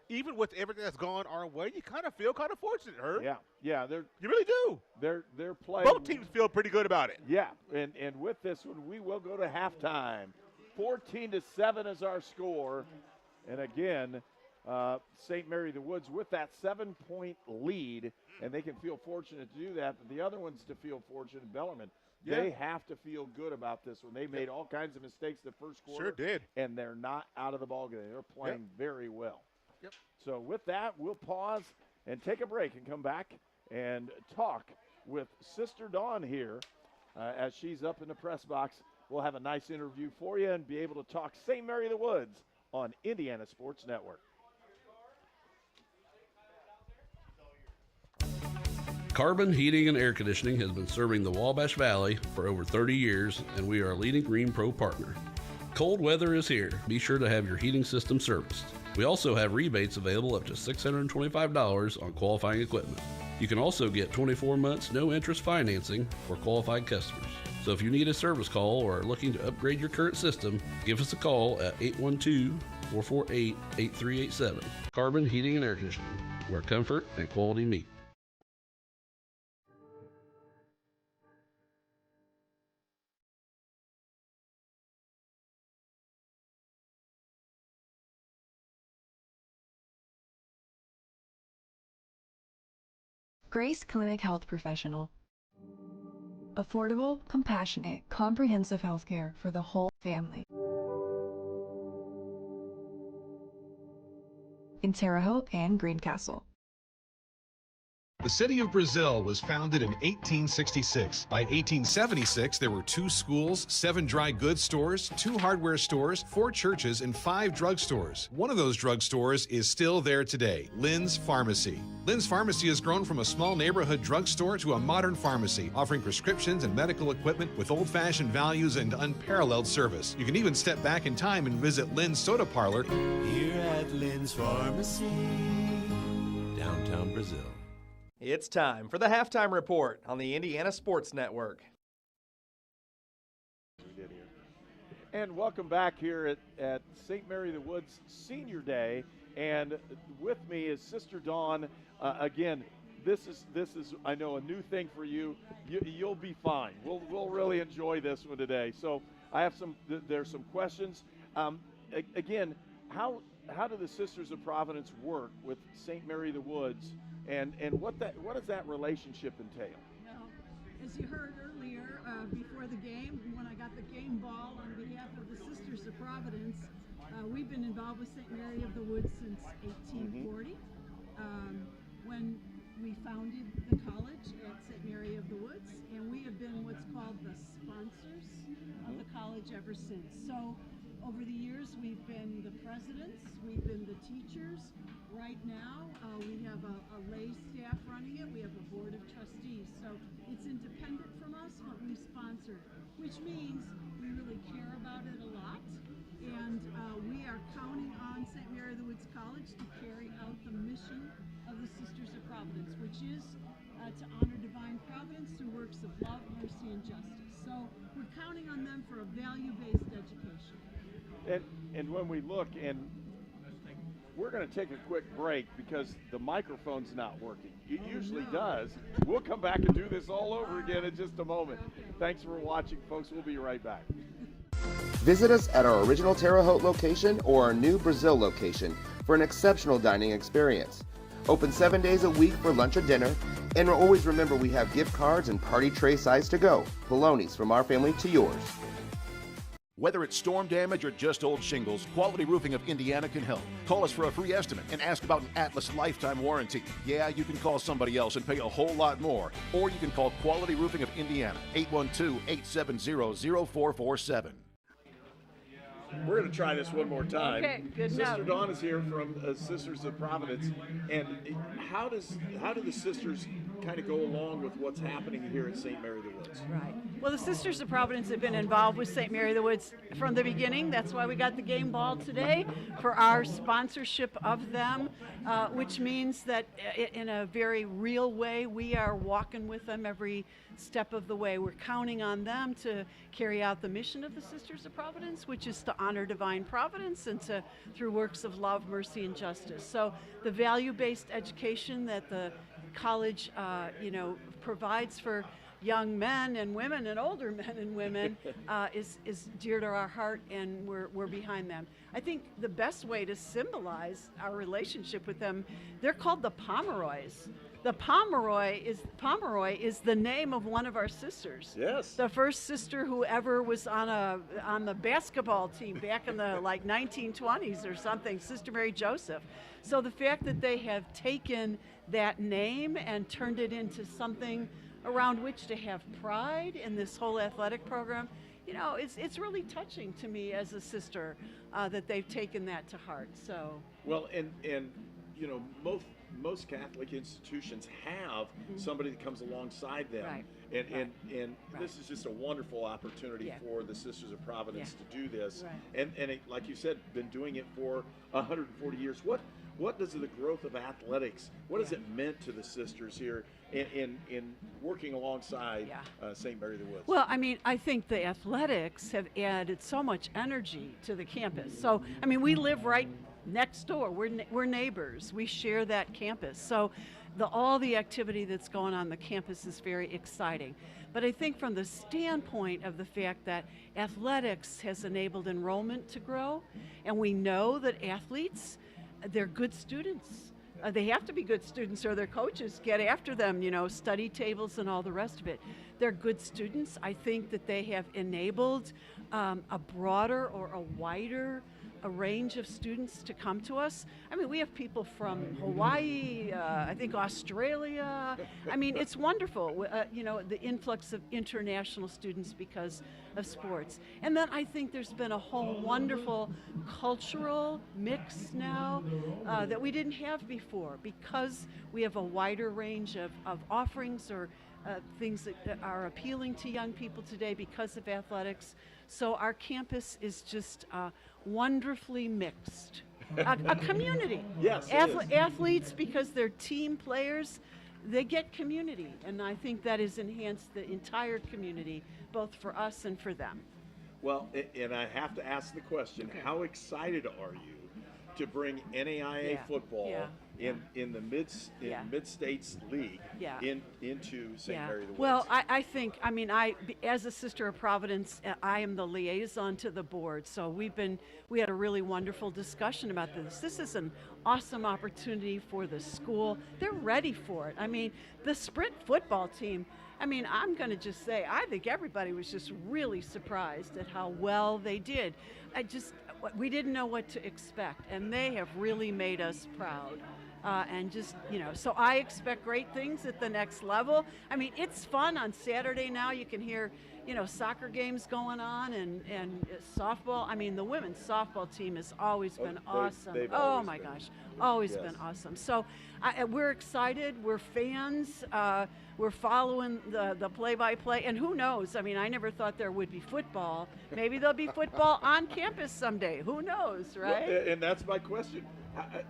even with everything that's gone our way, you kind of feel kind of fortunate, Herb. Yeah, you really do. They're playing. Both teams feel pretty good about it. Yeah, and with this one, we will go to halftime. 14-7 is our score, and again, St. Mary the Woods with that 7-point lead, and they can feel fortunate to do that. But the other ones to feel fortunate, Bellarmine, they have to feel good about this one. They made all kinds of mistakes the first quarter. Sure did. And they're not out of the ballgame. They're playing very well. Yep. So with that, we'll pause and take a break and come back and talk with Sister Dawn here as she's up in the press box. We'll have a nice interview for you and be able to talk St. Mary the Woods on Indiana Sports Network. Carbon Heating and Air Conditioning has been serving the Wabash Valley for over 30 years, and we are a leading Green Pro partner. Cold weather is here. Be sure to have your heating system serviced. We also have rebates available up to $625 on qualifying equipment. You can also get 24 months no-interest financing for qualified customers. So if you need a service call or are looking to upgrade your current system, give us a call at 812-448-8387. Carbon Heating and Air Conditioning, where comfort and quality meet. Grace Clinic Health Professional. Affordable, compassionate, comprehensive healthcare for the whole family. In Terre Haute and Greencastle. The city of Brazil was founded in 1866. By 1876, there were 2 schools, 7 dry goods stores, 2 hardware stores, 4 churches, and 5 drugstores. One of those drugstores is still there today, Lynn's Pharmacy. Lynn's Pharmacy has grown from a small neighborhood drugstore to a modern pharmacy, offering prescriptions and medical equipment with old-fashioned values and unparalleled service. You can even step back in time and visit Lynn's Soda Parlor Here at Lynn's Pharmacy, downtown Brazil. It's time for the halftime report on the Indiana Sports Network. And welcome back here at St. Mary the Woods Senior Day. And with me is Sister Dawn. Again, this is I know a new thing for you. You'll be fine. We'll really enjoy this one today. So I have there's some questions. Again, how do the Sisters of Providence work with St. Mary the Woods? And what does that relationship entail? Well, as you heard earlier, before the game, when I got the game ball on behalf of the Sisters of Providence, we've been involved with St. Mary of the Woods since 1840, when we founded the college at St. Mary of the Woods, and we have been what's called the sponsors of the college ever since. So over the years, we've been the presidents, we've been the teachers. Right now, we have a lay staff running it. We have a board of trustees. So it's independent from us, but we sponsor it, which means we really care about it a lot. And we are counting on St. Mary of the Woods College to carry out the mission of the Sisters of Providence, which is to honor divine providence through works of love, mercy, and justice. So we're counting on them for a value-based education. And when we look, and we're going to take a quick break because the microphone's not working. It usually does. We'll come back and do this all over again in just a moment. Thanks for watching, folks. We'll be right back. Visit us at our original Terre Haute location or our new Brazil location for an exceptional dining experience. Open 7 days a week for lunch or dinner, and always remember we have gift cards and party tray size to go. Polonies from our family to yours. Whether it's storm damage or just old shingles, Quality Roofing of Indiana can help. Call us for a free estimate and ask about an Atlas lifetime warranty. Yeah, you can call somebody else and pay a whole lot more. Or you can call Quality Roofing of Indiana, 812-870-0447. We're going to try this one more time. Okay, good Sister enough. Dawn is here from Sisters of Providence. And how do the sisters kind of go along with what's happening here at St. Mary of the Woods? Right. Well, the Sisters of Providence have been involved with St. Mary of the Woods from the beginning. That's why we got the game ball today for our sponsorship of them, which means that in a very real way, we are walking with them every step of the way. We're counting on them to carry out the mission of the Sisters of Providence, which is to honor divine providence and to through works of love, mercy, and justice. So the value-based education that the college, provides for young men and women and older men and women is dear to our heart, and we're behind them. I think the best way to symbolize our relationship with them, they're called the Pomeroys. The Pomeroy is the name of one of our sisters. Yes. The first sister who ever was on the basketball team back in the 1920s or something, Sister Mary Joseph. So the fact that they have taken that name and turned it into something around which to have pride in this whole athletic program, it's really touching to me as a sister that they've taken that to heart. So well, and most Catholic institutions have somebody that comes alongside them, and this is just a wonderful opportunity for the Sisters of Providence to do this, and it, like you said, been doing it for 140 years. What does the growth of athletics? What has it meant to the sisters here in working alongside St. Mary of the Woods? Well, I think the athletics have added so much energy to the campus. So, we live right next door. We're neighbors. We share that campus. So all the activity that's going on the campus is very exciting. But I think from the standpoint of the fact that athletics has enabled enrollment to grow, and we know that athletes, they're good students. They have to be good students or their coaches get after them, study tables and all the rest of it. They're good students. I think that they have enabled a broader or a wider a range of students to come to us. I mean, we have people from Hawaii, I think Australia. I mean, it's wonderful, the influx of international students because of sports. And then I think there's been a whole wonderful cultural mix now that we didn't have before because we have a wider range of offerings or things that are appealing to young people today because of athletics. So our campus is just wonderfully mixed. A community. Yes, athletes, because they're team players, they get community. And I think that has enhanced the entire community, both for us and for them. Well, and I have to ask the question, how excited are you to bring NAIA football in the Mid-States League into St. Mary the Woods? Well, I think, as a Sister of Providence, I am the liaison to the board. So we had a really wonderful discussion about this. This is an awesome opportunity for the school. They're ready for it. I mean, the Sprint football team, I'm going to just say, I think everybody was just really surprised at how well they did. We didn't know what to expect, and they have really made us proud. So I expect great things at the next level. It's fun on Saturday now. You can hear, soccer games going on and softball. The women's softball team has always been awesome. Oh my gosh, always been awesome. So we're excited. We're fans. We're following the play-by-play. And who knows? I never thought there would be football. Maybe there'll be football on campus someday. Who knows, right? Well, and that's my question.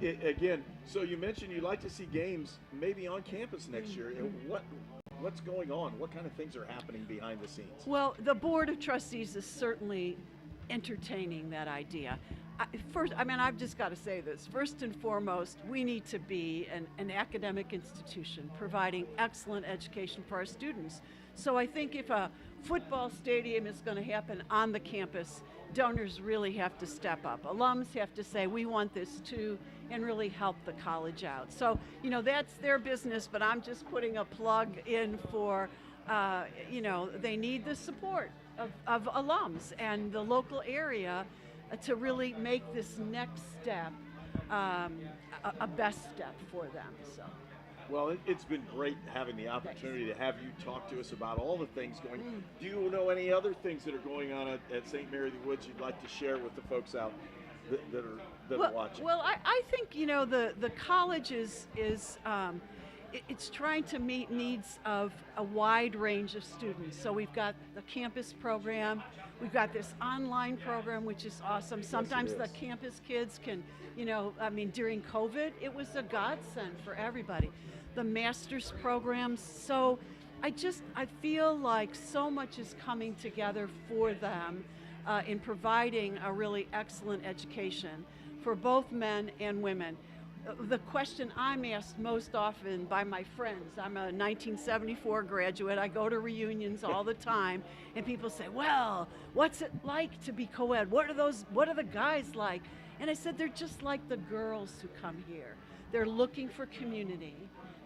Again, so you mentioned you'd like to see games maybe on campus next year. What's going on? What kind of things are happening behind the scenes? Well, the Board of Trustees is certainly entertaining that idea. I've just got to say this. First and foremost, we need to be an academic institution providing excellent education for our students. So I think if a football stadium is going to happen on the campus, donors really have to step up. Alums have to say, we want this too, and really help the college out. So, that's their business, but I'm just putting a plug in for, they need the support of alums and the local area to really make this next step a best step for them. So. Well, it's been great having the opportunity to have you talk to us about all the things going. Do you know any other things that are going on at St. Mary the Woods you'd like to share with the folks out that are watching? Well, I think the college is it's trying to meet needs of a wide range of students. So we've got the campus program, we've got this online program, which is awesome. Sometimes the campus kids can, during COVID, it was a godsend for everybody. The master's programs. So I feel like so much is coming together for them in providing a really excellent education for both men and women. The question I'm asked most often by my friends, I'm a 1974 graduate, I go to reunions all the time, and people say, well, what's it like to be co-ed? What are the guys like? And I said, they're just like the girls who come here. They're looking for community.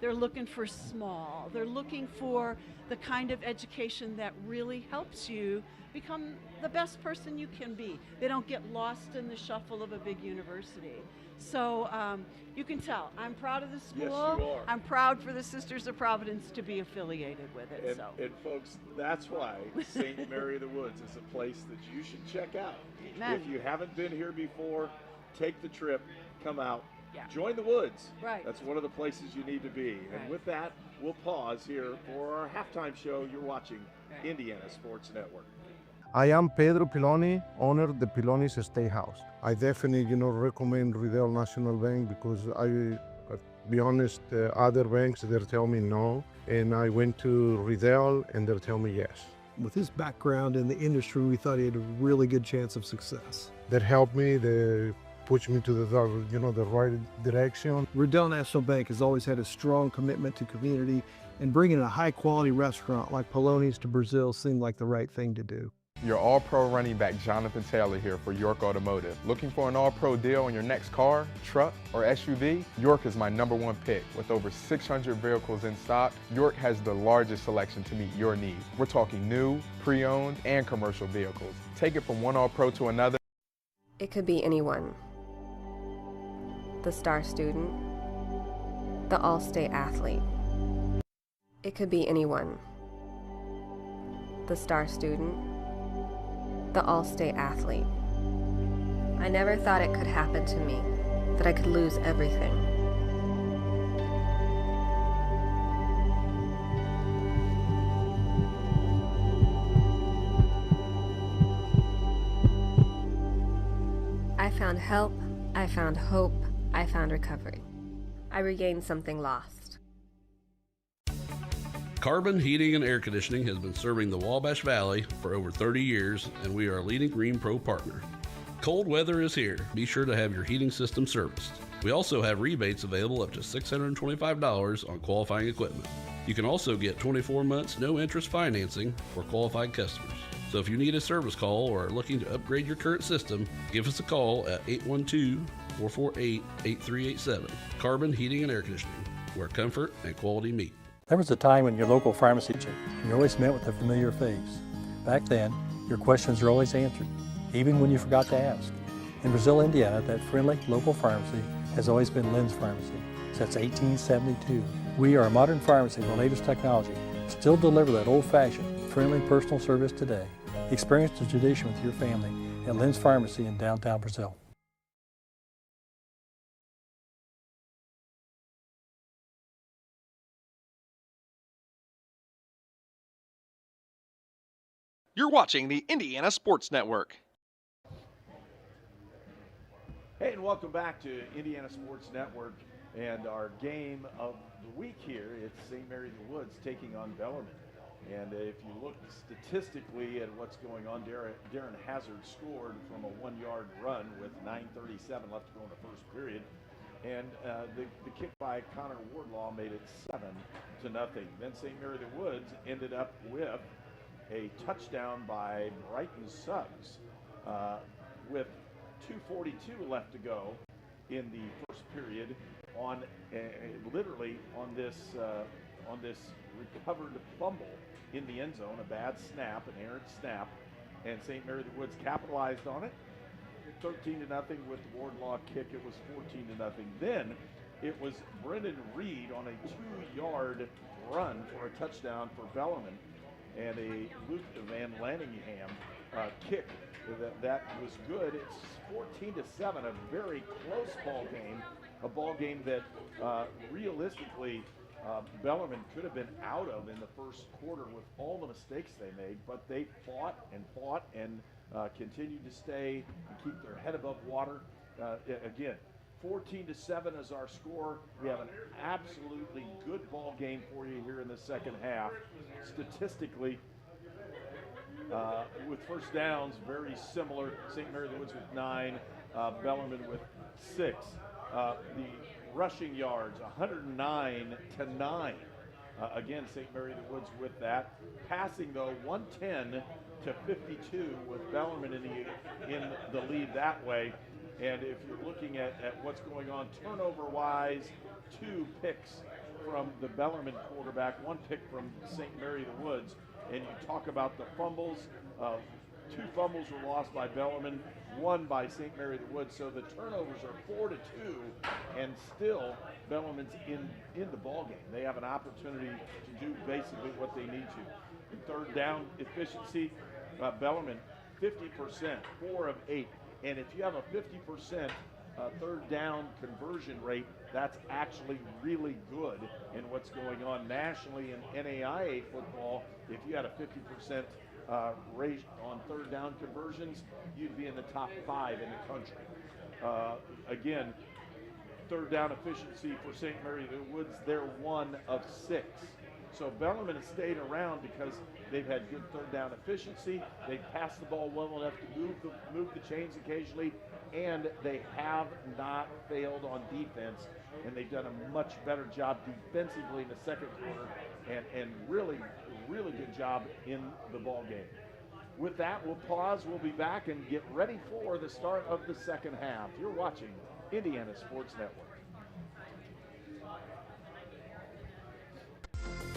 They're looking for small. They're looking for the kind of education that really helps you become the best person you can be. They don't get lost in the shuffle of a big university. So you can tell, I'm proud of the school. Yes, you are. I'm proud for the Sisters of Providence to be affiliated with it. And folks, that's why St. Mary of the Woods is a place that you should check out. Amen. If you haven't been here before, take the trip, come out. Yeah. Join the Woods. Right. That's one of the places you need to be. Right. And with that, we'll pause here for our halftime show. You're watching Indiana Sports Network. I am Pedro Piloni, owner of the Piloni's Steakhouse. I definitely, recommend Riddell National Bank because be honest, other banks, they'll tell me no. And I went to Riddell and they'll tell me yes. With his background in the industry, we thought he had a really good chance of success. That helped me. They pushed me to the right direction. Riddell National Bank has always had a strong commitment to community, and bringing a high-quality restaurant like Poloni's to Brazil seemed like the right thing to do. Your All-Pro running back Jonathan Taylor here for York Automotive. Looking for an All-Pro deal on your next car, truck, or SUV? York is my #1 pick. With over 600 vehicles in stock, York has the largest selection to meet your needs. We're talking new, pre-owned, and commercial vehicles. Take it from one All-Pro to another. It could be anyone. The star student, the all-state athlete. It could be anyone. The star student, the all-state athlete. I never thought it could happen to me, that I could lose everything. I found help, I found hope, I found recovery. I regained something lost. Carbon Heating and Air Conditioning has been serving the Wabash Valley for over 30 years, and we are a leading Green Pro partner. Cold weather is here. Be sure to have your heating system serviced. We also have rebates available up to $625 on qualifying equipment. You can also get 24 months no interest financing for qualified customers. So if you need a service call or are looking to upgrade your current system, give us a call at 812-448-8387. Carbon Heating and Air Conditioning, where comfort and quality meet. There was a time when your local pharmacy and you always met with a familiar face. Back then, your questions were always answered, even when you forgot to ask. In Brazil, Indiana, that friendly local pharmacy has always been Lynn's Pharmacy since 1872. We are a modern pharmacy with the latest technology, still deliver that old-fashioned, friendly personal service today. Experience the tradition with your family at Lynn's Pharmacy in downtown Brazil. You're watching the Indiana Sports Network. Hey, and welcome back to Indiana Sports Network and our game of the week here. It's St. Mary the Woods taking on Bellarmine. And if you look statistically at what's going on, Darren Hazard scored from a 1-yard run with 9:37 left to go in the first period. And the kick by Connor Wardlaw made it 7-0. Then St. Mary the Woods ended up with a touchdown by Brighton Suggs with 2:42 left to go in the first period on literally on this recovered fumble in the end zone, a bad snap, an errant snap, and St. Mary the Woods capitalized on it. 13-0 with the Wardlaw kick. It was 14-0. Then it was Brendan Reed on a 2-yard run for a touchdown for Bellarmine, and a Luke Van Lanningham kick that was good. It's 14-7, a very close ball game, a ball game that realistically Bellarmine could have been out of in the first quarter with all the mistakes they made, but they fought and continued to stay and keep their head above water. Again, 14-7 is our score. We have an absolutely good ball game for you here in the second half. Statistically, with first downs, very similar. St. Mary the Woods with 9, Bellarmine with 6. The rushing yards, 109-9. Again, St. Mary the Woods with that. Passing, though, 110-52 with Bellarmine in the lead that way. And if you're looking at what's going on turnover-wise, 2 picks from the Bellarmine quarterback, 1 pick from St. Mary the Woods. And you talk about the fumbles, 2 fumbles were lost by Bellarmine, 1 by St. Mary the Woods. So the turnovers are 4-2, and still Bellarmine's in the ball game. They have an opportunity to do basically what they need to. In third down efficiency, Bellarmine 50%, 4 of 8. And if you have a 50% third down conversion rate, that's actually really good in what's going on nationally in NAIA football. If you had a 50% rate on third down conversions, you'd be in the top 5 in the country. Again, third down efficiency for St. Mary the Woods, they're 1 of 6. So Bellarmine has stayed around because they've had good third down efficiency. They've passed the ball well enough to move the chains occasionally, and they have not failed on defense. And they've done a much better job defensively in the second quarter, and really, really good job in the ball game. With that, we'll pause. We'll be back and get ready for the start of the second half. You're watching Indiana Sports Network.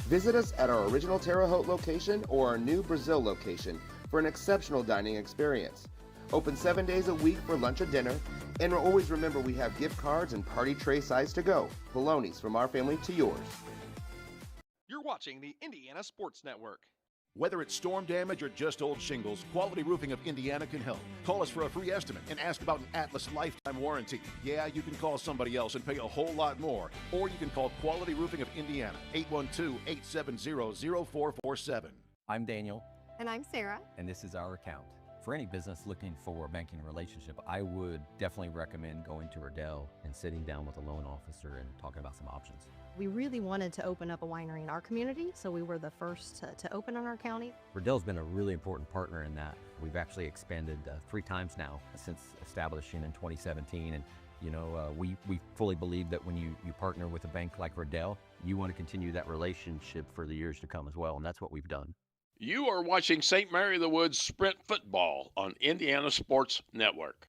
Visit us at our original Terre Haute location or our new Brazil location for an exceptional dining experience. Open 7 days a week for lunch or dinner, and always remember we have gift cards and party tray size to go. Polonies, from our family to yours. You're watching the Indiana Sports Network. Whether it's storm damage or just old shingles, Quality Roofing of Indiana can help. Call us for a free estimate and ask about an Atlas lifetime warranty. Yeah, you can call somebody else and pay a whole lot more. Or you can call Quality Roofing of Indiana, 812-870-0447. I'm Daniel. And I'm Sarah. And this is our account. For any business looking for a banking relationship, I would definitely recommend going to Riddell and sitting down with a loan officer and talking about some options. We really wanted to open up a winery in our community, so we were the first to open in our county. Riddell's been a really important partner in that. We've actually expanded 3 times now since establishing in 2017. And we fully believe that when you partner with a bank like Riddell, you want to continue that relationship for the years to come as well, and that's what we've done. You are watching St. Mary of the Woods Sprint Football on Indiana Sports Network.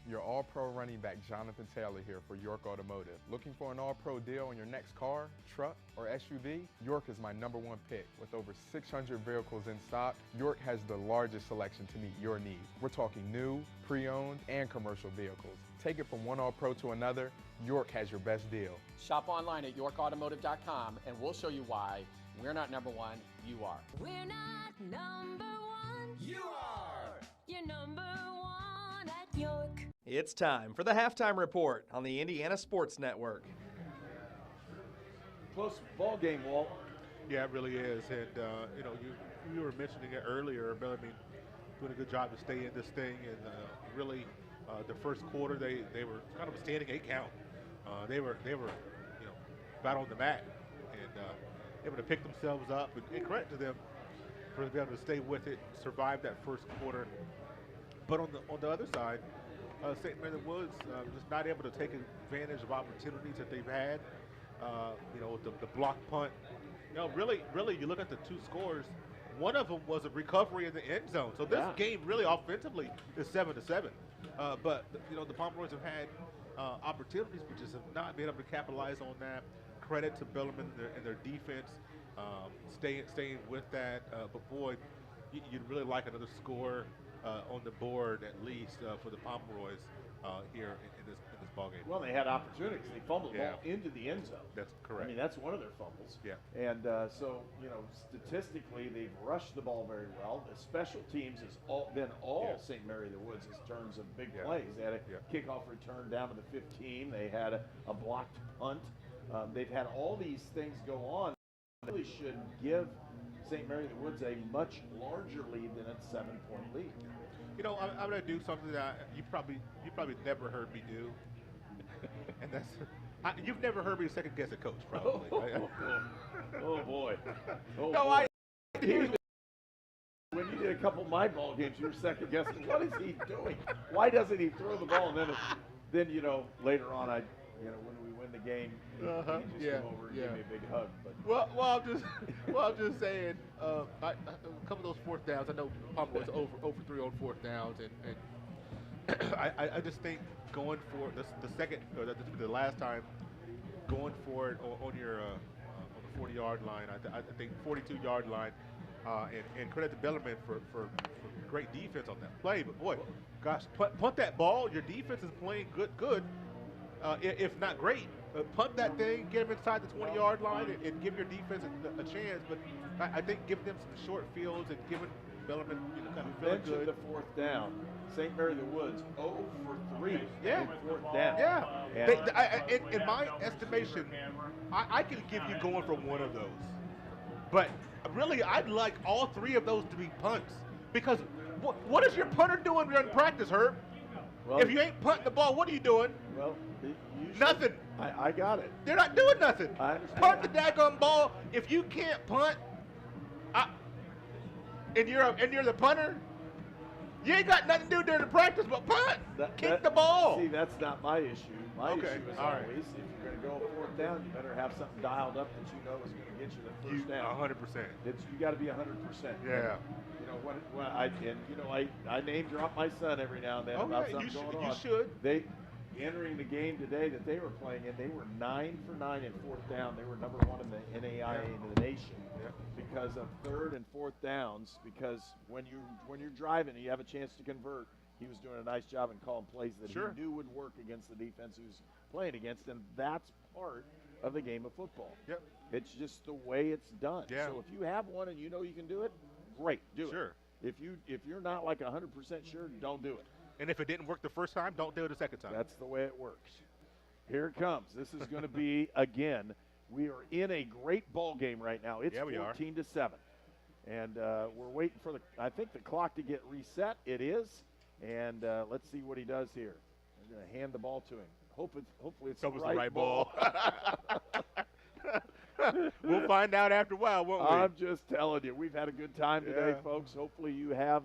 Your all-pro running back Jonathan Taylor here for York Automotive. Looking for an all-pro deal on your next car, truck, or SUV? York is my #1 pick. With over 600 vehicles in stock, York has the largest selection to meet your needs. We're talking new, pre-owned, and commercial vehicles. Take it from one all-pro to another, York has your best deal. Shop online at yorkautomotive.com and we'll show you why we're not #1, you are. We're not #1. You are. You're #1 at York. It's time for the halftime report on the Indiana Sports Network. Close ball game, Walt. Yeah, it really is. And, you were mentioning it earlier, Bellermine doing a good job to stay in this thing. And really, the first quarter, they were kind of a standing 8 count. They were about on the mat and able to pick themselves up. And credit to them for being able to stay with it, survive that first quarter. But on the other side, St. Mary of the Woods just not able to take advantage of opportunities that they've had. The block punt. Really, you look at the 2 scores. One of them was a recovery in the end zone. So this game really offensively is 7-7. But the Pomeroys have had opportunities, but just have not been able to capitalize on that. Credit to Bellermine and their defense, staying with that. But boy, you'd really like another score on the board at least for the Pomeroys here in this ball game. Well, they had opportunities. They fumbled the ball into the end zone. That's correct. I mean, that's one of their fumbles. Yeah. And so, statistically, they've rushed the ball very well. The special teams has been St. Mary of the Woods in terms of big plays. They had a kickoff return down to the 15. They had a blocked punt. They've had all these things go on. They really should give St. Mary of the Woods a much larger lead than a 7-point lead. I'm going to do something that you probably never heard me do, and that's you've never heard me second guess a coach, probably. Oh boy! Oh no, boy. When you did a couple of my ball games, you were second guessing. What is he doing? Why doesn't he throw the ball? And then later on, when we win the game, he just come over and give me a big hug. But I'm just saying, a couple of those 4th downs. I know Pomeroy's over 3 on 4th downs, and I just think going for the second or the last time going for it on your on the 40-yard line. I think 42-yard line, and credit to Bellermine for great defense on that play. But boy, gosh, punt that ball. Your defense is playing good. If not great, punt that thing, get them inside the 20-yard line, and give your defense a chance. But I think giving them some short fields and giving Bellermine kind of feeling good. The 4th down. St. Mary of the Woods 0 for 3 in 4th down. Yeah. In my estimation, I can give you going for one of those. But really, I'd like all 3 of those to be punts. Because what is your punter doing during practice, Herb? Well, if you ain't punting the ball, what are you doing? Well, nothing. I got it. They're not doing nothing. I understand. Punt the daggone ball. If you can't punt, and you're the punter, You ain't got nothing to do during the practice but punt. Kick the ball. See, that's not my issue. My Okay, issue is all right. always, if you're going to go fourth down, you better have something dialed up that you know is going to get you the first down. 100%. You got to be 100%. Yeah. You know I name drop my son every now and then about something going on. You should. They entering the game today that they were playing in, they were 9 for 9 in fourth down. They were number 1 in the NAIA in the nation because of third and fourth downs. Because when you're driving and you have a chance to convert, he was doing a nice job in calling plays that he knew would work against the defense he was playing against, and that's part of the game of football. Yep. It's just the way it's done. Yeah. So if you have one and you know you can do it, great, do it. Sure. If you're not like 100% sure, don't do it. And if it didn't work the first time, don't do it the second time. That's the way it works. Here it comes. This is going to be, again, we are in a great ball game right now. It's 14-7. And we're waiting for I think the clock to get reset. It is. And let's see what he does here. I'm going to hand the ball to him. Hopefully it's the right ball. We'll find out after a while, won't we? I'm just telling you, we've had a good time today, folks. Hopefully you have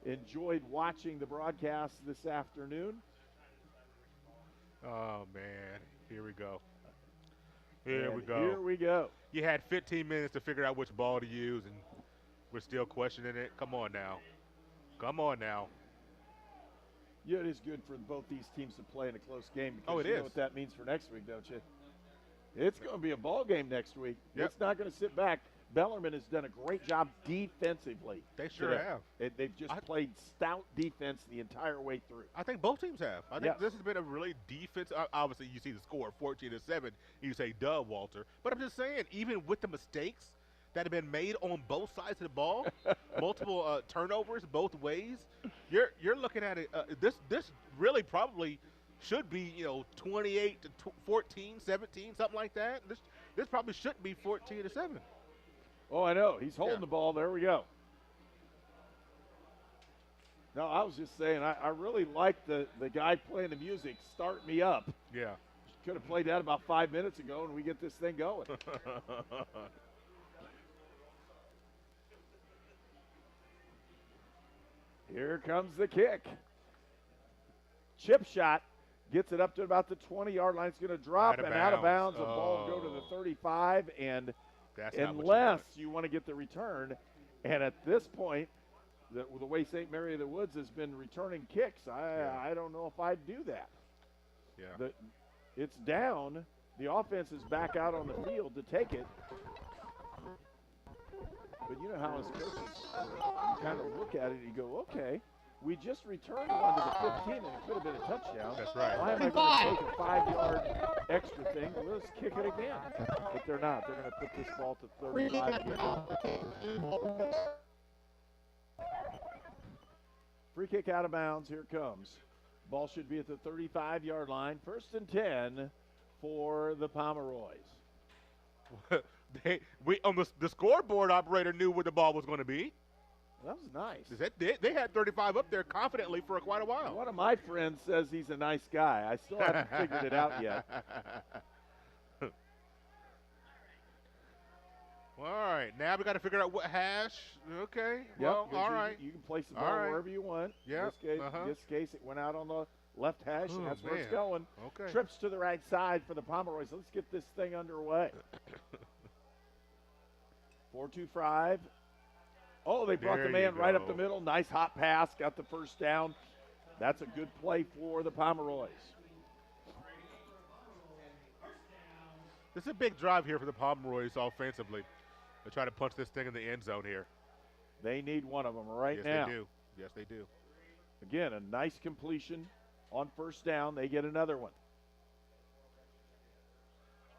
enjoyed watching the broadcast this afternoon. Oh, man. Here we go. Here we go. You had 15 minutes to figure out which ball to use, and we're still questioning it. Come on now. Come on now. Yeah, it is good for both these teams to play in a close game because it you is. know what that means for next week, don't you? It's going to be a ball game next week. Yep. It's not going to sit back. Bellermine has done a great job defensively. They sure today. have. They've just played stout defense the entire way through. I think both teams have. I think this has been a really defense. Obviously, you see the score 14-7. You say, duh, Walter. But I'm just saying, even with the mistakes that have been made on both sides of the ball, multiple turnovers both ways, you're looking at it. This really probably should be 28 to 14, 17, something like that. This probably shouldn't be 14-7. Oh, I know. He's holding the ball. There we go. No, I was just saying, I really like the guy playing the music, Start Me Up. Yeah. Could have played that about 5 minutes ago, and we get this thing going. Here comes the kick. Chip shot. Gets it up to about the 20-yard line. It's going to drop and out of bounds. The ball go to the 35, and unless you want to get the return, and at this point, the way St. Mary of the Woods has been returning kicks, I don't know if I'd do that. Yeah. It's down. The offense is back out on the field to take it. But you know how as coaches, you kind of look at it and you go, okay, we just returned one to the 15 and it could have been a touchdown. That's right. Why am I going to take a 5-yard extra thing? Let's kick it again. But they're not. They're going to put this ball to 35 again. Free kick out of bounds. Here it comes. Ball should be at the 35-yard line. 1st and 10 for the Pomeroys. The scoreboard operator knew where the ball was going to be. That was nice. They had 35 up there confidently for quite a while. One of my friends says he's a nice guy. I still haven't figured it out yet. All right, now we got to figure out what hash. Okay, well, all right. You can place the ball wherever you want. Yeah. In this case, it went out on the left hash, and that's where it's going. Okay. Trips to the right side for the Pomeroys. Let's get this thing underway. 4-2-5. Oh, they brought the man right up the middle. Nice hot pass. Got the first down. That's a good play for the Pomeroys. This is a big drive here for the Pomeroys offensively. They're trying to punch this thing in the end zone here. They need one of them right now. Yes, they do. Yes, they do. Again, a nice completion on first down. They get another one.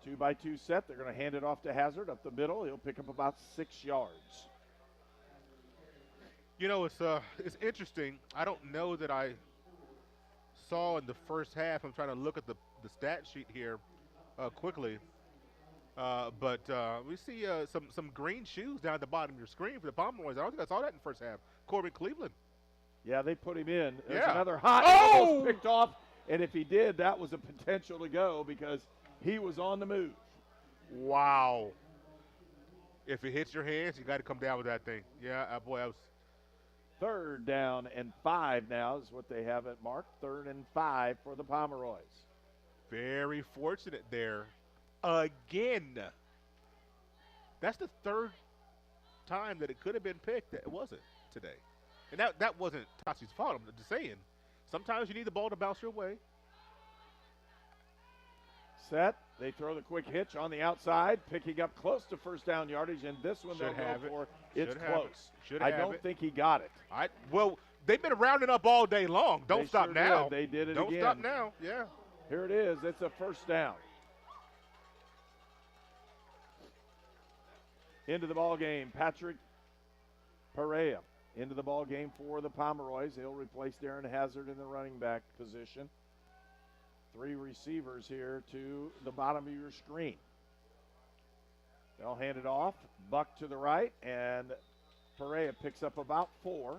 2-by-2 set. They're going to hand it off to Hazard up the middle. He'll pick up about 6 yards. You know, it's interesting. I don't know that I saw in the first half. I'm trying to look at the stat sheet here quickly. But we see some green shoes down at the bottom of your screen for the Pomeroys. I don't think I saw that in the first half. Corbin Cleveland. Yeah, they put him in. There's Yeah. another hot almost picked off. And if he did, that was a potential to go because he was on the move. Wow. If it hits your hands, you got to come down with that thing. Yeah, boy, 3rd down and 5 now is what they have it marked. 3rd and 5 for the Pomeroys. Very fortunate there. Again. That's the 3rd time that it could have been picked that it wasn't today. And that wasn't Tachi's fault. I'm just saying. Sometimes you need the ball to bounce your way. Set. They throw the quick hitch on the outside, picking up close to 1st down yardage, and this one they'll go for. It's close. I don't think he got it. Well, they've been rounding up all day long. Don't stop sure now. Did. They did it Don't again. stop now. Yeah. Here it is. It's a 1st down. Into the ball game, Patrick Perea into the ball game for the Pomeroys. He'll replace Darren Hazard in the running back position. 3 receivers here to the bottom of your screen. They'll hand it off. Buck to the right, and Perea picks up about 4.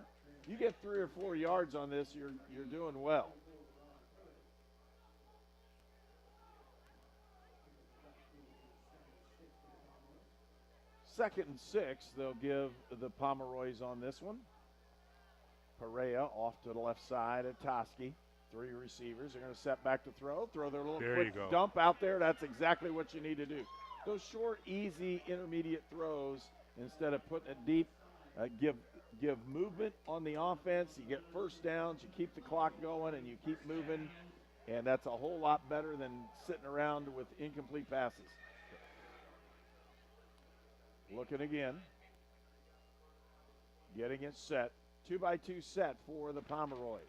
You get 3 or 4 yards on this, you're doing well. Second and 6, they'll give the Pomeroys on this one. Perea off to the left side at Toski. 3 receivers. They're going to set back to throw their little quick dump out there. That's exactly what you need to do. Those short, easy, intermediate throws, instead of putting it deep, give movement on the offense. You get 1st downs, you keep the clock going, and you keep moving, and that's a whole lot better than sitting around with incomplete passes. Looking again. Getting it set. 2-by-2 set for the Pomeroys.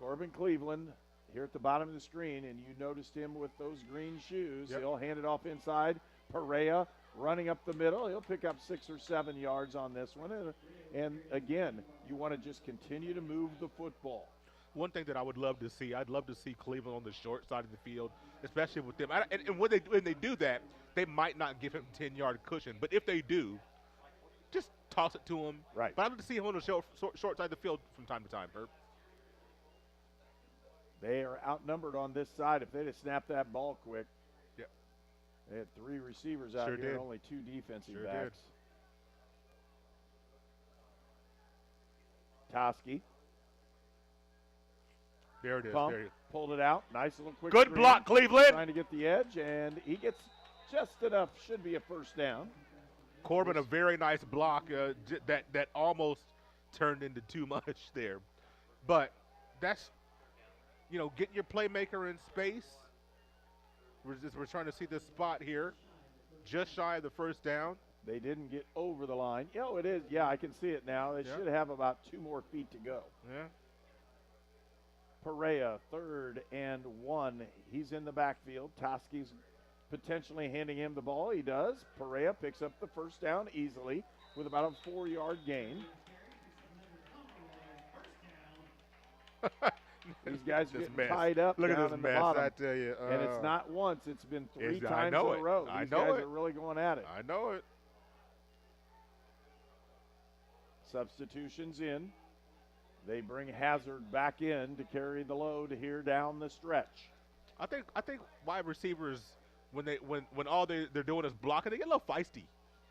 Corbin Cleveland here at the bottom of the screen, and you noticed him with those green shoes. He'll hand it off inside. Perea running up the middle. He'll pick up 6 or 7 yards on this one. And again, you want to just continue to move the football. One thing that I would love to see, I'd love to see Cleveland on the short side of the field, especially with them. And when they do that, they might not give him 10-yard cushion. But if they do, just toss it to him. Right. But I'd love to see him on the short side of the field from time to time, Herb. They are outnumbered on this side. If they'd have snapped that ball quick, they had 3 receivers out here and only 2 defensive backs. Toski. There it is. Pump, there you pulled it out. Nice little quick Good screen. block, Cleveland. Trying to get the edge, and he gets just enough. Should be a 1st down. Corbin, a very nice block that almost turned into too much there. But that's, getting your playmaker in space. We're trying to see this spot here, just shy of the 1st down. They didn't get over the line. It is. Yeah, I can see it now. They should have about 2 more feet to go. Yeah. Perea, 3rd and 1. He's in the backfield. Toski's potentially handing him the ball. He does. Perea picks up the 1st down easily with about a 4-yard gain. These guys are getting tied up Look down at this in the mess, bottom. I tell you. And it's not once. It's been 3 times in a row. These guys are really going at it. I know it. Substitutions in. They bring Hazard back in to carry the load here down the stretch. I think wide receivers, when all they're doing is blocking, they get a little feisty.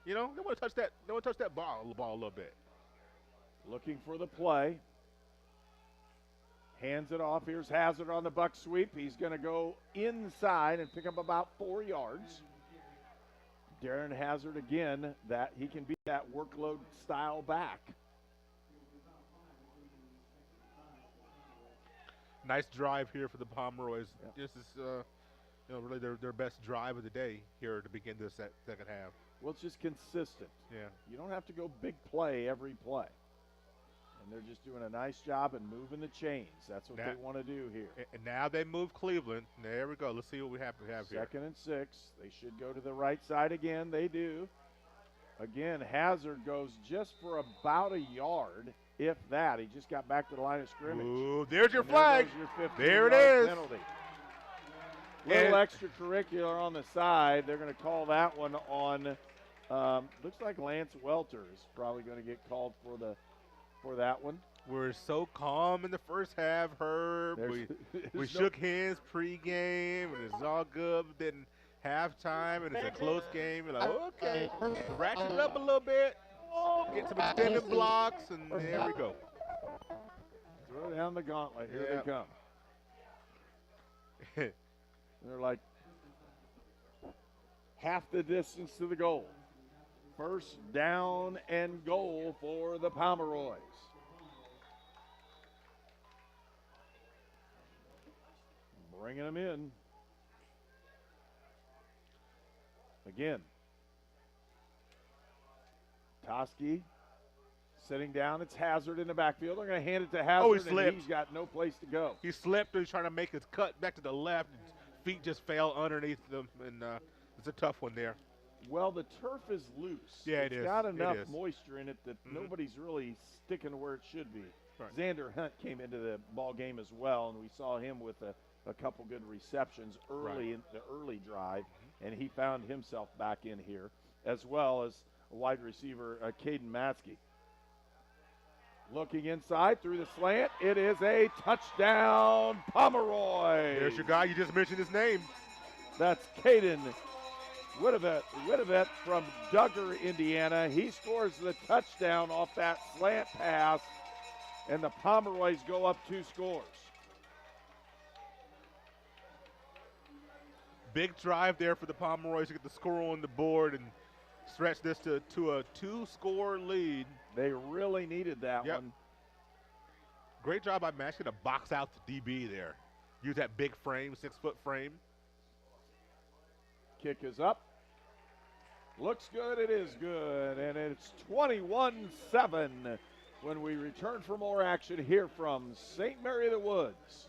They want to touch that. They want to touch that ball a little bit. Looking for the play. Hands it off. Here's Hazard on the buck sweep. He's going to go inside and pick up about 4 yards. Darren Hazard again, that he can be that workload style back. Nice drive here for the Pomeroys. This is, really their best drive of the day here to begin this second half. Well, it's just consistent. Yeah. You don't have to go big play every play. And they're just doing a nice job in moving the chains. That's what they want to do here. And now they move Cleveland. There we go. Let's see what we have here. 2nd and 6. They should go to the right side again. They do. Again, Hazard goes just for about a yard, if that. He just got back to the line of scrimmage. Ooh, there's your flag. There it is. Penalty. Little extracurricular on the side. They're going to call that one on. Looks like Lance Welter is probably going to get called for that one. We're so calm in the first half, Herb. We shook hands pregame, and it's all good. But then halftime and it's a close game. You're like, okay, ratchet it up a little bit, get some extended blocks, and there we go. Throw down the gauntlet. Here Yep. they come. They're like half the distance to the goal. First down and goal for the Pomeroys. Bringing them in. Again. Toski sitting down. It's Hazard in the backfield. They're going to hand it to Hazard. Oh, he slipped. And he's got no place to go. He slipped. He's trying to make his cut back to the left. His feet just fell underneath them, and it's a tough one there. Well, the turf is loose. Yeah, it's it is. got enough It is. moisture in it that nobody's really sticking to where it should be. Right. Xander Hunt came into the ball game as well, and we saw him with a couple good receptions early in the early drive, and he found himself back in here, as well as a wide receiver, Caden Matzke. Looking inside through the slant, it is a touchdown, Pomeroy. There's your guy. You just mentioned his name. That's Caden Wittevett from Duggar, Indiana. He scores the touchdown off that slant pass, and the Pomeroys go up 2 scores. Big drive there for the Pomeroys to get the score on the board and stretch this to a 2-score lead. They really needed that one. Great job by Max to box out the DB there. Use that big frame, 6-foot frame. Kick is up. Looks good, it is good, and it's 21-7 when we return for more action here from St. Mary of the Woods.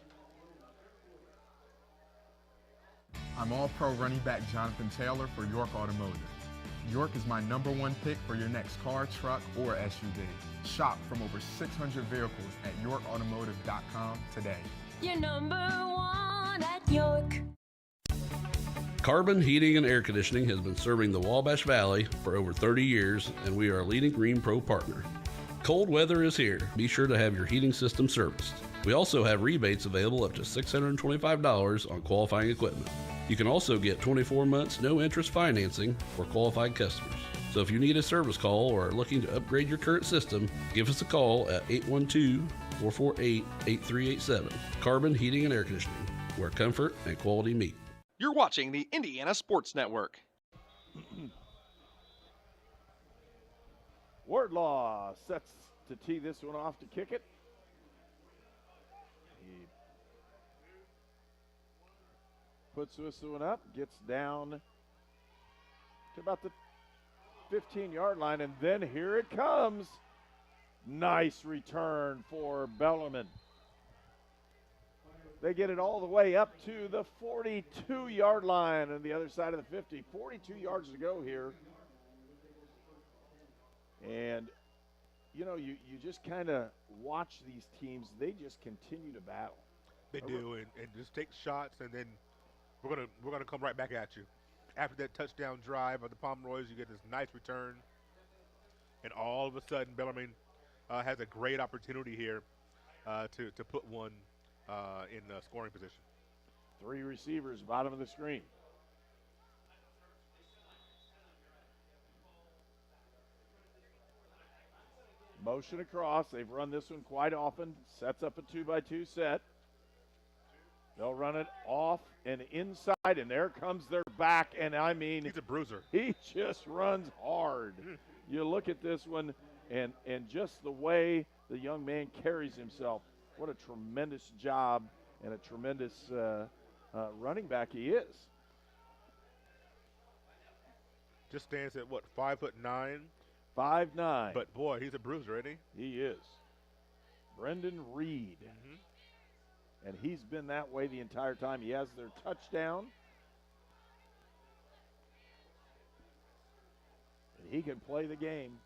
I'm All-Pro running back Jonathan Taylor for York Automotive. York is my #1 pick for your next car, truck, or SUV. Shop from over 600 vehicles at yorkautomotive.com today. You're number 1 at York. Carbon Heating and Air Conditioning has been serving the Wabash Valley for over 30 years, and we are a leading Green Pro partner. Cold weather is here. Be sure to have your heating system serviced. We also have rebates available up to $625 on qualifying equipment. You can also get 24 months no-interest financing for qualified customers. So if you need a service call or are looking to upgrade your current system, give us a call at 812-448-8387. Carbon Heating and Air Conditioning, where comfort and quality meet. You're watching the Indiana Sports Network. Wardlaw sets to tee this one off to kick it. He puts this one up, gets down to about the 15-yard line, and then here it comes. Nice return for Bellermine. They get it all the way up to the 42-yard line on the other side of the 50. 42 yards to go here. And, you know, you just kind of watch these teams. They just continue to battle. They do, and just take shots, and then we're gonna come right back at you. After that touchdown drive of the Pomeroys, you get this nice return, and all of a sudden, Bellarmine has a great opportunity here to put one in scoring position. 3 receivers, bottom of the screen. Motion across. They've run this one quite often. Sets up a 2-by-2 set. They'll run it off and inside, and there comes their back. And I mean, he's a bruiser. He just runs hard. You look at this one, and just the way the young man carries himself. What a tremendous job and a tremendous running back he is. Just stands at what, 5'9"? 5'9". But boy, he's a bruiser, isn't he? He is. Brendan Reed. And he's been that way the entire time. He has their touchdown. And he can play the game.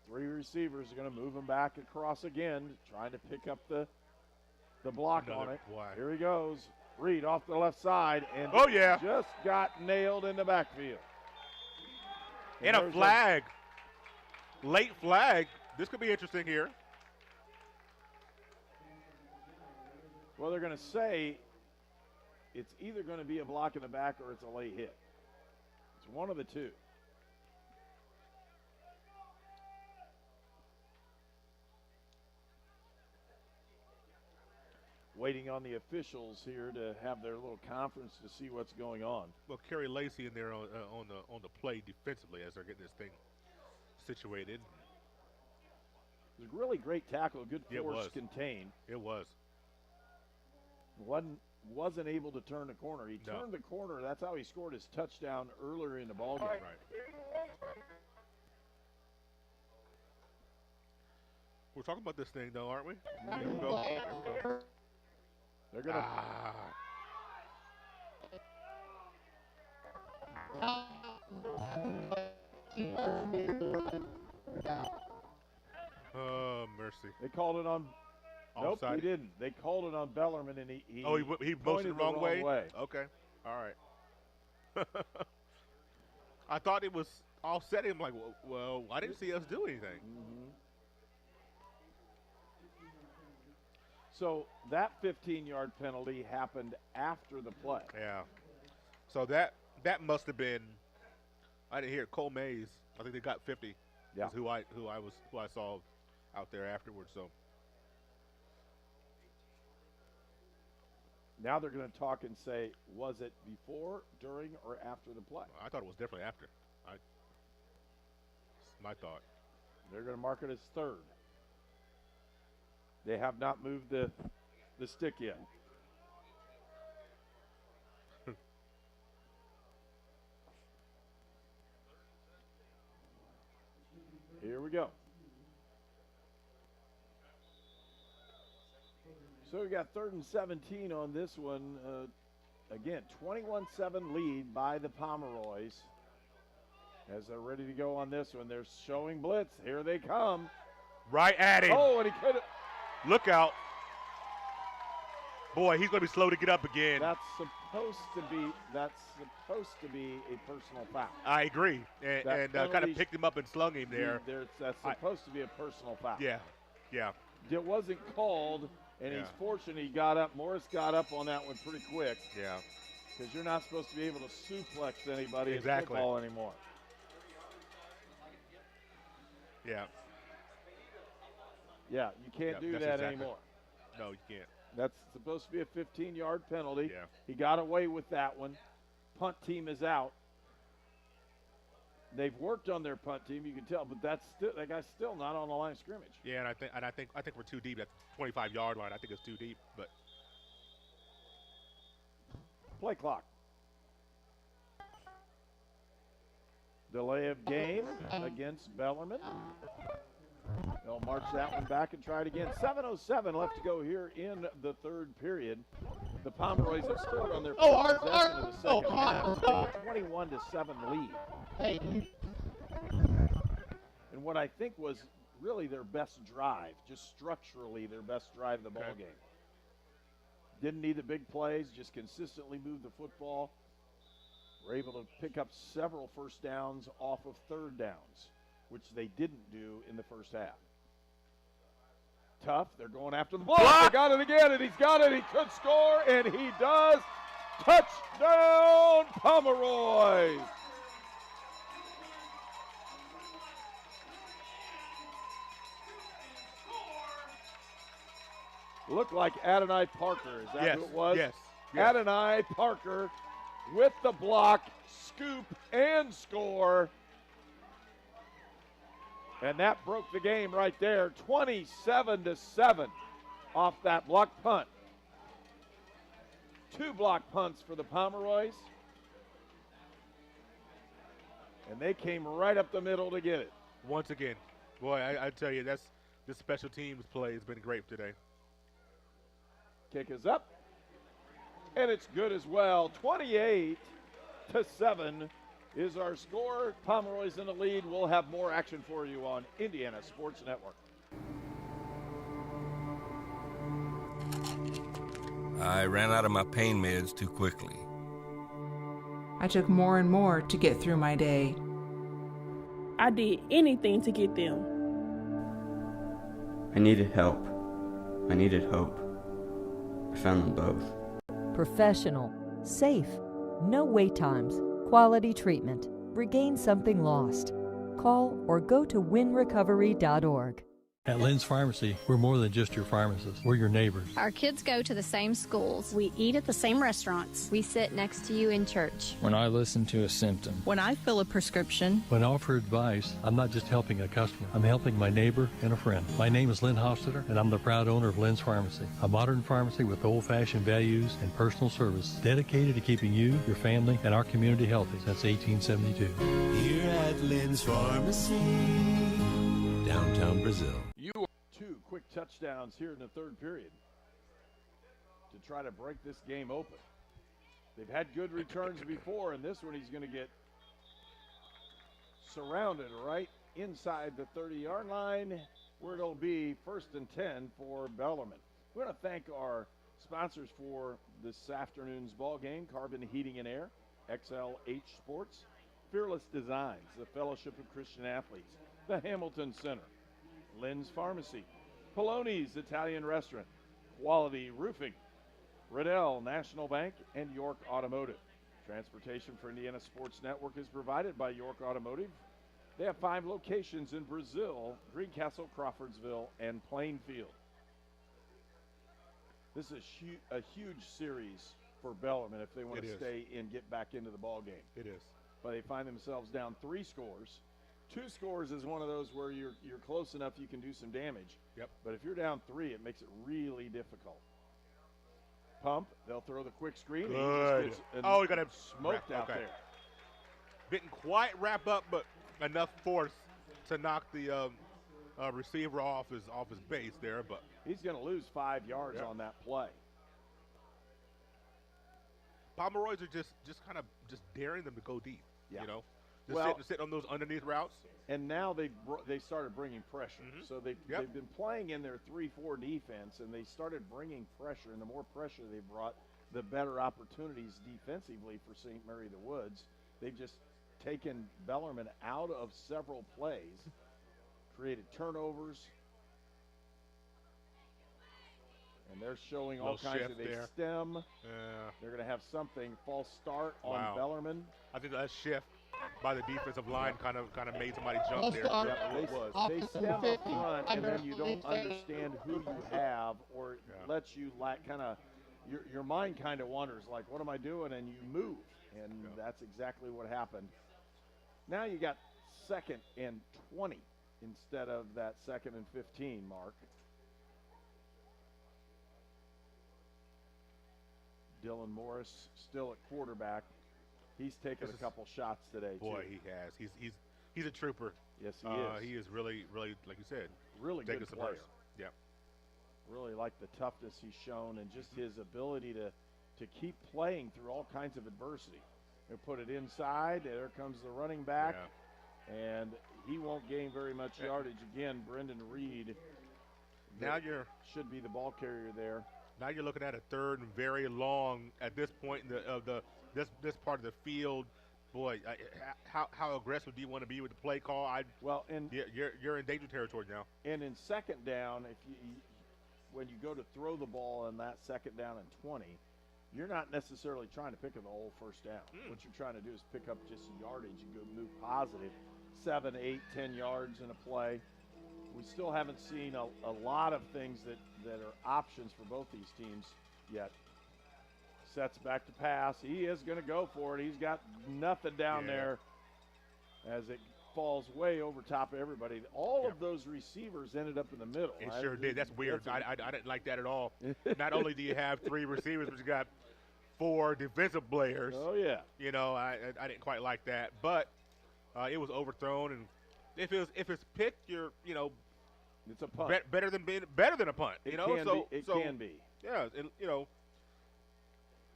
3 receivers are going to move him back across again, trying to pick up the block on it. Boy. Here he goes. Reed off the left side, and just got nailed in the backfield. And a flag. Late flag. This could be interesting here. Well, they're going to say It's either going to be a block in the back or it's a late hit. It's one of the two. Waiting on the officials here to have their little conference to see what's going on. Well, Kerry Lacey in there on the play defensively as they're getting this thing situated. It was a really great tackle, good It force was. contained. It was. Wasn't able to turn the corner. He No. turned the corner. That's how he scored his touchdown earlier in the ballgame. Right. We're talking about this thing, though, aren't we? There we go. There we go. They're going to. Oh, mercy. They called it on. Nope, Offside. he didn't. They called it on Bellermine, and he He pointed motioned the wrong way? way. Okay. All right. I thought it was offset. I'm like, well, I didn't see us do anything. Mm-hmm. So that 15-yard penalty happened after the play. Yeah. So that must have been. I didn't hear it. Cole Mays. I think they got 50. Yeah. Is who I saw out there afterwards. So. Now they're going to talk and say, was it before, during, or after the play? I thought it was definitely after. My thought. They're going to mark it as third. They have not moved the stick yet. Here we go. So we got 3rd and 17 on this one. Again, 21-7 lead by the Pomeroys. As they're ready to go on this one, they're showing blitz. Here they come. Right at him. Oh, and he could have. Look out. Boy, he's going to be slow to get up again. That's supposed to be a personal foul. I agree. And kind of picked him up and slung him there. That's supposed to be a personal foul. Yeah. Yeah. It wasn't called, and he's fortunate he got up. Morris got up on that one pretty quick. Yeah. Because you're not supposed to be able to suplex anybody in Exactly. football anymore. Yeah. Yeah, you can't do that anymore. No, you can't. That's supposed to be a 15-yard penalty. Yeah. He got away with that one. Punt team is out. They've worked on their punt team, you can tell, but that guy's still not on the line of scrimmage. Yeah, and I think we're too deep at the 25-yard line. I think it's too deep, but Play clock. Delay of game against Bellermine. They'll march that one back and try it again. 7:07 left to go here in the third period. The Pomeroys have scored on their first possession of the second half. Take a 21-7 lead. And what I think was really their best drive, just structurally their best drive of the ball game. Didn't need the big plays, just consistently moved the football. Were able to pick up several first downs off of third downs, which they didn't do in the first half. Tough, they're going after the block. They got it again, and he's got it. He could score, and he does. Touchdown, Pomeroys. Looked like Adonai Parker. Is that who it was? Yes. Adonai Parker with the block, scoop, and score. And that broke the game right there, 27-7 off that block punt. 2 block punts for the Pomeroys. And they came right up the middle to get it. once again, boy, I tell you, this special teams play has been great today. Kick is up, and it's good as well. 28-7 is our score. Pomeroys in the lead. We'll have more action for you on Indiana Sports Network. I ran out of my pain meds too quickly. I took more and more to get through my day. I did anything to get them. I needed help. I needed hope. I found them both. Professional, Safe. No wait times. Quality treatment. Regain something lost. Call or go to winrecovery.org. At Lynn's Pharmacy, we're more than just your pharmacist. We're your neighbors. Our kids go to the same schools. We eat at the same restaurants. We sit next to you in church. When I listen to a symptom. When I fill a prescription. When I offer advice, I'm not just helping a customer. I'm helping my neighbor and a friend. My name is Lynn Hofstadter, and I'm the proud owner of Lynn's Pharmacy, a modern pharmacy with old-fashioned values and personal service dedicated to keeping you, your family, and our community healthy since 1872. Here at Lynn's Pharmacy, downtown Brazil. Two quick touchdowns here in the third period to try to break this game open. They've had good returns before, and this one he's going to get surrounded right inside the 30-yard line, where it'll be 1st and 10 for Bellermine. We want to thank our sponsors for this afternoon's ball game: Carbon Heating and Air, XLH Sports, Fearless Designs, the Fellowship of Christian Athletes, the Hamilton Center, Lynn's Pharmacy, Poloni's Italian Restaurant, Quality Roofing, Riddell National Bank, and York Automotive. Transportation for Indiana Sports Network is provided by York Automotive. They have 5 locations in Brazil, Greencastle, Crawfordsville, and Plainfield. This is a huge series for Bellarmine if they want to stay and get back into the ball game. It is. But they find themselves down 3 scores. 2 scores is one of those where you're close enough you can do some damage. Yep. But if you're down 3, it makes it really difficult. Pump, they'll throw the quick screen. Good. He got him smoked out there. Didn't quite wrap up, but enough force to knock the receiver off his base there. But he's going to lose 5 yards on that play. Pomeroys are just kind of daring them to go deep. Yeah. You know. Just sit on those underneath routes. And now they started bringing pressure. So they've been playing in their 3-4 defense, and they started bringing pressure. And the more pressure they brought, the better opportunities defensively for St. Mary the Woods. They've just taken Bellarmine out of several plays, created turnovers. And they're showing all kinds of stem. Yeah. They're going to have something, false start on Bellarmine. I think that shift by the defensive line kind of made somebody jump there. They stem up front, and then you don't understand who you have, or lets you your mind kind of wanders, like, what am I doing? And you move, and that's exactly what happened. Now you got 2nd and 20 instead of that 2nd and 15 mark. Dylan Morris still at quarterback. He's taken a couple shots today. Boy, too. he has. He's a trooper. Yes, he is. He is really, like you said, really good player. Yeah. Really like the toughness he's shown, and just his ability to keep playing through all kinds of adversity. They put it inside. There comes the running back, and he won't gain very much yardage again. Brendan Reed. Now should be the ball carrier there. Now you're looking at a 3rd and very long at this point in this part of the field. Boy, how aggressive do you want to be with the play call? You're in danger territory now. And in 2nd down, when you go to throw the ball in that 2nd down and 20, you're not necessarily trying to pick up the whole 1st down. What you're trying to do is pick up just yardage and go move positive, 7, 8, 10 yards in a play. We still haven't seen a lot of things that are options for both these teams yet. Sets back to pass. He is going to go for it. He's got nothing down there as it falls way over top of everybody. All of those receivers ended up in the middle. It sure did. That's weird. I didn't like that at all. Not only do you have 3 receivers, but you got 4 defensive players. Oh, yeah. You know, I didn't quite like that. But it was overthrown, and if it's picked, it's a punt. Better than a punt. It can be. Yeah, and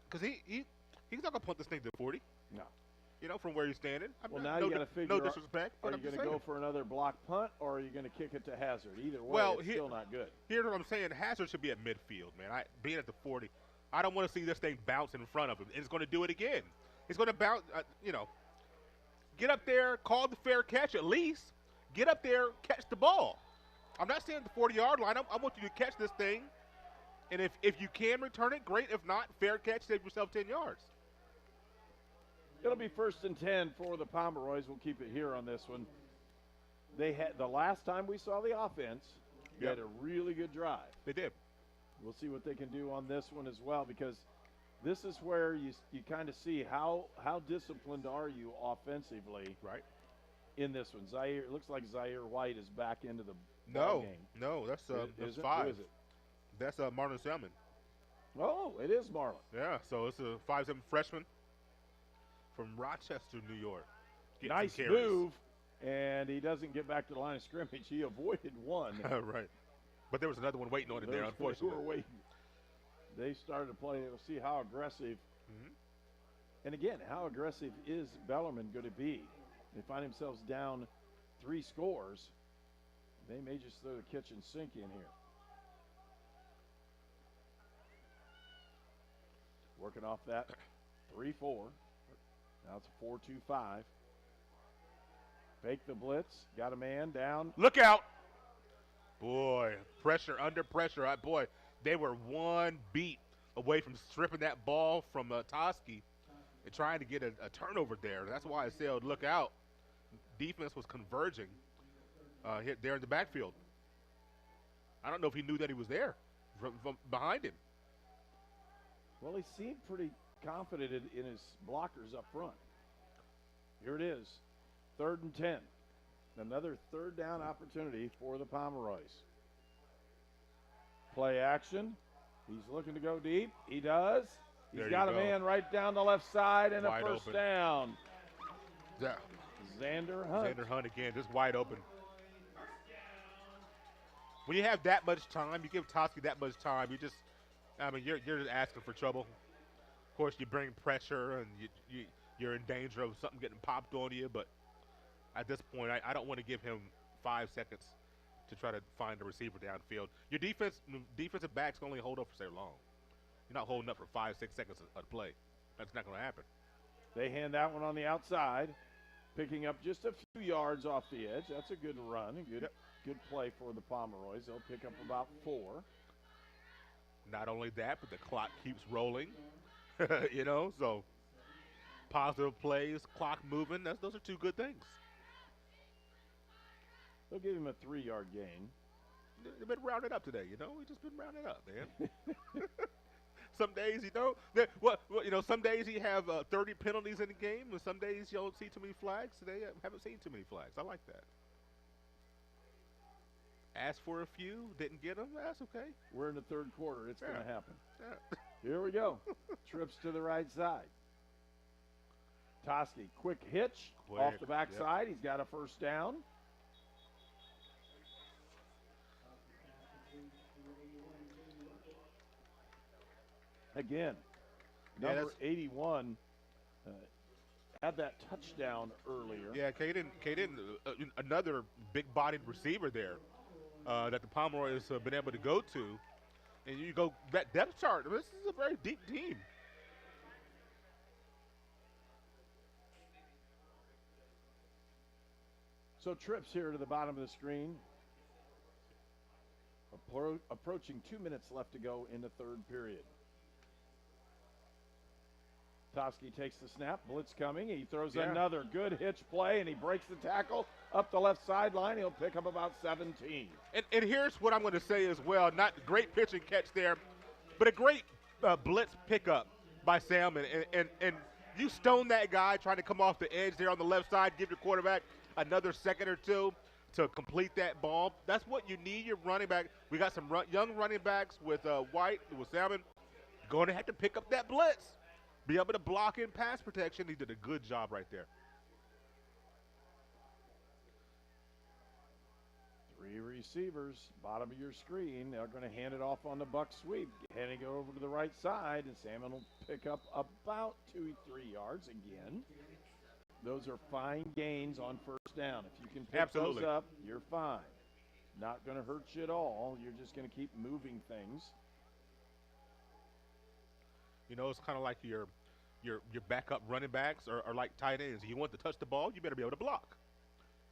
because he's not gonna punt this thing to 40. No. From where he's standing. Now you got to figure. No disrespect. Are you going to go for another block punt, or are you going to kick it to Hazard? Either way, it's still not good. Here's what I'm saying: Hazard should be at midfield, man. Being at the 40, I don't want to see this thing bounce in front of him. And it's going to do it again. It's going to bounce. Get up there, call the fair catch at least. Get up there, catch the ball. I'm not saying the 40-yard line. I want you to catch this thing, and if you can return it, great. If not, fair catch, save yourself 10 yards. It'll be 1st and 10 for the Pomeroys. We'll keep it here on this one. They had the last time we saw the offense, they had a really good drive. They did. We'll see what they can do on this one as well, because this is where you kind of see how disciplined are you offensively. Right. In this one, Zaire. It looks like Zaire White is back into the ball game. No, that's 5. Who is it? That's Marlon Salmon. Oh, it is Marlon. Yeah, so it's a 5'7" freshman from Rochester, New York. Nice move, and he doesn't get back to the line of scrimmage. He avoided one. Right. But there was another one waiting on him there, unfortunately. Who were waiting. They started to play. We'll see how aggressive. And again, how aggressive is Bellermine going to be? They find themselves down 3 scores. They may just throw the kitchen sink in here. Working off that 3-4. Now it's a 4-2-5. Fake the blitz. Got a man down. Look out. Boy, pressure, under pressure. Boy, they were one beat away from stripping that ball from Toski and trying to get a turnover there. That's why I said look out. Defense was converging hit there in the backfield. I don't know if he knew that he was there from behind him. Well, he seemed pretty confident in his blockers up front. Here it is, 3rd and 10. Another 3rd down opportunity for the Pomeroys. Play action. He's looking to go deep. He does. He's got a man right down the left side and wide a first open. down. Yeah. Xander Hunt. Xander Hunt again, just wide open. When you have that much time, you give Toski that much time, you're just asking for trouble. Of course, you bring pressure and you're in danger of something getting popped on you, but at this point, I don't want to give him 5 seconds to try to find a receiver downfield. Your defensive backs can only hold up for so long. You're not holding up for 5-6 seconds of play. That's not going to happen. They hand that one on the outside, picking up just a few yards off the edge. That's a good run, good play for the Pomeroys. They'll pick up about 4. Not only that, but the clock keeps rolling. So positive plays, clock moving. Those are 2 good things. They'll give him a 3-yard gain. They've been rounded up today, We've just been rounded up, man. Some days, some days you have 30 penalties in the game, and some days you don't see too many flags. Today, I haven't seen too many flags. I like that. Asked for a few, didn't get them. That's okay. We're in the 3rd quarter. It's going to happen. Yeah. Here we go. Trips to the right side. Toski, quick hitch off the backside. He's got a first down. Again, number 81 had that touchdown earlier. Yeah, Caden, another big-bodied receiver there that the Pomeroys have been able to go to. And you go that depth chart. This is a very deep team. So trips here to the bottom of the screen. Approaching 2 minutes left to go in the 3rd period. Toski takes the snap, blitz coming. He throws another good hitch play, and he breaks the tackle up the left sideline. He'll pick up about 17. And here's what I'm going to say as well. Not great pitch and catch there, but a great blitz pickup by Salmon. And you stone that guy trying to come off the edge there on the left side, give your quarterback another second or two to complete that ball. That's what you need, your running back. We got some young running backs with White, with Salmon. Going to have to pick up that blitz. Be able to block in pass protection. He did a good job right there. 3 receivers, bottom of your screen. They're going to hand it off on the buck sweep. Handing it over to the right side, and Salmon will pick up about 2-3 yards again. Those are fine gains on first down. If you can pick those up, you're fine. Not going to hurt you at all. You're just going to keep moving things. It's kind of like your backup running backs are like tight ends. You want to touch the ball, you better be able to block.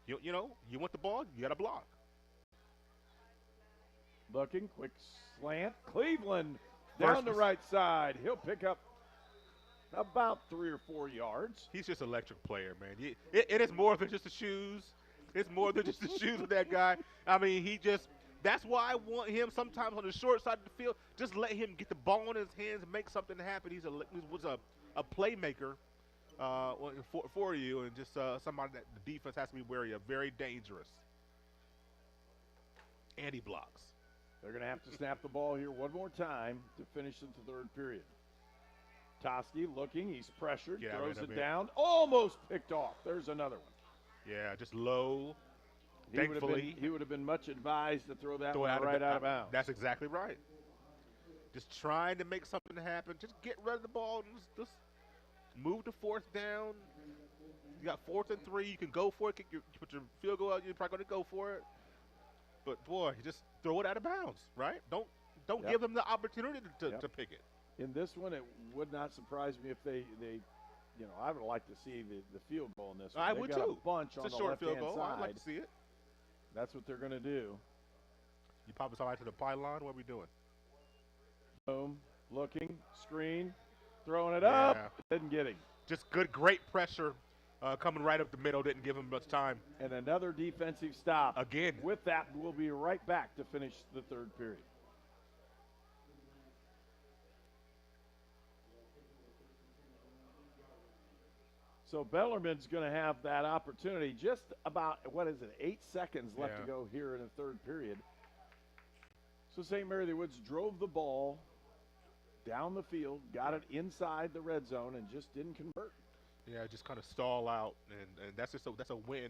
You want the ball, you got to block. Looking, quick slant. Cleveland down the right side. He'll pick up about 3 or 4 yards. He's just an electric player, man. It is more than just the shoes. It's more than just the shoes with that guy. I mean, that's why I want him sometimes on the short side of the field. Just let him get the ball in his hands and make something happen. He was a playmaker for you, and just somebody that the defense has to be wary of. Very dangerous. And he blocks. They're going to have to snap the ball here one more time to finish the third period. Toski looking. He's pressured. Throws it down. Almost picked off. There's another one. Yeah, just low. Thankfully, he would have been much advised to throw that one right out of bounds. That's exactly right. Just trying to make something happen. Just get rid of the ball and just move to fourth down. You got 4th and 3. You can go for it. Put your field goal out. You're probably going to go for it. But boy, just throw it out of bounds, right? Don't give them the opportunity to pick it. In this one, it would not surprise me if they I would like to see the field goal in this one. I would too. A bunch it's on a the short field left-hand goal. side. I'd like to see it. That's what they're going to do. You pop us out to the pylon. What are we doing? Boom, looking, screen, throwing it up. Didn't get him. Just great pressure coming right up the middle. Didn't give him much time. And another defensive stop. Again. With that, we'll be right back to finish the third period. So Bellermine's going to have that opportunity. Just about, 8 seconds left to go here in the third period. So St. Mary of the Woods drove the ball down the field, got it inside the red zone, and just didn't convert. Yeah, just kind of stall out, and that's a win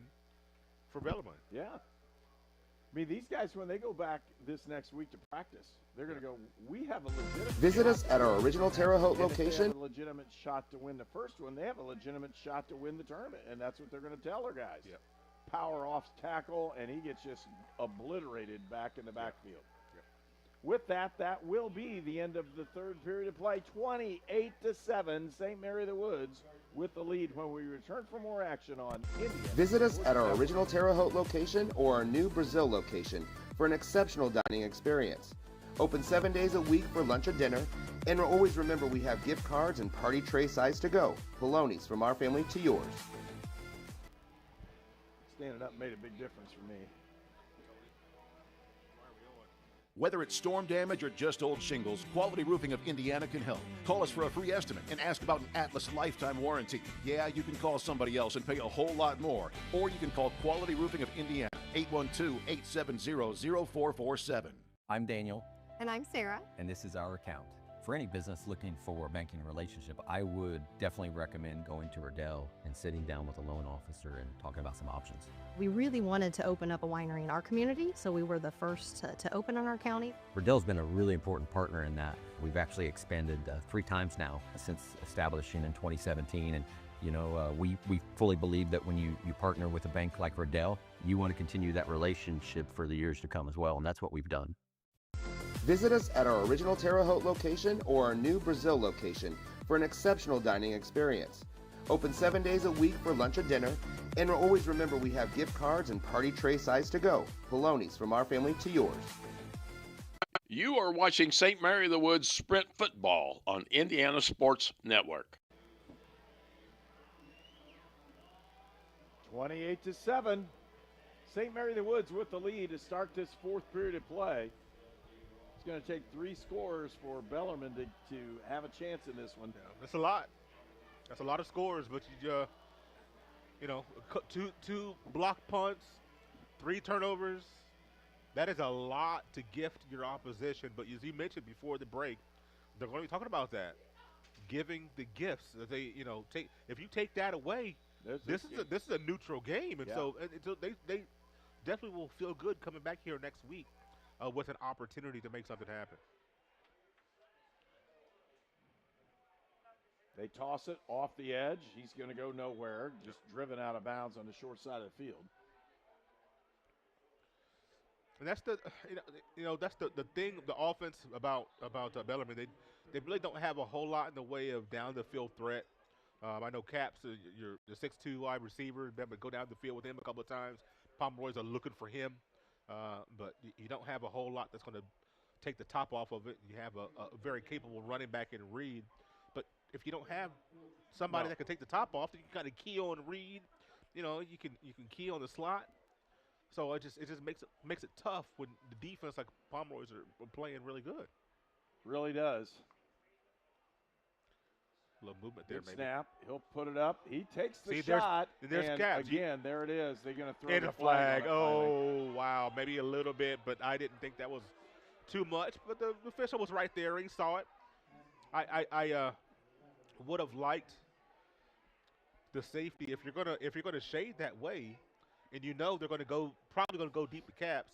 for Bellarmine. Yeah. I mean, these guys, when they go back this next week to practice, they're going to go, we have a legitimate Visit us at our original Terre Haute and if location. they have a legitimate shot to win the first one, they have a legitimate shot to win the tournament, and that's what they're going to tell their guys. Yep. Power off tackle, and he gets just obliterated back in the backfield. Yep. With that will be the end of the third period of play. 28-7, St. Mary of the Woods with the lead when we return for more action on Indiana. Visit us at our original Terre Haute location or our new Brazil location for an exceptional dining experience. Open 7 days a week for lunch or dinner, and always remember we have gift cards and party tray size to go. Polonies, from our family to yours. Standing up made a big difference for me. Whether it's storm damage or just old shingles, Quality Roofing of Indiana can help. Call us for a free estimate and ask about an Atlas lifetime warranty. Yeah, you can call somebody else and pay a whole lot more. Or you can call Quality Roofing of Indiana, 812-870-0447. I'm Daniel. And I'm Sarah. And this is our account. For any business looking for a banking relationship, I would definitely recommend going to Riddell and sitting down with a loan officer and talking about some options. We really wanted to open up a winery in our community, so we were the first to open in our county. Riddell's been a really important partner in that. We've actually expanded 3 times now since establishing in 2017. And we fully believe that when you partner with a bank like Riddell, you want to continue that relationship for the years to come as well, and that's what we've done. Visit us at our original Terre Haute location or our new Brazil location for an exceptional dining experience. Open 7 days a week for lunch or dinner, and always remember we have gift cards and party tray size to go. Polonies, from our family to yours. You are watching St. Mary of the Woods Sprint Football on Indiana Sports Network. 28-7. St. Mary of the Woods with the lead to start this fourth period of play. It's going to take 3 scores for Bellarmine to have a chance in this one. Yeah, that's a lot. That's a lot of scores, but two block punts, 3 turnovers. That is a lot to gift your opposition. But as you mentioned before the break, they're going to be talking about that, giving the gifts that they take. If you take that away, this is a neutral game, and so they definitely will feel good coming back here next week with an opportunity to make something happen. They toss it off the edge. He's going to go nowhere, just driven out of bounds on the short side of the field. And that's the that's the thing, the offense about Bellermine. They really don't have a whole lot in the way of down the field threat. I know Caps, your 6'2" wide receiver, remember go down the field with him a couple of times. Pomeroys are looking for him, but you don't have a whole lot that's going to take the top off of it. You have a very capable running back in Reed, but if you don't have somebody that can take the top off. That you can kind of key on Reed. You know, you can key on the slot. So it just makes it tough when the defense like Pomeroys are playing really good. Really does. A little movement there, Good maybe. Snap. He'll put it up. He takes the See, shot. There's and Caps. Again, there it is. They're going to throw And the a flag. on it finally. Oh, wow. Maybe a little bit, but I didn't think that was too much. But the official was right there. He saw it. I would have liked the safety if you're gonna shade that way, and you know they're probably gonna go deep to Caps.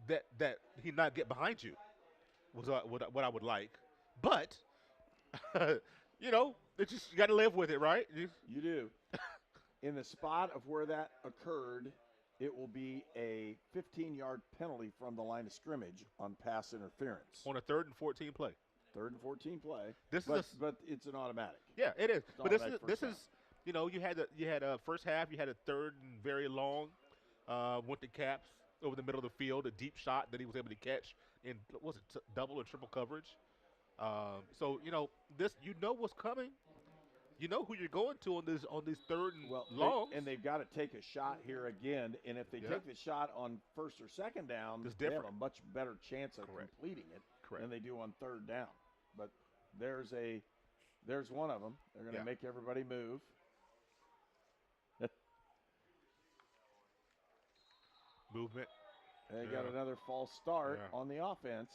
That he not get behind you was what I would like. But you know, it's just you got to live with it, right? You do. In the spot of where that occurred, it will be a 15-yard penalty from the line of scrimmage on pass interference. On a 3rd and 14 play. 3rd and 14 play. But it's an automatic. Yeah, it is. It's But this is you know, you had a first half, you had a 3rd and very long, went to Caps over the middle of the field, a deep shot that he was able to catch in double or triple coverage. So you know you know what's coming. You know who you're going to on these 3rd and long. And they've got to take a shot here again. And if they take the shot on 1st or 2nd down, they have a much better chance of completing it than they do on 3rd down. But there's one of them. They're going to make everybody move. Movement. They got another false start on the offense.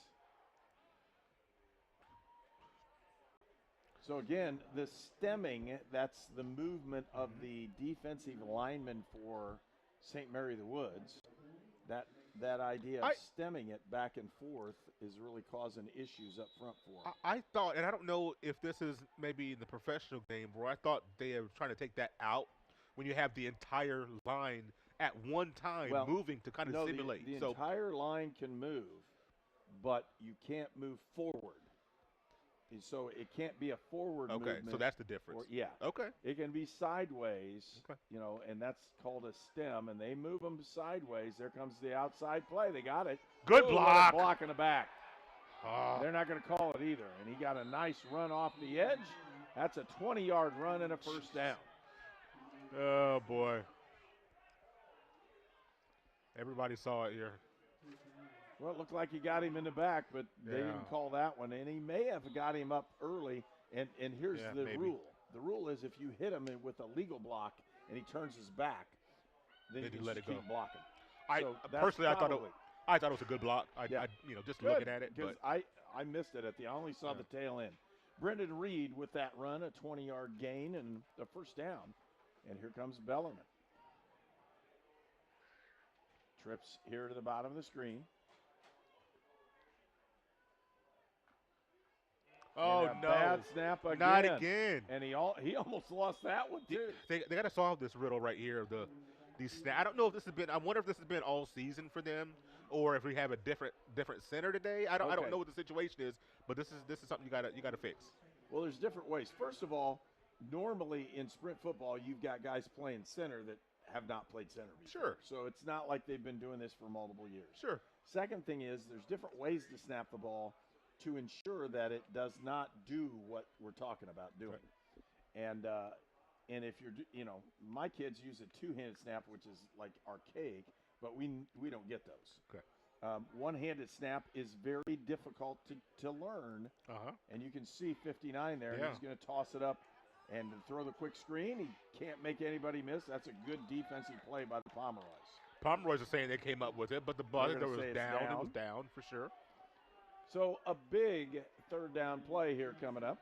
So again, the stemming, that's the movement of the defensive lineman for St. Mary the Woods. That idea of stemming it back and forth is really causing issues up front for them. I thought, and I don't know if this is maybe in the professional game, where I thought they were trying to take that out when you have the entire line at one time moving to kind of simulate. The entire line can move, but you can't move forward. So it can't be a forward movement. Okay, so that's the difference. Okay. It can be sideways, you know, and that's called a stem, and they move them sideways. There comes the outside play. They got it. Good block. Block in the back. They're not going to call it either. And he got a nice run off the edge. That's a 20-yard run and a 1st down. Oh, boy. Everybody saw it here. Well, it looked like he got him in the back, but they didn't call that one. And he may have got him up early. And here's the rule. The rule is if you hit him with a legal block and he turns his back, then you let it keep blocking. Personally, I thought it was a good block. Just looking at it. Because I missed it I only saw the tail end. Brendan Reed with that run, a 20-yard gain and a 1st down. And here comes Bellermine. Trips here to the bottom of the screen. Oh, no. Bad snap again. Not again. And he almost lost that one, too. They got to solve this riddle right here. These snap. I don't know if this has been – I wonder if this has been all season for them or if we have a different center today. I don't know what the situation is, but this is something you got to fix. Well, there's different ways. First of all, normally in sprint football, you've got guys playing center that have not played center before. Sure. So it's not like they've been doing this for multiple years. Sure. Second thing is there's different ways to snap the ball to ensure that it does not do what we're talking about doing. Right. And if you're, you know, my kids use a 2-handed snap, which is like archaic, but we don't get those. Okay. One-handed snap is very difficult to learn. And you can see 59 there. And he's going to toss it up and throw the quick screen. He can't make anybody miss. That's a good defensive play by the Pomeroys. Pomeroys are saying they came up with it, but the buzzer was down. It was down for sure. So a big 3rd down play here coming up.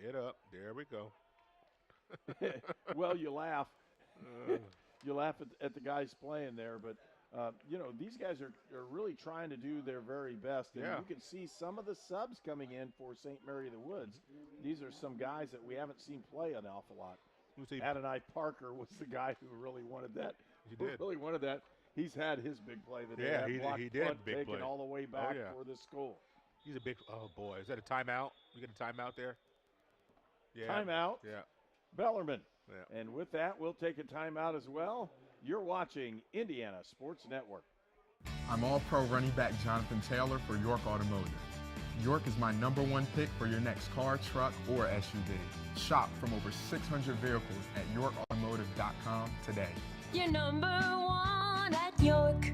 Get up. There we go. Well, you laugh. You laugh at the guys playing there, but, you know, these guys are really trying to do their very best. And you can see some of the subs coming in for St. Mary the Woods. These are some guys that we haven't seen play an awful lot. Adonai Parker was the guy who really wanted that. He did. Really wanted that. He's had his big play that he did big taken play all the way back for the school. He's a big. Oh boy, is that a timeout? We get a timeout there. Yeah. Timeout. Yeah. Bellermine. Yeah. And with that, we'll take a timeout as well. You're watching Indiana Sports Network. I'm All-Pro running back Jonathan Taylor for York Automotive. York is my #1 pick for your next car, truck, or SUV. Shop from over 600 vehicles at YorkAutomotive.com today. You're number one at York.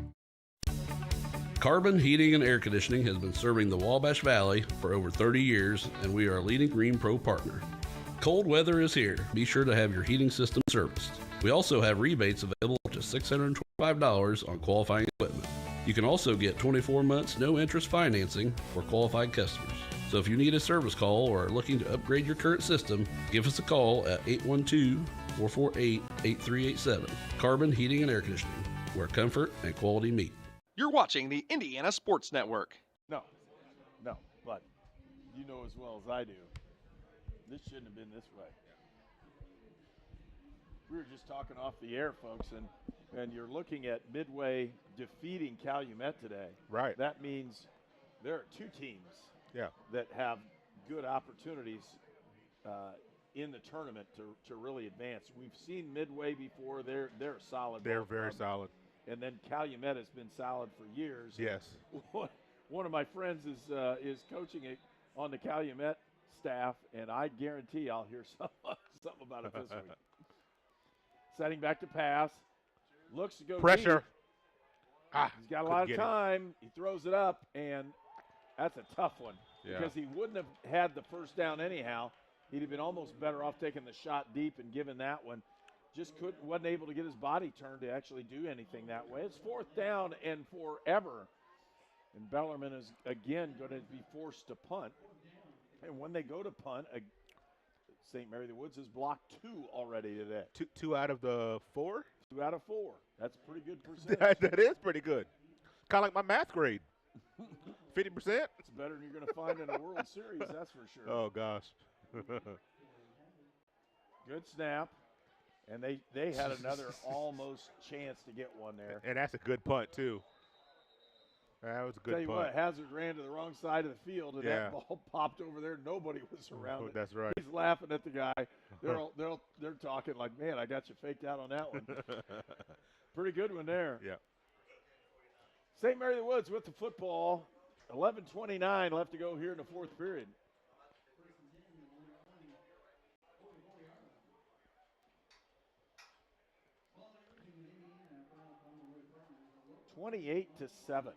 Carbon Heating and Air Conditioning has been serving the Wabash Valley for over 30 years, and we are a leading Green Pro partner. Cold weather is here. Be sure to have your heating system serviced. We also have rebates available up to $625 on qualifying equipment. You can also get 24 months no interest financing for qualified customers. So if you need a service call or are looking to upgrade your current system, give us a call at 812-448-8387. Carbon Heating and Air Conditioning, where comfort and quality meet. You're watching the Indiana Sports Network. No, but you know as well as I do, this shouldn't have been this way. We were just talking off the air, folks, and you're looking at Midway defeating Calumet today. Right. That means there are two teams that have good opportunities in the tournament to really advance. We've seen Midway before. They're a solid. They're very solid. And then Calumet has been solid for years. Yes. One of my friends is coaching it on the Calumet staff, and I guarantee I'll hear something about it this week. Setting back to pass. Looks to go pressure. Deep. He's got a lot of time. He throws it up, and that's a tough one because he wouldn't have had the first down anyhow. He'd have been almost better off taking the shot deep and giving that one. Just wasn't able to get his body turned to actually do anything that way. It's 4th down and forever. And Bellermine is again going to be forced to punt. And when they go to punt, St. Mary the Woods has blocked 2 already today. Two out of the 4? 2 out of 4. That's a pretty good percentage. That is pretty good. Kind of like my math grade. 50%? It's better than you're going to find in a World Series, that's for sure. Oh, gosh. Good snap. And they had another almost chance to get one there. And that's a good punt, too. That was a good punt. Tell you what, Hazard ran to the wrong side of the field, and that ball popped over there. Nobody was around it. That's right. He's laughing at the guy. They're talking like, man, I got you faked out on that one. Pretty good one there. Yeah. St. Mary the Woods with the football. 11:29 left to go here in the 4th period. (28-7).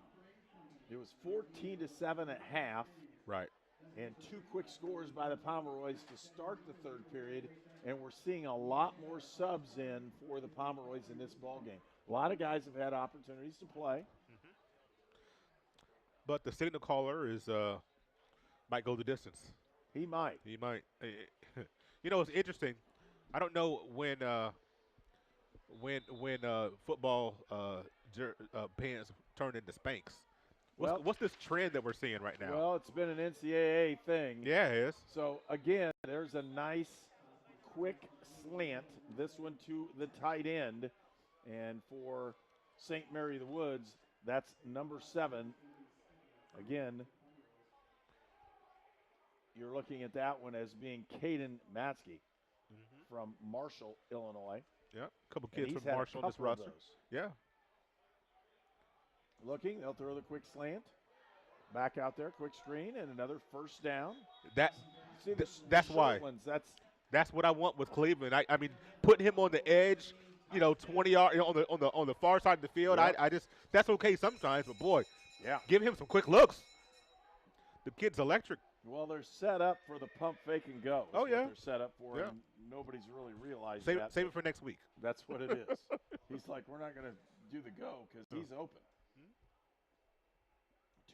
It was 14-7 at half. Right. And 2 quick scores by the Pomeroys to start the 3rd period, and we're seeing a lot more subs in for the Pomeroys in this ball game. A lot of guys have had opportunities to play. Mm-hmm. But the signal caller might go the distance. He might. You know, it's interesting. I don't know when football pants turn into Spanx. What's this trend that we're seeing right now? Well, it's been an NCAA thing. Yeah, it is. So, again, there's a nice, quick slant. This one to the tight end. And for St. Mary the Woods, that's number 7. Again, you're looking at that one as being Caden Matzke from Marshall, Illinois. Yeah, a couple kids from Marshall on this roster. Yeah. Looking, they'll throw the quick slant. Back out there, quick screen, and another first down. That's why. That's what I want with Cleveland. I mean, putting him on the edge, 20 yards on the far side of the field. Yep. I just that's okay sometimes, but boy, give him some quick looks. The kid's electric. Well, they're set up for the pump, fake, and go. Oh, yeah. They're set up for, and nobody's really realized that. Save it for next week. That's what it is. He's like, we're not going to do the go because he's open.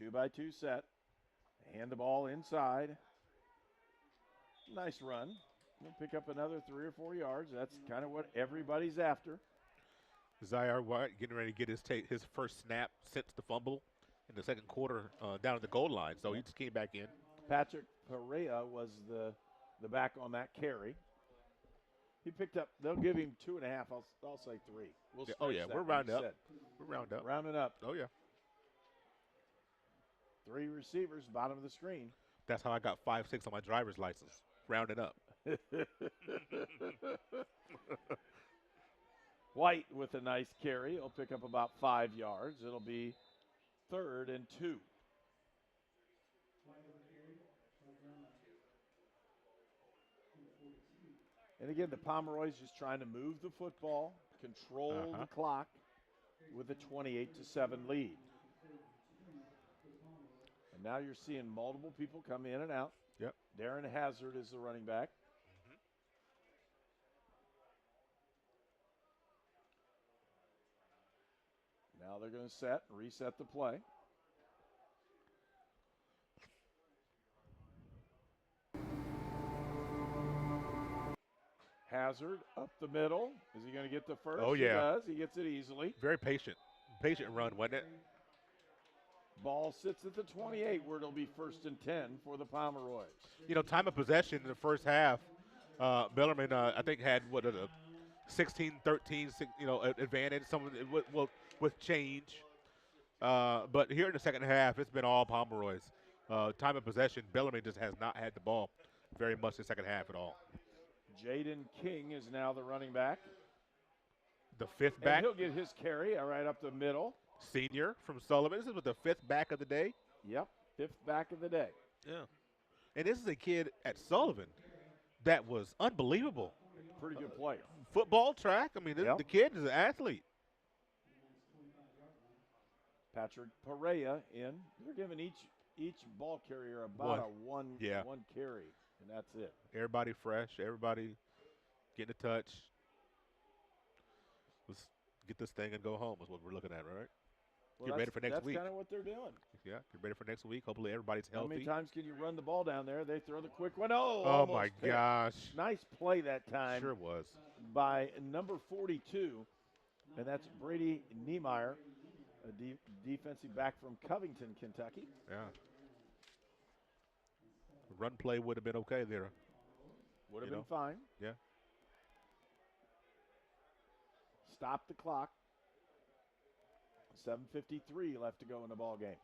2-by-2 set. Hand the ball inside. Nice run. We'll pick up another 3 or 4 yards. That's kind of what everybody's after. Zaire White getting ready to get his first snap since the fumble in the second quarter down at the goal line. So he just came back in. Patrick Perea was the back on that carry. He picked up. They'll give him 2.5. I'll say 3. We'll we're rounding up. We're rounding up. Rounding up. Oh yeah. 3 receivers, bottom of the screen. That's how I got 5.6 on my driver's license. Rounding up. White with a nice carry. He'll pick up about 5 yards. It'll be 3rd and 2. And again, the Pomeroys just trying to move the football, control the clock with a 28-7 lead. And now you're seeing multiple people come in and out. Yep. Darren Hazard is the running back. Now they're going to set and reset the play. Hazard up the middle. Is he going to get the first? Oh, yeah. He does. He gets it easily. Very patient. Patient run, wasn't it? Ball sits at the 28 where it'll be 1st and 10 for the Pomeroys. You know, time of possession in the first half, Bellermine, I think, had, what, a 16-13, advantage, some of it with change. But here in the second half, it's been all Pomeroys. Time of possession, Bellarmine just has not had the ball very much in the second half at all. Jaden King is now the running back. The fifth back. And he'll get his carry right up the middle. Senior from Sullivan. This is the fifth back of the day. Yep, fifth back of the day. Yeah. And this is a kid at Sullivan that was unbelievable. Pretty good player. Football, track. I mean, the kid is an athlete. Patrick Perea in. They're giving each ball carrier about one carry, and that's it. Everybody fresh. Everybody getting a touch. Let's get this thing and go home is what we're looking at, right? Well, get ready for next week. That's kind of what they're doing. Yeah, get ready for next week. Hopefully everybody's healthy. How many times can you run the ball down there? They throw the quick one. Oh, oh my gosh. Nice play that time. Sure was. By number 42, and that's Brady Niemeyer, a defensive back from Covington, Kentucky. Yeah. Run play would have been okay there. Would have been fine. Yeah. Stop the clock. 7:53 left to go in the ball game.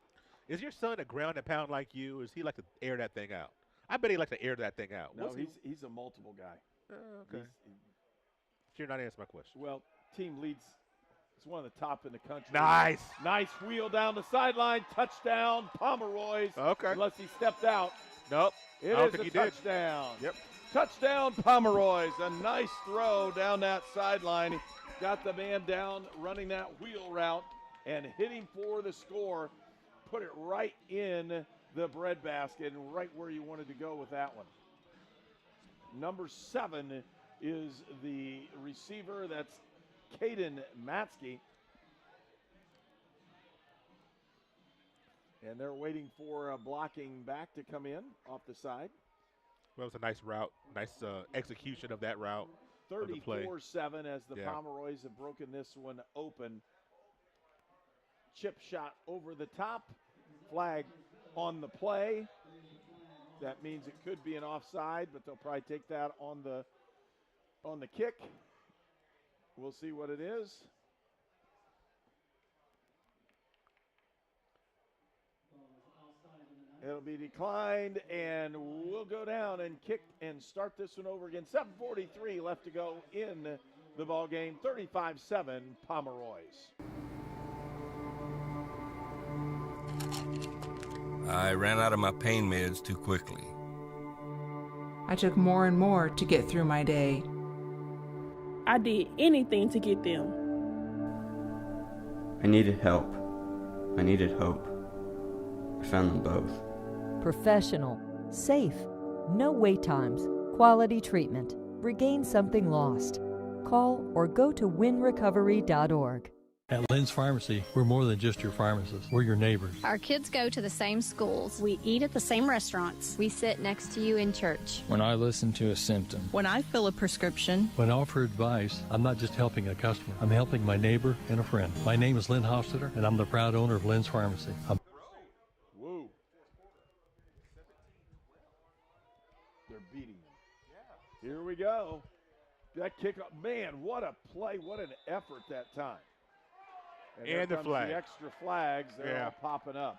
Is your son a ground and pound like you, or does he like to air that thing out? I bet he likes to air that thing out. No, he's a multiple guy. Okay. You're not answering my question. Well, team leads. It's one of the top in the country. Nice. Nice wheel down the sideline. Touchdown, Pomeroys. Okay. Unless he stepped out. Nope. It is a touchdown. Yep. Touchdown, Pomeroys. A nice throw down that sideline. Got the man down running that wheel route and hitting for the score. Put it right in the breadbasket and right where you wanted to go with that one. Number 7 is the receiver. That's Caden Matsky. And they're waiting for a blocking back to come in off the side. Well, it was a nice route. Nice execution of that route. 34-7 as the Pomeroys have broken this one open. Chip shot over the top. Flag on the play. That means it could be an offside, but they'll probably take that on the kick. We'll see what it is. It'll be declined, and we'll go down and kick and start this one over again. 7:43 left to go in the ball game. 35-7 Pomeroys. I ran out of my pain meds too quickly. I took more and more to get through my day. I did anything to get them. I needed help. I needed hope. I found them both. Professional, safe, no wait times, quality treatment. Regain something lost. Call or go to winrecovery.org. At Lynn's Pharmacy, we're more than just your pharmacist. We're your neighbors. Our kids go to the same schools. We eat at the same restaurants. We sit next to you in church. When I listen to a symptom. When I fill a prescription. When I offer advice, I'm not just helping a customer. I'm helping my neighbor and a friend. My name is Lynn Hofstetter, and I'm the proud owner of Lynn's Pharmacy. Whoa. They're beating them. Here we go. That kickoff. Man, what a play. What an effort that time. And the flag. The extra flags, they're all popping up.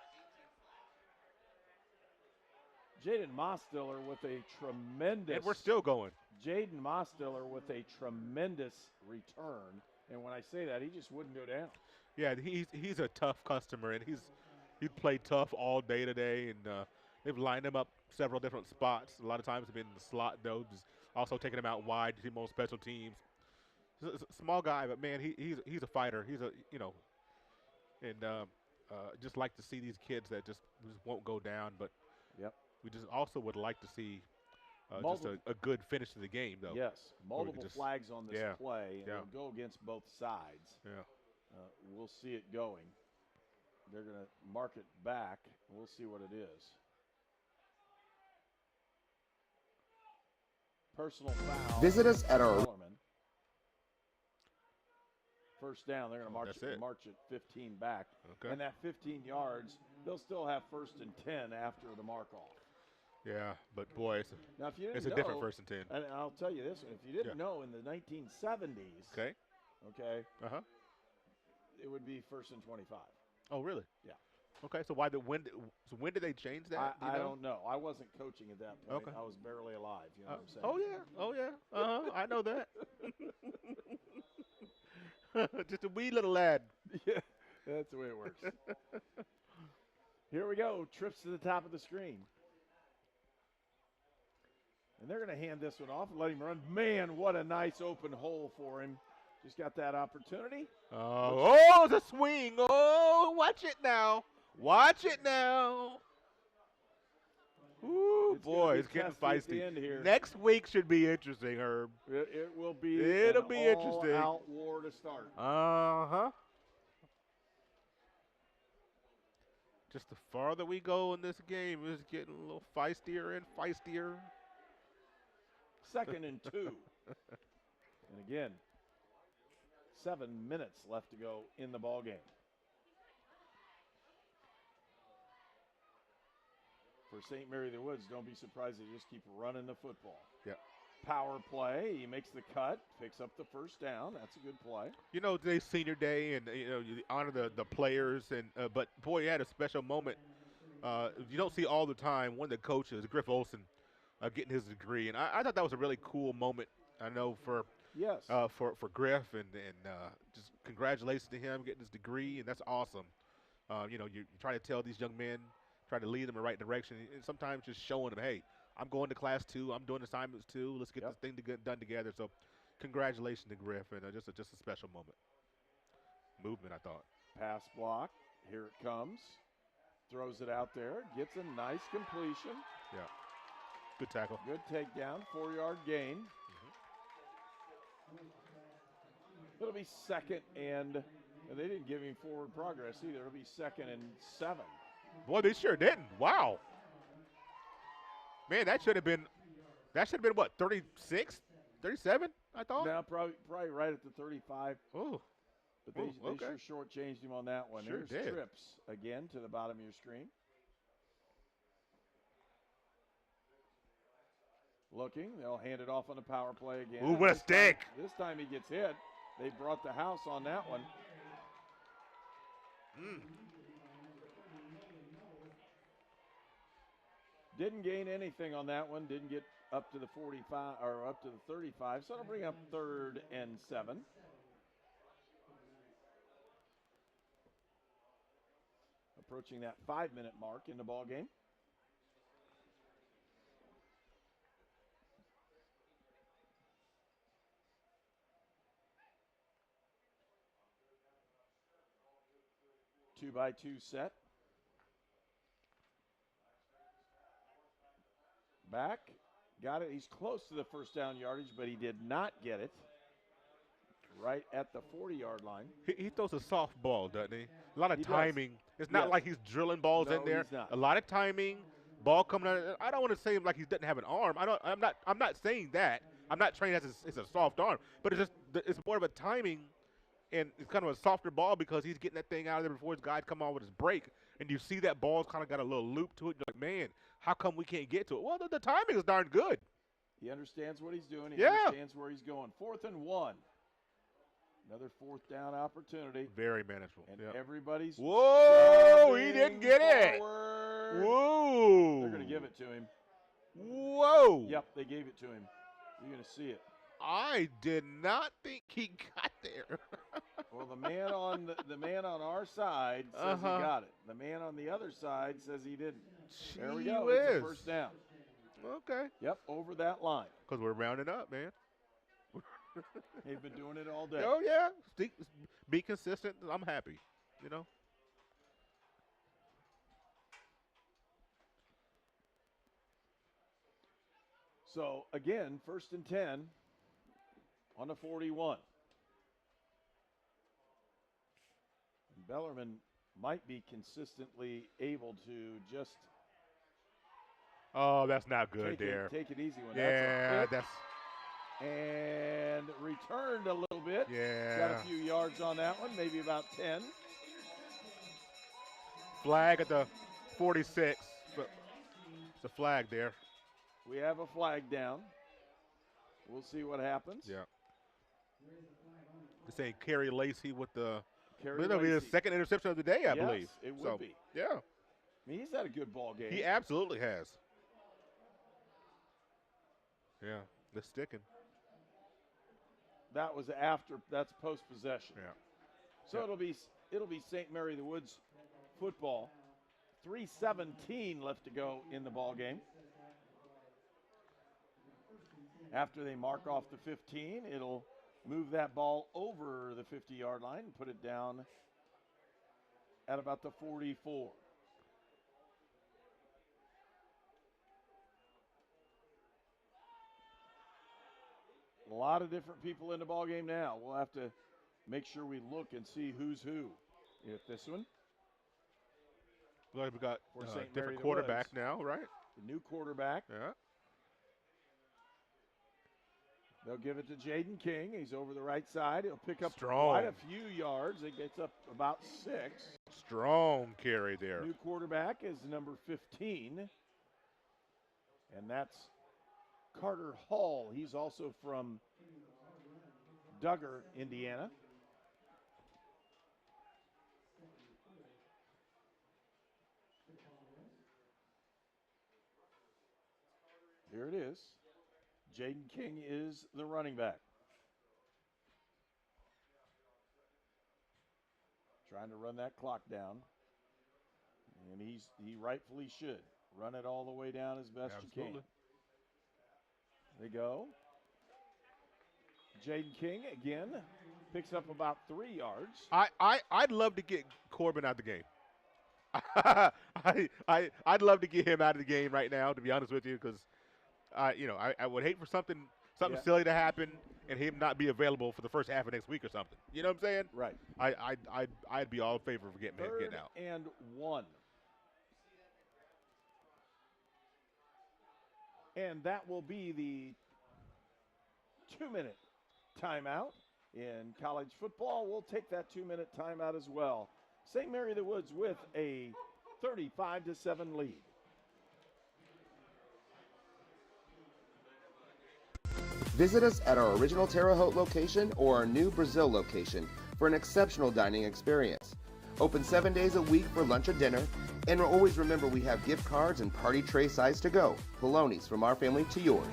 Jaden Mostiller with a tremendous. And we're still going. Jaden Mostiller with a tremendous return. And when I say that, he just wouldn't go down. Yeah, he's a tough customer, and he's played tough all day today, and they've lined him up several different spots. A lot of times, been in the slot though, just Also taking him out wide, team on special teams. He's a small guy, but man, he's a fighter. He's a and just like to see these kids that just won't go down. But we just also would like to see just a good finish to the game, though. Yes, multiple flags on this play, and it'll go against both sides. Yeah, we'll see it going. They're going to mark it back. We'll see what it is. Personal foul. Visit us at our Bellermine. First down, they're going to march it 15 back. Okay. And that 15 yards, they'll still have 1st and 10 after the mark off. Yeah, but boy, it's a different 1st and 10. And I'll tell you this, if you didn't know, in the 1970s, it would be 1st and 25. Oh, really? Yeah. Okay, so when did they change that? I don't know. I wasn't coaching at that point. Okay. I was barely alive. You know what I'm saying? Oh yeah. I know that. Just a wee little lad. Yeah, that's the way it works. Here we go. Trips to the top of the screen. And they're going to hand this one off and let him run. Man, what a nice open hole for him. Just got that opportunity. Oh, it's a swing. Oh, watch it now. Watch it now. Ooh, boy, it's getting feisty. Next week should be interesting, Herb. It will be. It'll be interesting. All-out war to start. Just the farther we go in this game, it's getting a little feistier and feistier. 2nd and 2. And again, 7 minutes left to go in the ball game. For St. Mary of the Woods, don't be surprised they just keep running the football. Yeah. Power play. He makes the cut, picks up the 1st down. That's a good play. You know, today's senior day, and you honor the players, and but boy, you had a special moment. You don't see all the time. One of the coaches, Griff Olson, getting his degree, and I thought that was a really cool moment. I know for Griff, and just congratulations to him getting his degree, and that's awesome. You try to tell these young men, try to lead them in the right direction, and sometimes just showing them, hey, I'm going to class 2, I'm doing assignments 2, let's get this thing done together. So congratulations to Griff, and just a special movement, I thought. Pass block, here it comes, throws it out there, gets a nice completion. Yeah, good tackle. Good takedown, 4-yard gain. It'll be 2nd and they didn't give him forward progress either. It'll be 2nd and 7. Boy, they sure didn't. Wow. Man, that should have been what, 36, 37, I thought? No, probably right at the 35. Oh. But they sure shortchanged him on that one. Sure There's did. Trips again to the bottom of your screen. Looking, they'll hand it off on the power play again. Ooh, what a stick. This time he gets hit. They brought the house on that one. Didn't gain anything on that one. Didn't get up to the 45 or up to the 35. So it'll bring up 3rd and 7. Approaching that 5-minute mark in the ball game. Two-by-two set. Back, got it. He's close to the 1st down yardage, but he did not get it. Right at the 40-yard line. He throws a softball, doesn't he? A lot of timing. It's not like he's drilling balls in there. He's not. A lot of timing. Ball coming out. I don't want to say like he doesn't have an arm. I'm not saying that. I'm not trained as it's a soft arm, but it's more of a timing. And it's kind of a softer ball because he's getting that thing out of there before his guy come on with his break. And you see that ball's kind of got a little loop to it. You're like, man, how come we can't get to it? Well, the timing is darn good. He understands what he's doing. He understands where he's going. 4th and 1. Another 4th down opportunity. Very manageable. And everybody's whoa, he didn't get it. Whoa. They're going to give it to him. Whoa. Yep, they gave it to him. You're going to see it. I did not think he got there. Well, the man on our side says he got it. The man on the other side says he didn't. There we go. It's a 1st down. Okay. Yep, over that line. Because we're rounding up, man. They've been doing it all day. Oh, yeah. Be consistent. I'm happy, you know. So, again, 1st and 10 on the 41. Bellermine might be consistently able to just Oh, that's not good there. Take it easy one. Yeah, that's and returned a little bit. Yeah. Got a few yards on that one, maybe about 10. Flag at the 46. It's a flag there. We have a flag down. We'll see what happens. Yeah. They're saying Kerry Lacey with the That'll be the second interception of the day, I believe. It would be. Yeah. I mean, he's had a good ball game. He absolutely has. Yeah, they're sticking. That's post possession. Yeah. So it'll be St. Mary the Woods football. 3:17 left to go in the ball game. After they mark off the 15, it'll move that ball over the 50-yard line and put it down at about the 44. A lot of different people in the ball game now. We'll have to make sure we look and see who's who. If this one. Well, we got St. different Mary quarterback the Woods. now, right? The new quarterback. Yeah. They'll give it to Jaden King. He's over the right side. He'll pick up Strong. quite a few yards. It gets up about 6. Strong carry there. New quarterback is number 15. And that's Carter Hall. He's also from Duggar, Indiana. Here it is. Jaden King is the running back. Trying to run that clock down. And he rightfully should. Run it all the way down as best you can. They go. Jaden King again picks up about 3 yards. I'd love to get Corbin out of the game. I'd love to get him out of the game right now, to be honest with you, because I would hate for something silly to happen and him not be available for the first half of next week or something. You know what I'm saying? Right. I'd be all in favor of getting out. 3rd and 1. And that will be the 2-minute timeout. In college football, we'll take that 2-minute timeout as well. St. Mary the Woods with a 35-7 lead. Visit us at our original Terre Haute location or our new Brazil location for an exceptional dining experience. Open 7 days a week for lunch or dinner, and always remember we have gift cards and party tray size to go. Baloney's from our family to yours.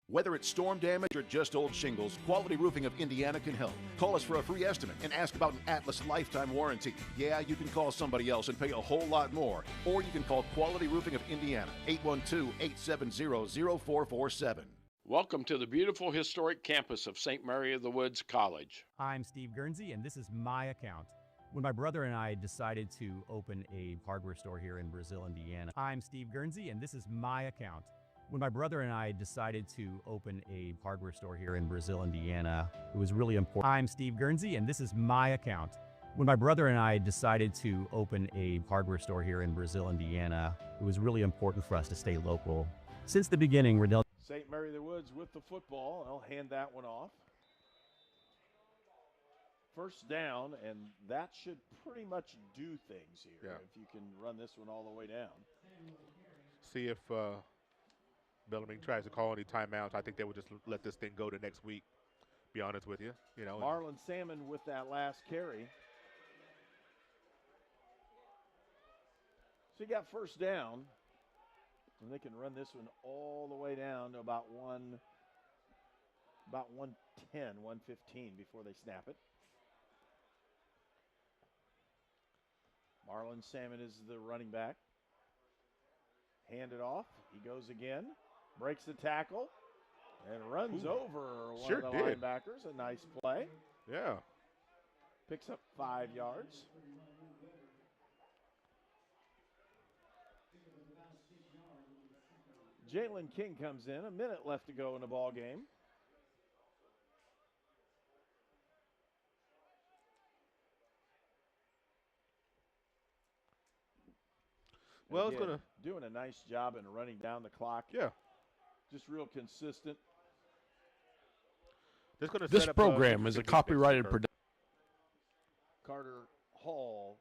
Whether it's storm damage or just old shingles, Quality Roofing of Indiana can help. Call us for a free estimate and ask about an Atlas lifetime warranty. Yeah, you can call somebody else and pay a whole lot more. Or you can call Quality Roofing of Indiana, 812-870-0447. Welcome to the beautiful historic campus of St. Mary of the Woods College. I'm Steve Guernsey, and this is my account. When my brother and I decided to open a hardware store here in Brazil, Indiana. I'm Steve Guernsey, and this is my account. When my brother and I decided to open a hardware store here in Brazil, Indiana, it was really important. I'm Steve Guernsey, and this is my account. When my brother and I decided to open a hardware store here in Brazil, Indiana, it was really important for us to stay local. Since the beginning, Riddell. St. Mary the Woods with the football. I'll hand that one off. First down, and that should pretty much do things here. Yeah. If you can run this one all the way down. See if Bellarmine tries to call any timeouts. I think they would just let this thing go to next week, be honest with you. Marlon Salmon with that last carry. So you got first down, and they can run this one all the way down to about 110, 115 before they snap it. Marlon Salmon is the running back. Hand it off. He goes again, breaks the tackle, and runs over one Sure of the did. linebackers. A nice play. Yeah. Picks up 5 yards. Jalen King comes in. A minute left to go in the ball game. Well, Again, it's going to. doing a nice job in running down the clock. Yeah. Just real consistent. This program is a copyrighted production. Carter Hall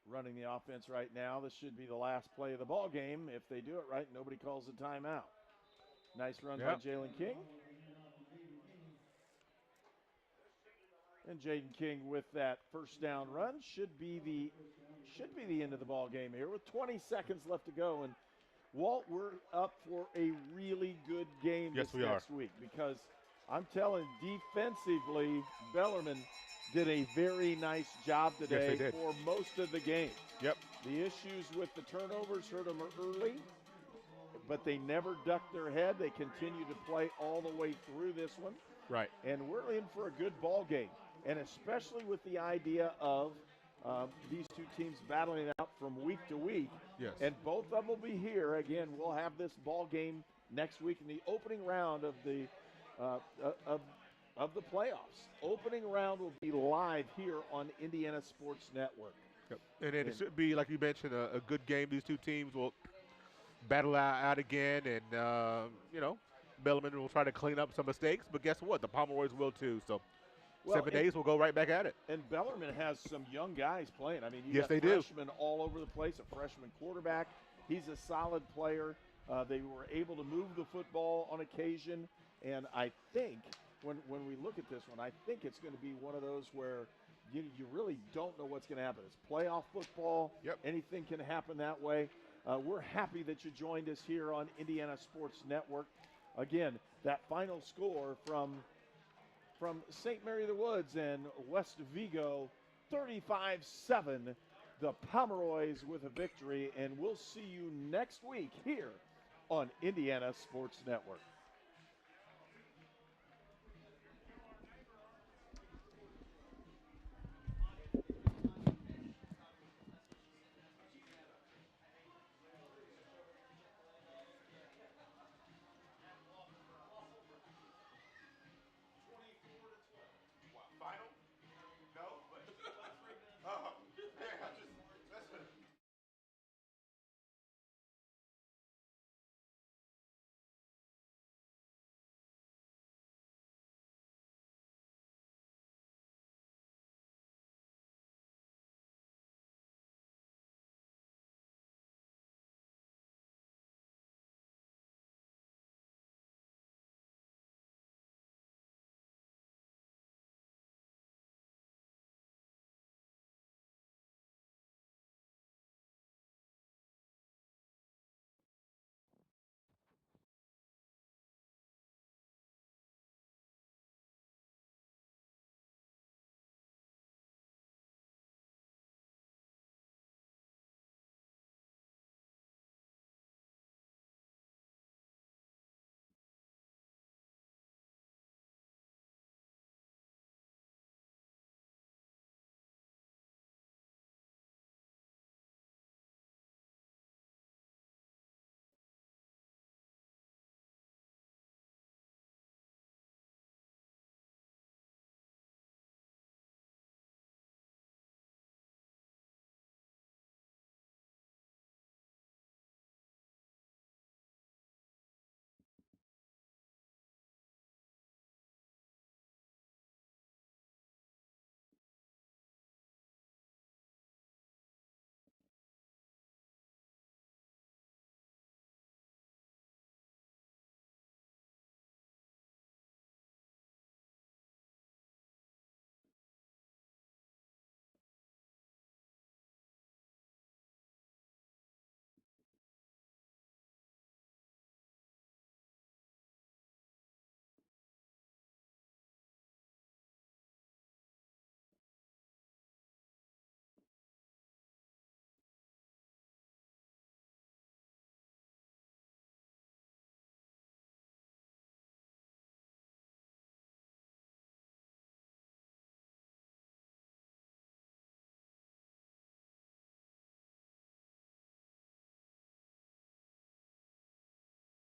running the offense right now. This should be the last play of the ball game. If they do it right, nobody calls a timeout. Nice run by Jalen King. And Jaden King with that first down run should be the end of the ball game here with 20 seconds left to go. And Walt, we're up for a really good game this next week because I'm telling defensively, Bellermine did a very nice job today for most of the game. Yep. The issues with the turnovers hurt them early, but they never ducked their head. They continue to play all the way through this one. Right. And we're in for a good ball game, and especially with the idea of these two teams battling it out from week to week. Yes. And both of them will be here. Again, we'll have this ball game next week in the opening round of the playoffs. Opening round will be live here on Indiana Sports Network. Yep. And then it should be, like you mentioned, a good game. These two teams will battle out again, and, Bellarmine will try to clean up some mistakes. But guess what? The Pomeroys will too. So 7 days, we'll go right back at it. And Bellarmine has some young guys playing. I mean, you yes, got they freshmen all over the place, a freshman quarterback. He's a solid player. They were able to move the football on occasion. And I think when we look at this one, I think it's going to be one of those where you really don't know what's going to happen. It's playoff football. Yep. Anything can happen that way. We're happy that you joined us here on Indiana Sports Network. Again, that final score from St. Mary of the Woods and West Vigo, 35-7. The Pomeroys with a victory, and we'll see you next week here on Indiana Sports Network.